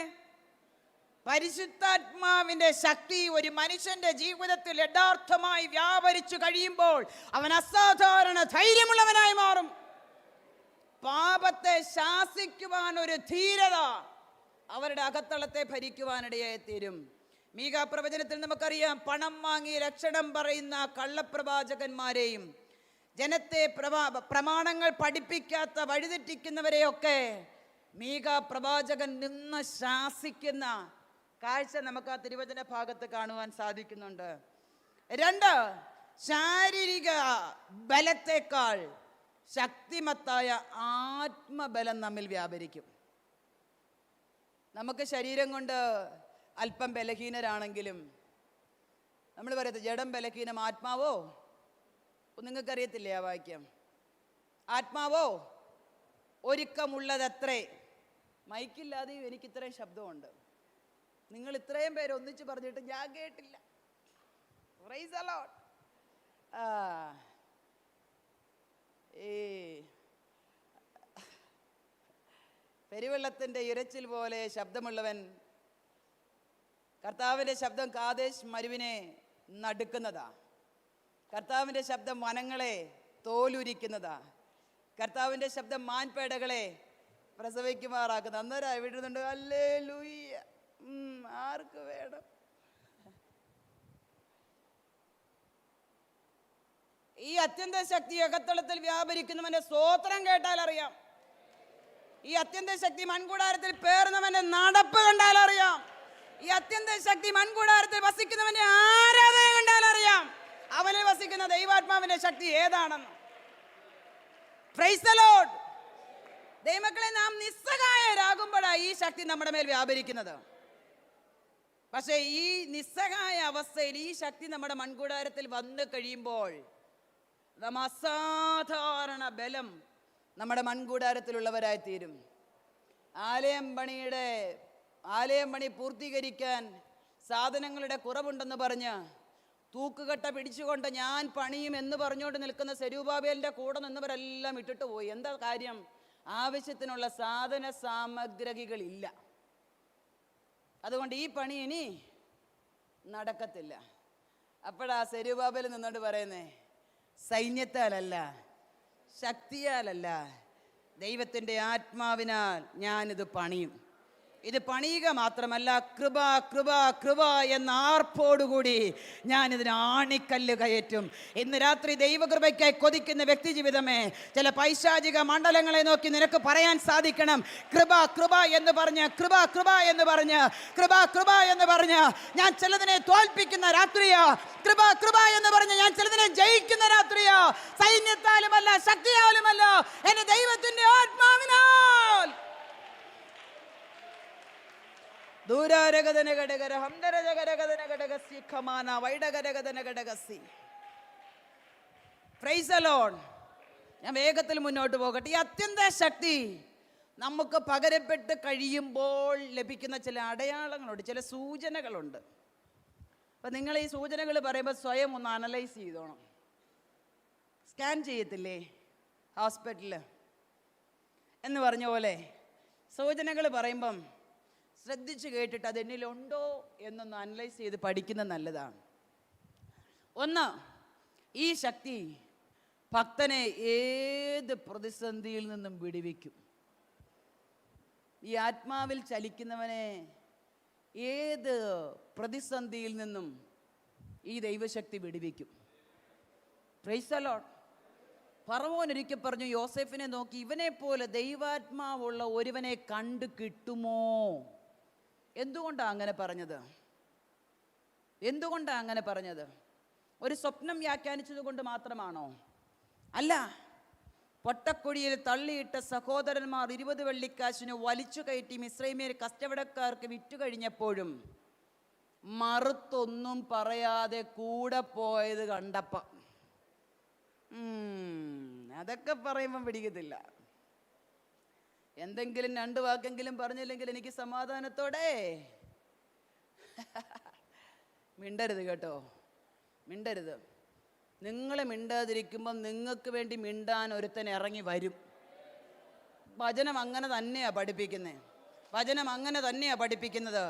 പരിശുദ്ധാത്മാവിന്റെ ശക്തി ഒരു മനുഷ്യന്റെ ജീവിതത്തിൽ യഥാർത്ഥമായി വ്യാപരിച്ചു കഴിയുമ്പോൾ അവൻ അസാധാരണ ധൈര്യമുള്ളവനായി മാറും. പാപത്തെ ശാസിക്കുവാൻ ഒരു ധീരത അവരുടെ അകത്തളത്തെ ഭരിക്കുവാനിടയായി തീരും. മീകാ പ്രവചനത്തിൽ നമുക്കറിയാം, പണം വാങ്ങി ലക്ഷണം പറയുന്ന കള്ളപ്രവാചകന്മാരെയും ജനത്തെ പ്രമാണങ്ങൾ പഠിപ്പിക്കാത്ത വഴിതെറ്റിക്കുന്നവരെയൊക്കെ മീകാ പ്രവാചകൻ നിന്ന് ശാസിക്കുന്ന കാഴ്ച നമുക്ക് ആ തിരുവചന ഭാഗത്ത് കാണുവാൻ സാധിക്കുന്നുണ്ട്. 2, ശാരീരിക ബലത്തെക്കാൾ ശക്തിമത്തായ ആത്മബലം നമ്മിൽ വ്യാപരിക്കും. നമുക്ക് ശരീരം കൊണ്ട് അല്പം ബലഹീനരാണെങ്കിലും നമ്മൾ പറയത്ത് ജഡം ബലഹീനം ആത്മാവോ, നിങ്ങൾക്കറിയത്തില്ലേ ആ വാക്യം? ആത്മാവോ ഒരുക്കമുള്ളതത്രേ. മൈക്കില്ലാതെയും എനിക്ക് ഇത്രയും ശബ്ദമുണ്ട്. നിങ്ങൾ ഇത്രയും പേര് ഒന്നിച്ച് പറഞ്ഞിട്ട് ഞാൻ കേട്ടില്ല. Praise the Lord. പെരുവെള്ളത്തിൻ്റെ ഇരച്ചിൽ പോലെ ശബ്ദമുള്ളവൻ, കർത്താവിൻ്റെ ശബ്ദം കാദേശ് മരുവിനെ നടുക്കുന്നതാ. കർത്താവിൻ്റെ ശബ്ദം വനങ്ങളെ തോലുരിക്കുന്നതാ. കർത്താവിൻ്റെ ശബ്ദം മാൻപേടകളെ പ്രസവിക്കുമാറാക്കുന്നത്. അന്നേരം എവിടുന്നുണ്ട് ഹല്ലേലൂയ. ആർക്ക് വേണം? ഈ അത്യന്ത ശക്തി അകത്തളത്തിൽ വ്യാപരിക്കുന്നവന്റെ സ്തോത്രം കേട്ടാൽ അറിയാം. ഈ അത്യന്ത ശക്തി മൺകൂടാരത്തിൽ പേർന്നവന്റെ നടപ്പ് കണ്ടാൽ അറിയാം. ഈ അത്യന്ത ശക്തി മൺകൂടാരത്തിൽ വസിക്കുന്നവന്റെ ആരാധന കണ്ടാൽ അറിയാം അവനെ വസിക്കുന്ന ദൈവാത്മാവിന്റെ ശക്തി ഏതാണെന്ന്. Price the Lord. ദൈവമക്കളെ, നാം നിസ്സഹായരാകുമ്പോഴാണ് ഈ ശക്തി നമ്മുടെ മേൽ വ്യാപരിക്കുന്നത്. പക്ഷേ ഈ നിസ്സഹായ അവസ്ഥയിൽ ഈ ശക്തി നമ്മുടെ മൺകൂടാരത്തിൽ വന്നു കഴിയുമ്പോൾ നാം അസാധാരണ ബലം നമ്മുടെ മൺകൂടാരത്തിലുള്ളവരായി തീരും. ആലയം പണി പൂർത്തീകരിക്കാൻ സാധനങ്ങളുടെ കുറവുണ്ടെന്ന് പറഞ്ഞ് തൂക്കുകട്ട പിടിച്ചുകൊണ്ട് ഞാൻ പണിയും എന്ന് പറഞ്ഞുകൊണ്ട് നിൽക്കുന്ന സെരൂബാബേലിൻ്റെ കൂടെ നിന്നവരെല്ലാം ഇട്ടിട്ട് പോയി. എന്താ കാര്യം? ആവശ്യത്തിനുള്ള സാധന സാമഗ്രികളില്ല. അതുകൊണ്ട് ഈ പണി ഇനി നടക്കത്തില്ല. അപ്പോഴാ സെരൂബാബേൽ നിന്നോണ്ട് പറയുന്നേ, സൈന്യത്താലല്ല, ശക്തിയാലല്ല, ദൈവത്തിൻ്റെ ആത്മാവിനാൽ ഞാനിത് പണിയും. ഇത് പണിയുക മാത്രമല്ല, കൃപ കൃപ കൃപ എന്ന ആർപ്പോടുകൂടി ഞാനിതിന് ആണിക്കല്ല് കയറ്റും. ഇന്ന് രാത്രി ദൈവകൃപയ്ക്കായി കൊതിക്കുന്ന വ്യക്തി ജീവിതമേ, ചില പൈശാചിക മണ്ഡലങ്ങളെ നോക്കി നിനക്ക് പറയാൻ സാധിക്കണം, കൃപ കൃപ എന്ന് പറഞ്ഞ്, കൃപ കൃപ എന്ന് പറഞ്ഞ്, കൃപ കൃപ എന്ന് പറഞ്ഞ് ഞാൻ ചിലതിനെ തോൽപ്പിക്കുന്ന രാത്രിയാ. കൃപ കൃപ എന്ന് പറഞ്ഞ് ഞാൻ ചിലതിനെ ജയിക്കുന്ന രാത്രിയാ. സൈന്യത്താലുമല്ല, ശക്തിയാലുമല്ല, എന്റെ ദൈവത്തിന്റെ ആത്മാവിനാൽ. ഞാൻ വേഗത്തിൽ മുന്നോട്ട് പോകട്ടെ. ഈ അത്യന്ത ശക്തി നമുക്ക് പകരപ്പെട്ട് കഴിയുമ്പോൾ ലഭിക്കുന്ന ചില അടയാളങ്ങളുണ്ട്, ചില സൂചനകളുണ്ട്. അപ്പം നിങ്ങൾ ഈ സൂചനകൾ പറയുമ്പോൾ സ്വയം ഒന്ന് അനലൈസ് ചെയ്തോണം. സ്കാൻ ചെയ്യത്തില്ലേ ഹോസ്പിറ്റലിൽ എന്ന് പറഞ്ഞ പോലെ സൂചനകൾ പറയുമ്പം ശ്രദ്ധിച്ച് കേട്ടിട്ട് അത് എന്നിലുണ്ടോ എന്നൊന്ന് അനലൈസ് ചെയ്ത് പഠിക്കുന്നത് നല്ലതാണ്. ഒന്ന്, ഈ ശക്തി ഭക്തനെ ഏത് പ്രതിസന്ധിയിൽ നിന്നും വിടുവിക്കും. ഈ ആത്മാവിൽ ചലിക്കുന്നവനെ ഏത് പ്രതിസന്ധിയിൽ നിന്നും ഈ ദൈവശക്തി വിടുവിക്കും. Price the Lord. ഫറവോൻ ഒരിക്കൽ പറഞ്ഞു, യോസേഫിനെ നോക്കി, ഇവനെ പോലെ ദൈവാത്മാവുള്ള ഒരുവനെ കണ്ടു കിട്ടുമോ? എന്തുകൊണ്ടാണ് അങ്ങനെ പറഞ്ഞത്? ഒരു സ്വപ്നം വ്യാഖ്യാനിച്ചത് കൊണ്ട് മാത്രമാണോ? അല്ല. പൊട്ടക്കുഴിയിൽ തള്ളിയിട്ട സഹോദരന്മാർ 20 വെള്ളിക്കാശിന് വലിച്ചു കയറ്റി മിസ്രൈമ്യർ കച്ചവടക്കാർക്ക് വിറ്റുകഴിഞ്ഞപ്പോഴും മറുത്തൊന്നും പറയാതെ കൂടെ പോയത് കണ്ടപ്പം, അതൊക്കെ പറയുമ്പം പിടിക്കത്തില്ല. എന്തെങ്കിലും 2 വാക്കെങ്കിലും പറഞ്ഞില്ലെങ്കിൽ എനിക്ക് സമാധാനത്തോടെ മിണ്ടരുത് കേട്ടോ, മിണ്ടരുത്. നിങ്ങൾ മിണ്ടാതിരിക്കുമ്പം നിങ്ങൾക്ക് വേണ്ടി മിണ്ടാൻ ഒരുത്തൻ ഇറങ്ങി വരും. വചനം അങ്ങനെ തന്നെയാണ് പഠിപ്പിക്കുന്നത്.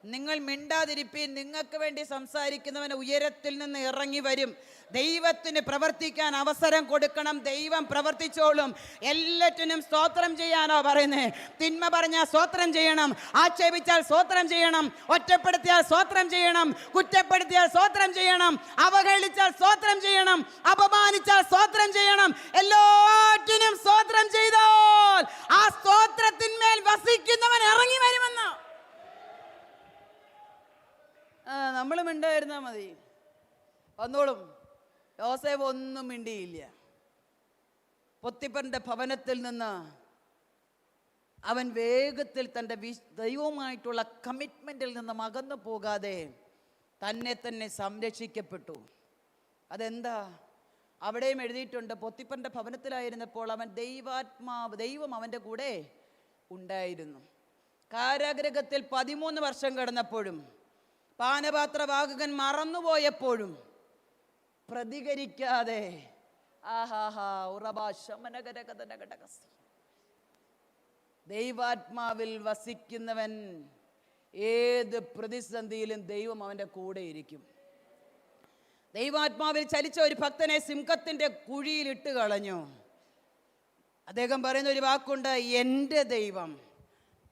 നിങ്ങൾ മിണ്ടാതിരിപ്പീൻ, നിങ്ങൾക്ക് വേണ്ടി സംസാരിക്കുന്നവൻ ഉയരത്തിൽ നിന്ന് ഇറങ്ങി വരും. ദൈവത്തിന് പ്രവർത്തിക്കാൻ അവസരം കൊടുക്കണം. ദൈവം പ്രവർത്തിച്ചോളും. എല്ലാറ്റിനും സ്തോത്രം ചെയ്യാനോ പറയുന്നേ? തിന്മ പറഞ്ഞാൽ സ്തോത്രം ചെയ്യണം, ആക്ഷേപിച്ചാൽ സ്തോത്രം ചെയ്യണം, ഒറ്റപ്പെടുത്തിയാൽ സ്തോത്രം ചെയ്യണം, കുറ്റപ്പെടുത്തിയാൽ സ്തോത്രം ചെയ്യണം, അവഹേളിച്ചാൽ സ്തോത്രം ചെയ്യണം, അപമാനിച്ചാൽ സ്തോത്രം ചെയ്യണം. എല്ലാറ്റിനും സ്തോത്രം ചെയ്താൽ ആ സ്തോത്രത്തിന്മേൽ വസിക്കുന്നവൻ ഇറങ്ങി വരുമെന്ന്. നമ്മൾ മിണ്ടായിരുന്നാ മതി, വന്നോളും. യോസേഫ് ഒന്നും മിണ്ടിയില്ല. പൊത്തിപ്പറിന്റെ ഭവനത്തിൽ നിന്ന് അവൻ വേഗത്തിൽ തൻ്റെ ദൈവവുമായിട്ടുള്ള കമ്മിറ്റ്മെന്റിൽ നിന്നും അകന്നു പോകാതെ തന്നെ തന്നെ സംരക്ഷിക്കപ്പെട്ടു. അതെന്താ? അവിടെയും എഴുതിയിട്ടുണ്ട്, പൊത്തിപ്പറിന്റെ ഭവനത്തിലായിരുന്നപ്പോൾ അവൻ ദൈവം അവൻ്റെ കൂടെ ഉണ്ടായിരുന്നു. കാരാഗൃഹത്തിൽ 13 വർഷം കിടന്നപ്പോഴും പാനപാത്രവാഹകൻ മറന്നുപോയപ്പോഴും പ്രതികരിക്കാതെ ദൈവാത്മാവിൽ വസിക്കുന്നവൻ ഏത് പ്രതിസന്ധിയിലും ദൈവം അവൻ്റെ കൂടെ ഇരിക്കും. ദൈവാത്മാവിൽ ചലിച്ച ഒരു ഭക്തനെ സിംഹത്തിന്റെ കുഴിയിൽ ഇട്ട് കളഞ്ഞു. അദ്ദേഹം പറയുന്ന ഒരു വാക്കുണ്ട്, എൻ്റെ ദൈവം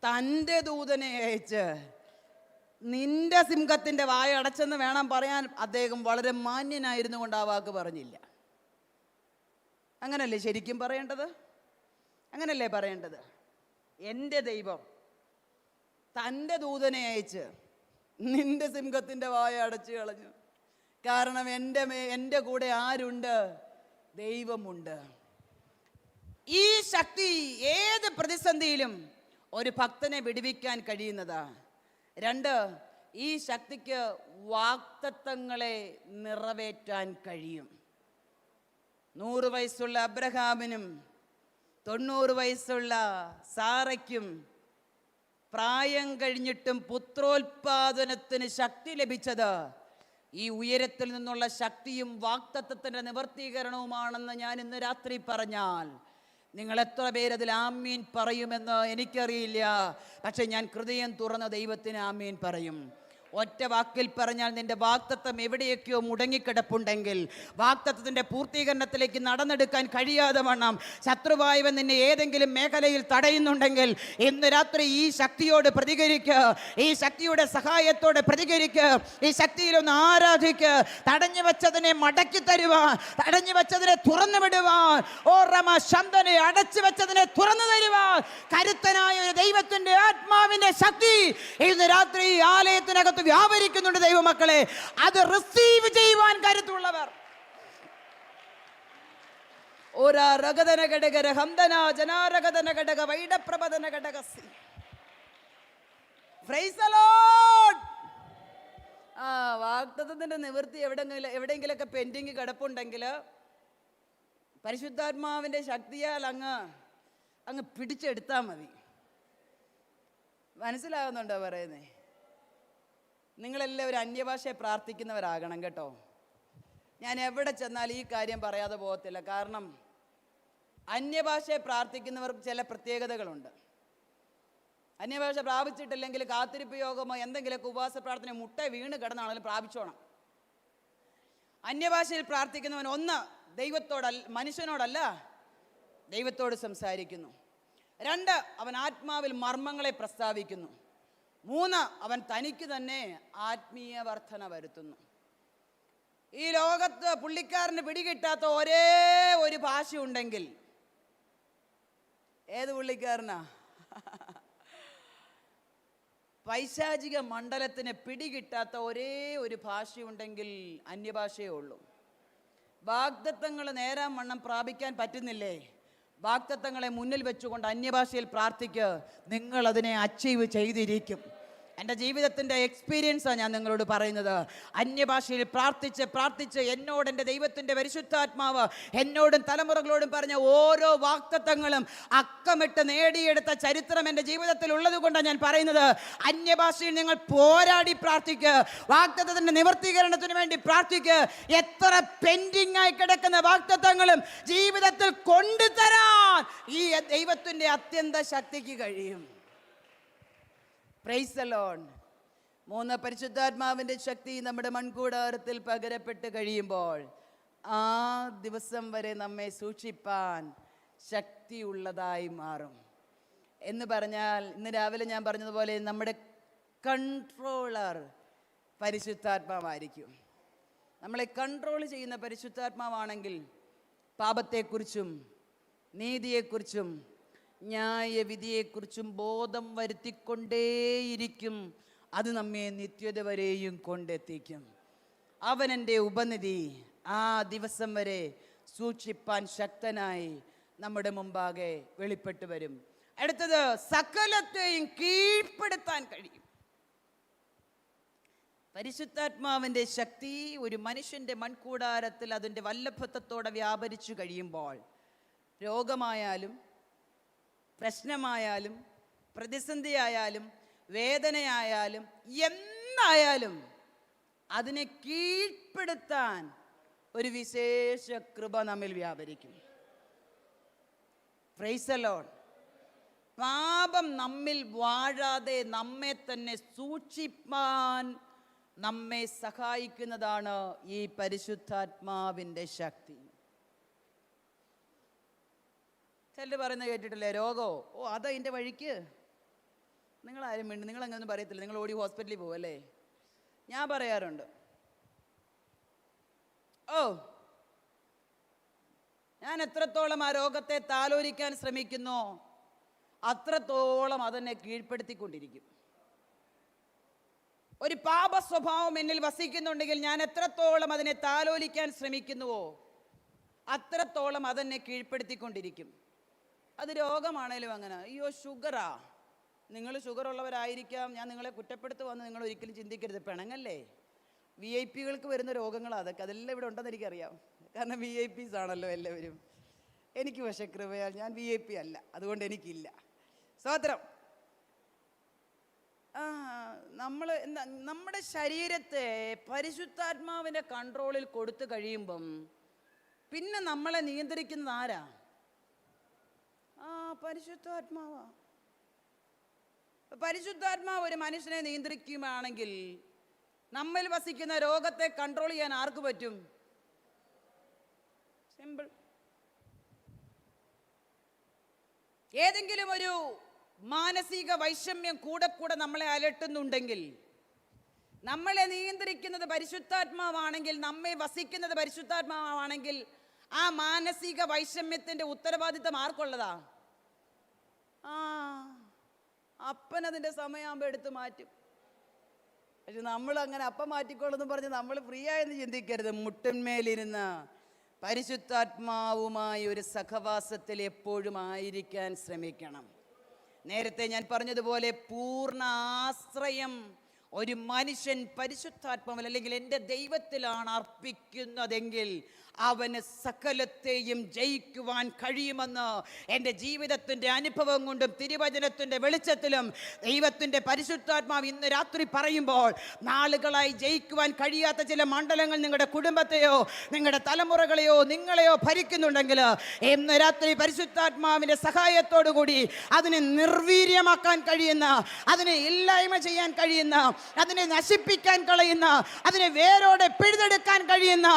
തൻ്റെ ദൂതനെ അയച്ച് നിന്റെ സിംഹത്തിന്റെ വായ അടച്ചെന്ന് വേണം പറയാൻ. അദ്ദേഹം വളരെ മാന്യനായിരുന്നു കൊണ്ട് ആ വാക്ക് പറഞ്ഞില്ല. അങ്ങനല്ലേ ശരിക്കും പറയേണ്ടത്? അങ്ങനല്ലേ പറയേണ്ടത്? എൻ്റെ ദൈവം തൻ്റെ ദൂതനെ അയച്ച് നിന്റെ സിംഹത്തിന്റെ വായ അടച്ചു കളഞ്ഞു. കാരണം എൻ്റെ കൂടെ ആരുണ്ട്? ദൈവമുണ്ട്. ഈ ശക്തി ഏത് പ്രതിസന്ധിയിലും ഒരു ഭക്തനെ വിടുവിക്കാൻ കഴിയുന്നതാ. 2, ഈ ശക്തിക്ക് വാഗ്ദത്തങ്ങളെ നിറവേറ്റാൻ കഴിയും. 100 വയസ്സുള്ള അബ്രഹാമിനും 90 വയസ്സുള്ള സാറയ്ക്കും പ്രായം കഴിഞ്ഞിട്ടും പുത്രോത്പാദനത്തിന് ശക്തി ലഭിച്ചത് ഈ ഉയരത്തിൽ നിന്നുള്ള ശക്തിയും വാഗ്ദത്തത്തിന്റെ നിവർത്തീകരണവുമാണെന്ന് ഞാൻ ഇന്ന് രാത്രി പറഞ്ഞാൽ നിങ്ങൾ എത്ര പേരതിൽ ആമീൻ പറയുമെന്ന് എനിക്കറിയില്ല. പക്ഷെ ഞാൻ ഹൃദയം തുറന്ന ദൈവത്തിന് ആമീൻ പറയും. ഒറ്റ വാക്കിൽ പറഞ്ഞാൽ നിന്റെ വാഗ്ദത്തം എവിടെയൊക്കെയോ മുടങ്ങിക്കിടപ്പുണ്ടെങ്കിൽ, വാഗ്ദത്തത്തിന്റെ പൂർത്തീകരണത്തിലേക്ക് നടന്നെടുക്കാൻ കഴിയാതെ വണ്ണം ശത്രുവായവൻ നിന്നെ ഏതെങ്കിലും മേഖലയിൽ തടയുന്നുണ്ടെങ്കിൽ ഇന്ന് രാത്രി ഈ ശക്തിയോട് പ്രതികരിക്കുക, ഈ ശക്തിയുടെ സഹായത്തോടെ പ്രതികരിക്കുക, ഈ ശക്തിയിലൊന്ന് ആരാധിക്കുക. തടഞ്ഞു വെച്ചതിനെ മടക്കി തരുവാൻ, തടഞ്ഞു വെച്ചതിനെ തുറന്നു വിടുവാൻ, ഓ റമ ശബ്ദനെ അടച്ചു വെച്ചതിനെ തുറന്നു തരുവാൻ കരുത്തനായ ദൈവത്തിന്റെ ആത്മാവിന്റെ ശക്തി ഇന്ന് രാത്രി ആലയത്തിനകത്ത് വ്യാപരിക്കുന്നുണ്ട്. ദൈവമക്കളെ, അത് റിസീവ് ചെയ്യുവാൻ കരുത്തുള്ളവർ. വാഗ്ദത്തത്തിന്റെ നിവൃത്തി എവിടെയെങ്കിലൊക്കെ പെൻഡിങ് കിടപ്പുണ്ടെങ്കിൽ പരിശുദ്ധാത്മാവിന്റെ ശക്തിയാൽ അങ്ങ് പിടിച്ചെടുത്താൽ മതി. മനസ്സിലാകുന്നുണ്ടോ പറയുന്നേ? നിങ്ങളെല്ലാവരും അന്യഭാഷയെ പ്രാർത്ഥിക്കുന്നവരാകണം കേട്ടോ. ഞാൻ എവിടെ ചെന്നാൽ ഈ കാര്യം പറയാതെ പോകത്തില്ല. കാരണം അന്യഭാഷയെ പ്രാർത്ഥിക്കുന്നവർക്ക് ചില പ്രത്യേകതകളുണ്ട്. അന്യഭാഷ പ്രാപിച്ചിട്ടില്ലെങ്കിൽ കാത്തിരിപ്പ് യോഗമോ എന്തെങ്കിലുമൊക്കെ ഉപവാസ പ്രാർത്ഥന മുട്ട വീണ് കിടന്നാണെങ്കിലും പ്രാപിച്ചോണം. അന്യഭാഷയിൽ പ്രാർത്ഥിക്കുന്നവൻ 1 ദൈവത്തോടല്ല, മനുഷ്യനോടല്ല, ദൈവത്തോട് സംസാരിക്കുന്നു. 2 അവൻ ആത്മാവിൽ മർമ്മങ്ങളെ പ്രസ്താവിക്കുന്നു. 3 അവൻ തനിക്ക് തന്നെ ആത്മീയ വർധന വരുത്തുന്നു. ഈ ലോകത്ത് പുള്ളിക്കാരന് പിടികിട്ടാത്ത ഒരേ ഒരു ഭാഷ ഉണ്ടെങ്കിൽ ഏത് പുള്ളിക്കാരനാ? പൈശാചിക മണ്ഡലത്തിന് പിടികിട്ടാത്ത ഒരേ ഒരു ഭാഷയുണ്ടെങ്കിൽ അന്യഭാഷയേ ഉള്ളൂ. വാഗ്ദത്തങ്ങൾ നേരാൻ വണ്ണം പ്രാപിക്കാൻ പറ്റുന്നില്ലേ? വാഗ്ദത്തങ്ങളെ മുന്നിൽ വെച്ചുകൊണ്ട് അന്യഭാഷയിൽ പ്രാർത്ഥിക്കുക. നിങ്ങൾ അതിനെ അച്ചീവ് ചെയ്തിരിക്കും. എൻ്റെ ജീവിതത്തിൻ്റെ എക്സ്പീരിയൻസാണ് ഞാൻ നിങ്ങളോട് പറയുന്നത്. അന്യഭാഷയിൽ പ്രാർത്ഥിച്ച് എന്നോട് എൻ്റെ ദൈവത്തിൻ്റെ പരിശുദ്ധാത്മാവ് എന്നോടും തലമുറകളോടും പറഞ്ഞ ഓരോ വാഗ്ദത്തങ്ങളും അക്കമിട്ട് നേടിയെടുത്ത ചരിത്രം എൻ്റെ ജീവിതത്തിൽ ഉള്ളത് കൊണ്ടാണ് ഞാൻ പറയുന്നത്. അന്യഭാഷയിൽ നിങ്ങൾ പോരാടി പ്രാർത്ഥിക്കുക, വാഗ്ദത്തത്തിൻ്റെ നിവർത്തീകരണത്തിന് വേണ്ടി പ്രാർത്ഥിക്കുക. എത്ര പെൻഡിങ് ആയി കിടക്കുന്ന വാഗ്ദത്തങ്ങളും ജീവിതത്തിൽ കൊണ്ടുതരാൻ ഈ ദൈവത്തിൻ്റെ അത്യന്ത ശക്തിക്ക് കഴിയും. Price the Lord. മൂന്ന്, പരിശുദ്ധാത്മാവിൻ്റെ ശക്തി നമ്മുടെ മൺകൂടാരത്തിൽ പകരപ്പെട്ട് കഴിയുമ്പോൾ ആ ദിവസം വരെ നമ്മെ സൂക്ഷിപ്പാൻ ശക്തിയുള്ളതായി മാറും. എന്ന് പറഞ്ഞാൽ ഇന്ന് രാവിലെ ഞാൻ പറഞ്ഞതുപോലെ നമ്മുടെ കൺട്രോളർ പരിശുദ്ധാത്മാവായിരിക്കും. നമ്മളെ കൺട്രോൾ ചെയ്യുന്ന പരിശുദ്ധാത്മാവാണെങ്കിൽ പാപത്തെക്കുറിച്ചും നീതിയെക്കുറിച്ചും ന്യായവിധിയെക്കുറിച്ചും ബോധം വരുത്തിക്കൊണ്ടേയിരിക്കും. അത് നമ്മെ നിത്യത വരെയും കൊണ്ടെത്തിക്കും. അവനെൻ്റെ ഉപനിധി ആ ദിവസം വരെ സൂക്ഷിപ്പാൻ ശക്തനായി നമ്മുടെ മുമ്പാകെ വെളിപ്പെട്ടു വരും. അടുത്തത്, സകലത്തെയും കീഴ്പ്പെടുത്താൻ കഴിയും. പരിശുദ്ധാത്മാവിൻ്റെ ശക്തി ഒരു മനുഷ്യൻ്റെ മൺകൂടാരത്തിൽ അതിൻ്റെ വല്ലഭത്വത്തോടെ വ്യാപരിച്ചു കഴിയുമ്പോൾ രോഗമായാലും പ്രശ്നമായാലും പ്രതിസന്ധിയായാലും വേദനയായാലും എന്തായാലും അതിനെ കീഴ്പ്പെടുത്താൻ ഒരു വിശേഷ കൃപ നമ്മിൽ വ്യാപരിക്കും. Price the Lord. പാപം നമ്മിൽ വാഴാതെ നമ്മെ തന്നെ സൂക്ഷിപ്പാൻ നമ്മെ സഹായിക്കുന്നതാണ് ഈ പരിശുദ്ധാത്മാവിൻ്റെ ശക്തി. ചിലർ പറയുന്നത് കേട്ടിട്ടില്ലേ, രോഗോ അതതിൻ്റെ വഴിക്ക്. നിങ്ങളാരും വേണ്ടി നിങ്ങളങ്ങനെയൊന്നും പറയത്തില്ല, നിങ്ങൾ ഓടി ഹോസ്പിറ്റലിൽ പോകും അല്ലേ? ഞാൻ പറയാറുണ്ട്, ഞാൻ എത്രത്തോളം ആ രോഗത്തെ താലോലിക്കാൻ ശ്രമിക്കുന്നോ അത്രത്തോളം അതെന്നെ കീഴ്പ്പെടുത്തിക്കൊണ്ടിരിക്കും. ഒരു പാപ സ്വഭാവം എന്നിൽ വസിക്കുന്നുണ്ടെങ്കിൽ ഞാൻ എത്രത്തോളം അതിനെ താലോലിക്കാൻ ശ്രമിക്കുന്നുവോ അത്രത്തോളം അതെന്നെ കീഴ്പ്പെടുത്തിക്കൊണ്ടിരിക്കും. അത് രോഗമാണേലും അങ്ങനെ. അയ്യോ ഷുഗറാ, നിങ്ങൾ ഷുഗർ ഉള്ളവരായിരിക്കാം, ഞാൻ നിങ്ങളെ കുറ്റപ്പെടുത്തുവാന്ന് നിങ്ങൾ ഒരിക്കലും ചിന്തിക്കരുത്. പിണങ്ങല്ലേ? VIP കൾക്ക് വരുന്ന രോഗങ്ങളാണ് അതൊക്കെ. അതെല്ലാം ഇവിടെ ഉണ്ടെന്ന് എനിക്കറിയാം, കാരണം VIPs ആണല്ലോ എല്ലാവരും. എനിക്ക് പക്ഷേ കൃപയാൽ ഞാൻ VIP അല്ല, അതുകൊണ്ട് എനിക്കില്ല. സ്തോത്രം. നമ്മുടെ ശരീരത്തെ പരിശുദ്ധാത്മാവിൻ്റെ കൺട്രോളിൽ കൊടുത്തു കഴിയുമ്പം പിന്നെ നമ്മളെ നിയന്ത്രിക്കുന്നത് ആരാ? പരിശുദ്ധാത്മാവാ. പരിശുദ്ധാത്മാവ് ഒരു മനുഷ്യനെ നിയന്ത്രിക്കുകയാണെങ്കിൽ നമ്മിൽ വസിക്കുന്ന രോഗത്തെ കൺട്രോൾ ചെയ്യാൻ ആർക്ക് പറ്റും? സിമ്പിൾ. ഏതെങ്കിലും ഒരു മാനസിക വൈഷമ്യം കൂടെ കൂടെ നമ്മളെ അലട്ടുന്നുണ്ടെങ്കിൽ, നമ്മളെ നിയന്ത്രിക്കുന്നത് പരിശുദ്ധാത്മാവാണെങ്കിൽ, നമ്മെ വസിക്കുന്നത് പരിശുദ്ധാത്മാവാണെങ്കിൽ, ആ മാനസിക വൈഷമ്യത്തിന്റെ ഉത്തരവാദിത്തം ആർക്കുള്ളതാ? അപ്പനതിൻ്റെ സമയമാകുമ്പോൾ എടുത്ത് മാറ്റും. പക്ഷെ നമ്മൾ അങ്ങനെ അപ്പം മാറ്റിക്കോളെന്ന് പറഞ്ഞ് നമ്മൾ ഫ്രീ ആയെന്ന് ചിന്തിക്കരുത്. മുട്ടിന്മേലിരുന്ന പരിശുദ്ധാത്മാവുമായി ഒരു സഹവാസത്തിൽ എപ്പോഴും ആയിരിക്കാൻ ശ്രമിക്കണം. നേരത്തെ ഞാൻ പറഞ്ഞതുപോലെ പൂർണ്ണ ആശ്രയം ഒരു മനുഷ്യൻ പരിശുദ്ധാത്മാവിൽ അല്ലെങ്കിൽ എൻ്റെ ദൈവത്തിലാണ് അർപ്പിക്കുന്നതെങ്കിൽ അവന് സകലത്തെയും ജയിക്കുവാൻ കഴിയുമെന്ന് എൻ്റെ ജീവിതത്തിൻ്റെ അനുഭവം കൊണ്ടും തിരുവചനത്തിൻ്റെ വെളിച്ചത്തിലും ദൈവത്തിൻ്റെ പരിശുദ്ധാത്മാവ് ഇന്ന് രാത്രി പറയുമ്പോൾ, നാളുകളായി ജയിക്കുവാൻ കഴിയാത്ത ചില മണ്ഡലങ്ങൾ നിങ്ങളുടെ കുടുംബത്തെയോ നിങ്ങളുടെ തലമുറകളെയോ നിങ്ങളെയോ ഭരിക്കുന്നുണ്ടെങ്കിൽ ഇന്ന് രാത്രി പരിശുദ്ധാത്മാവിൻ്റെ സഹായത്തോടു കൂടി അതിനെ നിർവീര്യമാക്കാൻ കഴിയുന്ന, അതിനെ ഇല്ലായ്മ ചെയ്യാൻ കഴിയുന്ന, അതിനെ നശിപ്പിക്കാൻ കളയുന്ന, അതിനെ വേരോടെ പിഴുതെടുക്കാൻ കഴിയുന്ന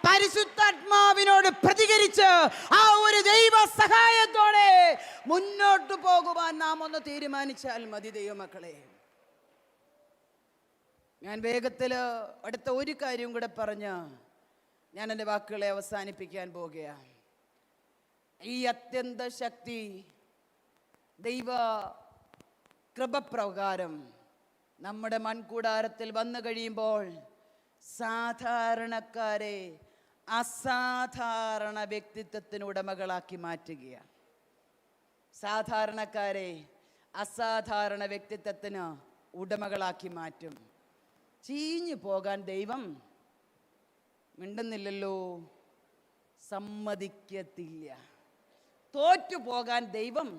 പരിശുദ്ധാത്മാവിനോട് പ്രതികരിച്ച് ആ ഒരു ദൈവ സഹായത്തോടെ മുന്നോട്ട് പോകുവാൻ നാം ഒന്ന് തീരുമാനിച്ചാൽ മതി ദൈവമക്കളെ. ഞാൻ വേഗത്തിൽ അടുത്ത ഒരു കാര്യം കൂടെ പറഞ്ഞ് ഞാൻ എൻ്റെ വാക്കുകളെ അവസാനിപ്പിക്കാൻ പോകുകയാണ്. ഈ അത്യന്ത ശക്തി ദൈവ കൃപപ്രകാരം നമ്മുടെ മൺകൂടാരത്തിൽ വന്നു കഴിയുമ്പോൾ സാധാരണക്കാരെ അസാധാരണ വ്യക്തിത്വത്തിന് ഉടമകളാക്കി മാറ്റുകയാണ്. സാധാരണക്കാരെ അസാധാരണ വ്യക്തിത്വത്തിന് ഉടമകളാക്കി മാറ്റും. ചീഞ്ഞു പോകാൻ ദൈവം മിണ്ടുന്നില്ലല്ലോ, സമ്മതിക്കത്തില്ല. തോറ്റു പോകാൻ ദൈവം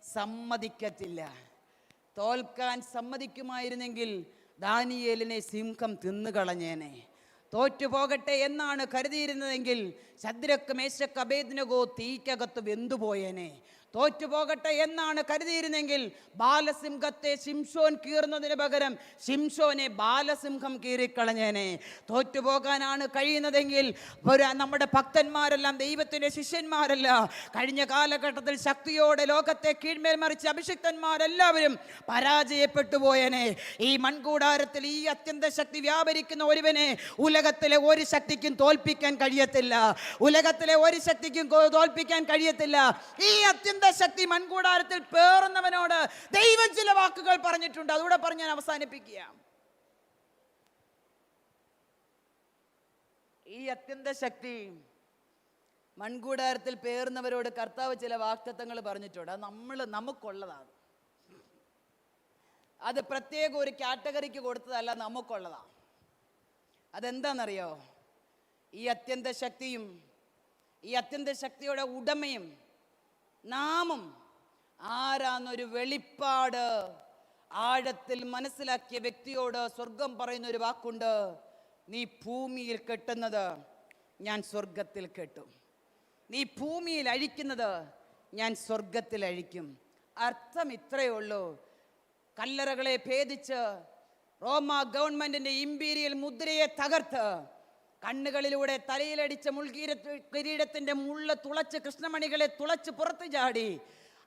സമ്മതിക്കത്തില്ല. തോൽക്കാൻ സമ്മതിക്കുമായിരുന്നെങ്കിൽ ദാനിയേലിനെ സിംഹം തിന്നുകളഞ്ഞേനെ. തോറ്റുപോകട്ടെ എന്നാണ് കരുതിയിരുന്നതെങ്കിൽ ശദ്രക്ക് മേശക്ക് അബേദ്നെഗോ തീക്കകത്ത് വെന്തുപോയേനെ. തോറ്റുപോകട്ടെ എന്നാണ് കരുതിയിരുന്നെങ്കിൽ ബാലസിംഹത്തെ ശിംശോൻ കീറുന്നതിന് പകരം ശിംശോനെ ബാലസിംഹം കീറിക്കളഞ്ഞേനെ. തോറ്റുപോകാനാണ് കഴിയുന്നതെങ്കിൽ നമ്മുടെ ഭക്തന്മാരെല്ലാം ദൈവത്തിൻ്റെ ശിഷ്യന്മാരല്ല. കഴിഞ്ഞ കാലഘട്ടത്തിൽ ശക്തിയോടെ ലോകത്തെ കീഴ്മേൽ മറിച്ച അഭിഷിക്തന്മാരെല്ലാവരും പരാജയപ്പെട്ടു പോയേനെ. ഈ മൺകൂടാരത്തിൽ ഈ അത്യന്ത ശക്തി വ്യാപരിക്കുന്ന ഒരുവനെ ഉലകത്തിലെ ഒരു ശക്തിക്കും തോൽപ്പിക്കാൻ കഴിയത്തില്ല. ഉലകത്തിലെ ഒരു ശക്തിക്കും തോൽപ്പിക്കാൻ കഴിയത്തില്ല. ഈ അത്യന്ത ശക്തി മൺകൂടാരത്തിൽ പേറുന്നവനോട് ദൈവം ചില വാക്കുകൾ പറഞ്ഞിട്ടുണ്ട്. അതുകൂടെ പറഞ്ഞ് ഞാൻ അവസാനിപ്പിക്കുക. ഈ അത്യന്ത ശക്തി മൺകൂടാരത്തിൽ പേറുന്നവരോട് കർത്താവ് ചില വാഗ്ദത്തങ്ങൾ പറഞ്ഞിട്ടുണ്ട്. അത് നമുക്കുള്ളതാണ്. അത് പ്രത്യേക ഒരു കാറ്റഗറിക്ക് കൊടുത്തതല്ല, നമുക്കുള്ളതാണ്. അതെന്താണെന്നറിയോ? ഈ അത്യന്ത ശക്തിയും ഈ അത്യന്ത ശക്തിയുടെ ഉടമയും നാമും ആരാന്നൊരു വെളിപ്പാട് ആഴത്തിൽ മനസ്സിലാക്കിയ വ്യക്തിയോട് സ്വർഗം പറയുന്ന ഒരു വാക്കുണ്ട്: നീ ഭൂമിയിൽ കെട്ടുന്നത് ഞാൻ സ്വർഗത്തിൽ കെട്ടും, നീ ഭൂമിയിൽ അഴിക്കുന്നത് ഞാൻ സ്വർഗത്തിൽ അഴിക്കും. അർത്ഥം ഇത്രയേ ഉള്ളൂ. കല്ലറകളെ ഭേദിച്ച് റോമ ഗവൺമെന്റിന്റെ ഇമ്പീരിയൽ മുദ്രയെ തകർത്ത് കണ്ണുകളിലൂടെ തലയിലടിച്ച കിരീടത്തിന്റെ മുള്ള തുളച്ച് കൃഷ്ണമണികളെ തുളച്ച് പുറത്തു ചാടി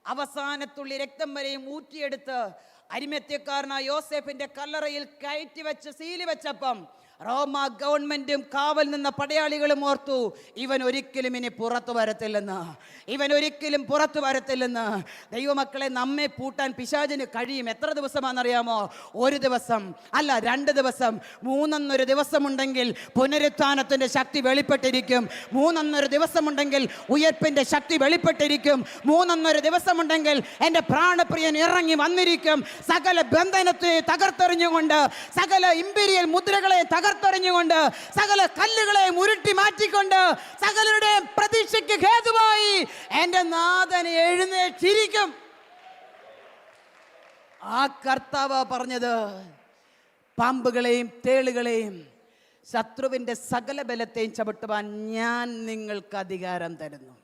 അവസാനത്തുള്ളി രക്തം വരെയും ഊറ്റിയെടുത്ത് അരിമത്യക്കാരനായ യോസേഫിന്റെ കല്ലറയിൽ കയറ്റി വെച്ച് സീലി വെച്ചപ്പം റോമ ഗവൺമെന്റും കാവൽ നിന്ന പടയാളികളും ഓർത്തു, ഇവൻ ഒരിക്കലും ഇനി പുറത്തു വരത്തില്ലെന്ന്, ഇവൻ ഒരിക്കലും പുറത്തു വരത്തില്ലെന്ന്. ദൈവമക്കളെ, നമ്മെ പൂട്ടാൻ പിശാചിന് കഴിയും. എത്ര ദിവസമാണെന്നറിയാമോ? ഒരു ദിവസം അല്ല, 2 ദിവസം, 3 ദിവസമുണ്ടെങ്കിൽ പുനരുത്ഥാനത്തിന്റെ ശക്തി വെളിപ്പെട്ടിരിക്കും. 3 ദിവസമുണ്ടെങ്കിൽ ഉയർപ്പിന്റെ ശക്തി വെളിപ്പെട്ടിരിക്കും. 3 ദിവസമുണ്ടെങ്കിൽ എൻ്റെ പ്രാണപ്രിയൻ ഇറങ്ങി വന്നിരിക്കും. സകല ബന്ധനത്തെ തകർത്തെറിഞ്ഞുകൊണ്ട്, സകല ഇമ്പീരിയൽ മുദ്രകളെ തകർത്തെറിഞ്ഞുകൊണ്ട്, സകല കല്ലുകളെ ഉരുട്ടി മാറ്റിക്കൊണ്ട്, സകലരുടെ പ്രതീക്ഷയ്ക്ക് ഹേതുവായി എൻ്റെ നാഥൻ എഴുന്നേറ്റിരിക്കും. ആ കർത്താവ് പറഞ്ഞത്, പാമ്പുകളെയും തേളുകളെയും ശത്രുവിൻ്റെ സകല ബലത്തെയും ചവിട്ടുവാൻ ഞാൻ നിങ്ങൾക്ക് അധികാരം തരുന്നു.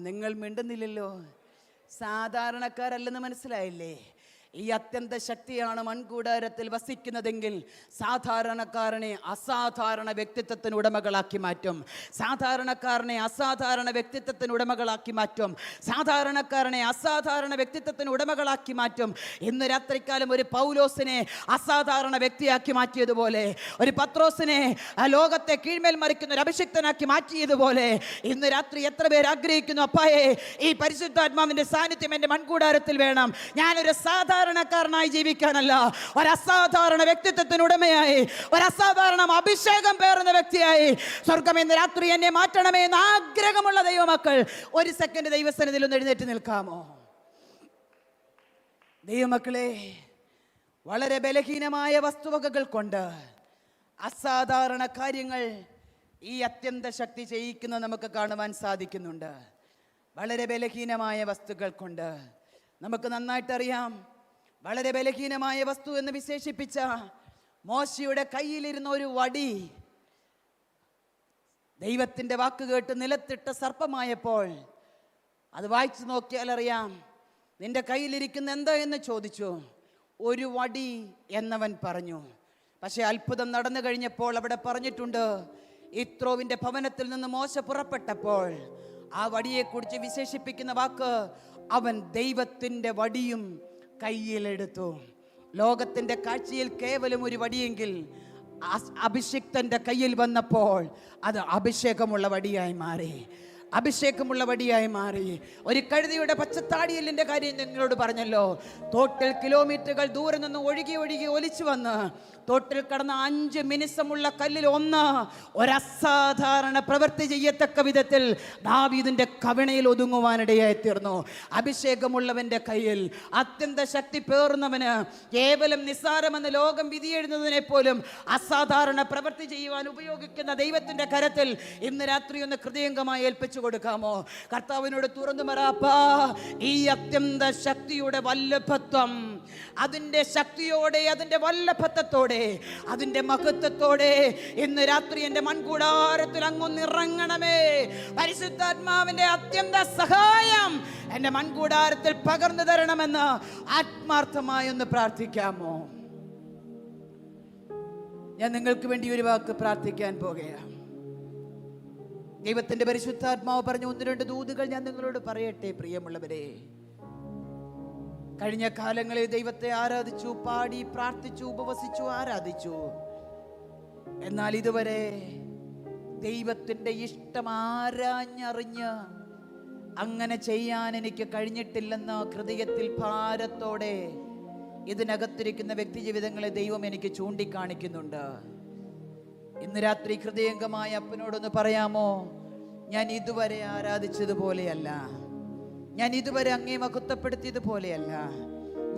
നിങ്ങൾ മിണ്ടുന്നില്ലല്ലോ. സാധാരണക്കാരല്ലെന്ന് മനസ്സിലായില്ലേ? ഈ അത്യന്ത ശക്തിയാണ് മൺകൂടാരത്തിൽ വസിക്കുന്നതെങ്കിൽ സാധാരണക്കാരനെ അസാധാരണ വ്യക്തിത്വത്തിന് ഉടമകളാക്കി മാറ്റും. സാധാരണക്കാരനെ അസാധാരണ വ്യക്തിത്വത്തിന് ഉടമകളാക്കി മാറ്റും. സാധാരണക്കാരനെ അസാധാരണ വ്യക്തിത്വത്തിന് ഉടമകളാക്കി മാറ്റും. ഇന്ന് രാത്രിക്കാലം ഒരു പൗലോസിനെ അസാധാരണ വ്യക്തിയാക്കി മാറ്റിയതുപോലെ, ഒരു പത്രോസിനെ ലോകത്തെ കീഴ്മേൽ മറിക്കുന്ന ഒരു അഭിഷിക്തനാക്കി മാറ്റിയതുപോലെ, ഇന്ന് രാത്രി എത്ര പേർ ആഗ്രഹിക്കുന്നു, അപ്പായേ ഈ പരിശുദ്ധാത്മാവിന്റെ സാന്നിധ്യം എൻ്റെ മൺകൂടാരത്തിൽ വേണം. ഞാനൊരു സാധാരണക്കാരനായി ജീവിക്കാനല്ല, ഒരു അസാധാരണ വ്യക്തിത്വത്തിന് ഉടമയായി, ഒരു അസാധാരണ അഭിഷേകം പേറുന്ന വ്യക്തിയായി സ്വർഗം ഇന്ന് രാത്രി എന്നെ മാറ്റണമേ എന്ന് ആഗ്രഹമുള്ള ദൈവമക്കൾ ഒരു സെക്കൻഡ് ദൈവസന്നിധിയിൽ ഒന്ന് എഴുന്നേറ്റ് നിൽക്കാമോ? ദൈവമക്കളെ, വളരെ ബലഹീനമായ വസ്തുവകകൾ കൊണ്ട് അസാധാരണ കാര്യങ്ങൾ ഈ അത്യന്ത ശക്തി ചെയ്യിക്കുന്നത് നമുക്ക് കാണുവാൻ സാധിക്കുന്നുണ്ട്. വളരെ ബലഹീനമായ വസ്തുക്കൾ കൊണ്ട് നമുക്ക് നന്നായിട്ടറിയാം. വളരെ ബലഹീനമായ വസ്തു എന്ന് വിശേഷിപ്പിച്ച മോശയുടെ കയ്യിലിരുന്ന ഒരു വടി ദൈവത്തിൻ്റെ വാക്ക് കേട്ട് നിലത്തിട്ട സർപ്പമായപ്പോൾ അത് വായിച്ചു നോക്കിയാൽ അറിയാം. നിന്റെ കയ്യിലിരിക്കുന്ന എന്താ എന്ന് ചോദിച്ചു. ഒരു വടി എന്നവൻ പറഞ്ഞു. പക്ഷെ അത്ഭുതം നടന്നു കഴിഞ്ഞപ്പോൾ അവിടെ പറഞ്ഞിട്ടുണ്ട്, യിത്രോവിന്റെ ഭവനത്തിൽ നിന്ന് മോശ പുറപ്പെട്ടപ്പോൾ ആ വടിയെക്കുറിച്ച് വിശേഷിപ്പിക്കുന്ന വാക്ക്, അവൻ ദൈവത്തിൻ്റെ വടിയും കയ്യിലെടുത്തു. ലോകത്തിൻ്റെ കാഴ്ചയിൽ കേവലം ഒരു വടിയെങ്കിൽ അഭിഷിക്തന്റെ കയ്യിൽ വന്നപ്പോൾ അത് അഭിഷേകമുള്ള വടിയായി മാറി. അഭിഷേകമുള്ള വടിയായി മാറി. ഒരു കഴുതയുടെ പച്ചത്താടിയലിൻ്റെ കാര്യം നിങ്ങളോട് പറഞ്ഞല്ലോ. തോട്ടിൽ കിലോമീറ്ററുകൾ ദൂരെ നിന്ന് ഒഴുകി ഒഴുകി ഒലിച്ചു വന്ന് തോട്ടിൽ കടന്ന 5 മിനുസമുള്ള കല്ലിൽ ഒന്ന് ഒരസാധാരണ പ്രവൃത്തി ചെയ്യത്തക്ക വിധത്തിൽ ദാവീദിന്റെ കവിണയിൽ ഒതുങ്ങുവാനിടയായി തീർന്നു. അഭിഷേകമുള്ളവന്റെ കയ്യിൽ അത്യന്ത ശക്തി പേറുന്നവന് കേവലം നിസ്സാരമെന്ന് ലോകം വിധിയെഴുതുന്നതിനെ പോലും അസാധാരണ പ്രവൃത്തി ചെയ്യുവാൻ ഉപയോഗിക്കുന്ന ദൈവത്തിന്റെ കരത്തിൽ ഇന്ന് രാത്രി ഒന്ന് ഹൃദയംഗമായി ഏൽപ്പിച്ചു കൊടുക്കാമോ? കർത്താവിനോട് തുറന്നു പറയാപ്പാ, ഈ അത്യന്ത ശക്തിയുടെ വല്ലഭത്വം, അതിൻ്റെ ശക്തിയോടെ, അതിൻ്റെ വല്ലഭത്വത്തോടെ, അതിൻ്റെ മഹത്വത്തോടെ ഇന്ന് രാത്രി എൻ്റെ മൺകൂടാരത്തിൽ അങ്ങൊന്നിറങ്ങണമേ. പരിശുദ്ധാത്മാവിൻ്റെ അത്യന്ത സഹായം എൻ്റെ മൺകൂടാരത്തിൽ പകർന്നു തരണമെന്ന് ആത്മാർത്ഥമായി ഒന്ന് പ്രാർത്ഥിക്കാമോ? ഞാൻ നിങ്ങൾക്ക് വേണ്ടി ഒരു വാക്ക് പ്രാർത്ഥിക്കാൻ പോകുകയാണ്. ദൈവത്തിന്റെ പരിശുദ്ധാത്മാവ് പറഞ്ഞ 1-2 ദൂതുകൾ ഞാൻ നിങ്ങളോട് പറയട്ടെ. പ്രിയമുള്ളവരെ, കഴിഞ്ഞ കാലങ്ങളിൽ ദൈവത്തെ ആരാധിച്ചു, പാടി, പ്രാർത്ഥിച്ചു, ഉപവസിച്ചു, ആരാധിച്ചു. എന്നാൽ ഇതുവരെ ദൈവത്തിന്റെ ഇഷ്ടം ആരാഞ്ഞറിഞ്ഞ് അങ്ങനെ ചെയ്യാൻ എനിക്ക് കഴിഞ്ഞിട്ടില്ലെന്ന് ഹൃദയത്തിൽ ഭാരത്തോടെ ഇതിനകത്തിരിക്കുന്ന വ്യക്തി ജീവിതങ്ങളെ ദൈവം എനിക്ക് ചൂണ്ടിക്കാണിക്കുന്നുണ്ട്. ഇന്ന് രാത്രി ഹൃദയംഗമായ അപ്പനോടൊന്ന് പറയാമോ? ഞാൻ ഇതുവരെ ആരാധിച്ചതുപോലെയല്ല, ഞാൻ ഇതുവരെ അങ്ങേ മഹത്വപ്പെടുത്തിയതുപോലെയല്ല,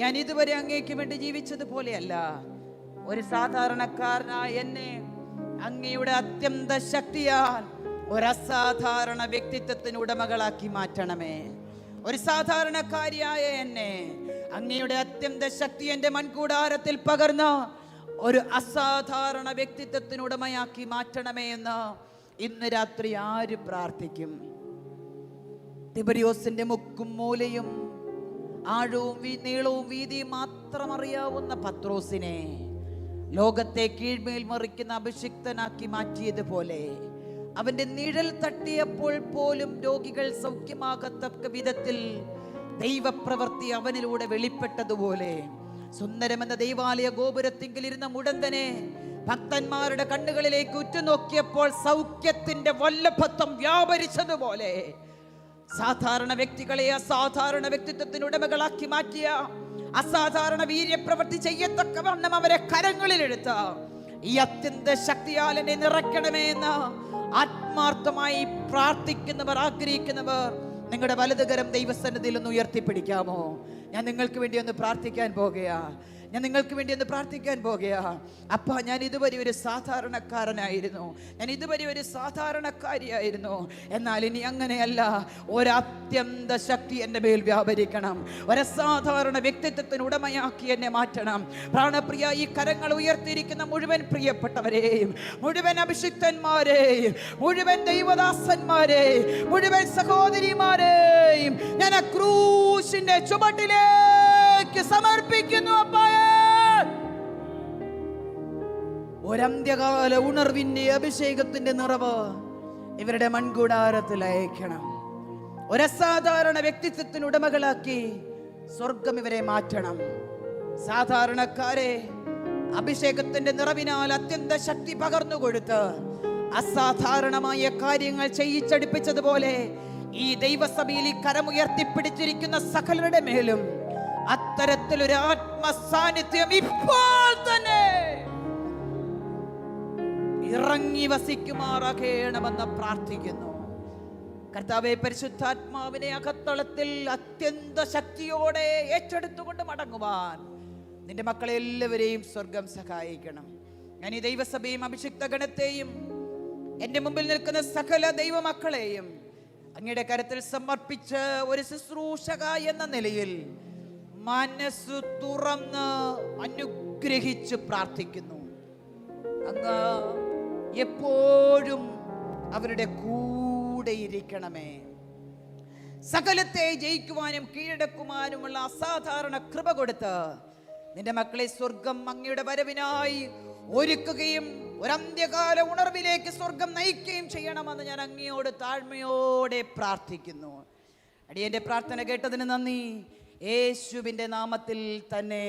ഞാൻ ഇതുവരെ അങ്ങേക്ക് വേണ്ടി ജീവിച്ചതുപോലെയല്ല. ഒരു സാധാരണക്കാരനായ എന്നെ അങ്ങയുടെ അത്യന്ത ശക്തിയാൽ ഒരു അസാധാരണ വ്യക്തിത്വത്തിന് ഉടമകളാക്കി മാറ്റണമേ. ഒരു സാധാരണക്കാരിയായ എന്നെ അങ്ങയുടെ അത്യന്ത ശക്തി എൻ്റെ മൺകൂടാരത്തിൽ പകർന്ന് ഒരു അസാധാരണ വ്യക്തിത്വത്തിനുടമയാക്കി മാറ്റണമേ എന്ന് ഇന്ന് രാത്രി ആര് പ്രാർത്ഥിക്കും? തിബരിയോസിന്റെ മുക്കും മൂലയും ആഴവും നീളവും വീതിയും മാത്രം അറിയാവുന്ന പത്രോസിനെ ലോകത്തെ കീഴ്മേൽ മറിക്കുന്ന അഭിഷിക്തനാക്കി മാറ്റിയതുപോലെ, അവന്റെ നിഴൽ തട്ടിയപ്പോൾ പോലും രോഗികൾ സൗഖ്യമാകത്തക്ക വിധത്തിൽ ദൈവപ്രവൃത്തി അവനിലൂടെ വെളിപ്പെട്ടതുപോലെ, സുന്ദരമെന്ന ദൈവാലയ ഗോപുരത്തിങ്കിലിരുന്ന മുടന്തനെ ഭക്തന്മാരുടെ കണ്ണുകളിലേക്ക് ഉറ്റുനോക്കിയപ്പോൾ സൗഖ്യത്തിന്റെ വല്ലഭത്വം വ്യാപരിച്ചതുപോലെ, സാധാരണ വ്യക്തികളെ അസാധാരണ വ്യക്തിത്വത്തിന് ഉടമകളാക്കി മാറ്റിയ, അസാധാരണ വീര്യപ്രവൃത്തി ചെയ്യത്തക്കവണ്ണം അവരെ കരങ്ങളിലെടുത്ത ഈ അത്യന്ത ശക്തിയാൽ എന്നെ നിറയ്ക്കണമേ എന്ന് ആത്മാർത്ഥമായി പ്രാർത്ഥിക്കുന്നവർ, ആഗ്രഹിക്കുന്നവർ നിങ്ങളുടെ വലതുകരം ദൈവസന്നിധിയിൽ ഒന്ന് ഉയർത്തിപ്പിടിക്കാമോ? ഞാൻ നിങ്ങൾക്ക് വേണ്ടി ഒന്ന് പ്രാർത്ഥിക്കാൻ പോകുകയാ. അപ്പ, ഞാൻ ഇതുവരെ ഒരു സാധാരണക്കാരനായിരുന്നു, ഞാൻ ഇതുവരെ ഒരു സാധാരണക്കാരിയായിരുന്നു. എന്നാൽ ഇനി അങ്ങനെയല്ല. ഒരത്യന്ത ശക്തി എൻ്റെ മേൽ വ്യാപരിക്കണം. ഒരസാധാരണ വ്യക്തിത്വത്തിന് ഉടമയാക്കി എന്നെ മാറ്റണം. പ്രാണപ്രിയ, ഈ കരങ്ങൾ ഉയർത്തിയിരിക്കുന്ന മുഴുവൻ പ്രിയപ്പെട്ടവരെയും, മുഴുവൻ അഭിഷിക്തന്മാരെയും, മുഴുവൻ ദൈവദാസന്മാരെയും, മുഴുവൻ സഹോദരിമാരെയും ഞാൻ ആ ക്രൂശിന്റെ ചുവട്ടിലേക്ക് സമർപ്പിക്കുന്നു. അപ്പായേ, ഒരന്ത്യകാല ഉണർവിന്റെ അഭിഷേകത്തിന്റെ നിറവ് ഇവരുടെ മൺകൂടാരത്തിൽ അയക്കണം. ഒരസാധാരണ വ്യക്തിത്വത്തിന് ഉടമകളാക്കി സ്വർഗം ഇവരെ മാറ്റണം. സാധാരണക്കാരെ അഭിഷേകത്തിന്റെ നിറവിനാൽ അത്യന്ത ശക്തി പകർന്നു കൊടുത്ത് അസാധാരണമായ കാര്യങ്ങൾ ചെയ്യിച്ചടിപ്പിച്ചതുപോലെ ഈ ദൈവസഭയിൽ ഈ കരമുയർത്തിപ്പിടിച്ചിരിക്കുന്ന സകലരുടെ മേലും അത്തരത്തിലൊരു ആത്മസാന്നിധ്യം ഇപ്പോൾ തന്നെ ഇറങ്ങി വസിക്കുമാറാകണമെന്ന് പ്രാർത്ഥിക്കുന്നു. കർത്താവേ, പരിശുദ്ധാത്മാവിനെ അകത്തളത്തിൽ അത്യന്ത ശക്തിയോടെ ഏറ്റെടുത്തുകൊണ്ട് മടങ്ങുവാൻ നിന്റെ മക്കളെ എല്ലാവരെയും സ്വർഗം സഹായിക്കണം. ഞാൻ ഈ ദൈവസഭയും അഭിഷിക്ത ഗണത്തെയും എൻ്റെ മുമ്പിൽ നിൽക്കുന്ന സകല ദൈവമക്കളെയും അങ്ങയുടെ കരത്തിൽ സമർപ്പിച്ച് ഒരു ശുശ്രൂഷക എന്ന നിലയിൽ മനസ്സു തുറന്ന് അനുഗ്രഹിച്ച് പ്രാർത്ഥിക്കുന്നു. അങ്ങ് എപ്പോഴും അവരുടെ കൂടെ ഇരിക്കണമേ. സകലത്തെ ജയിക്കുവാനും കീഴടക്കുവാനുമുള്ള അസാധാരണ കൃപ കൊടുത്ത് നിന്റെ മക്കളെ സ്വർഗം അങ്ങയുടെ വരവിനായി ഒരുക്കുകയും ഒരന്ത്യകാല ഉണർവിലേക്ക് സ്വർഗം നയിക്കുകയും ചെയ്യണമെന്ന് ഞാൻ അങ്ങയോട് താഴ്മയോടെ പ്രാർത്ഥിക്കുന്നു. അടിയന്റെ പ്രാർത്ഥന കേട്ടതിന് നന്ദി. യേശുവിൻ്റെ നാമത്തിൽ തന്നെ.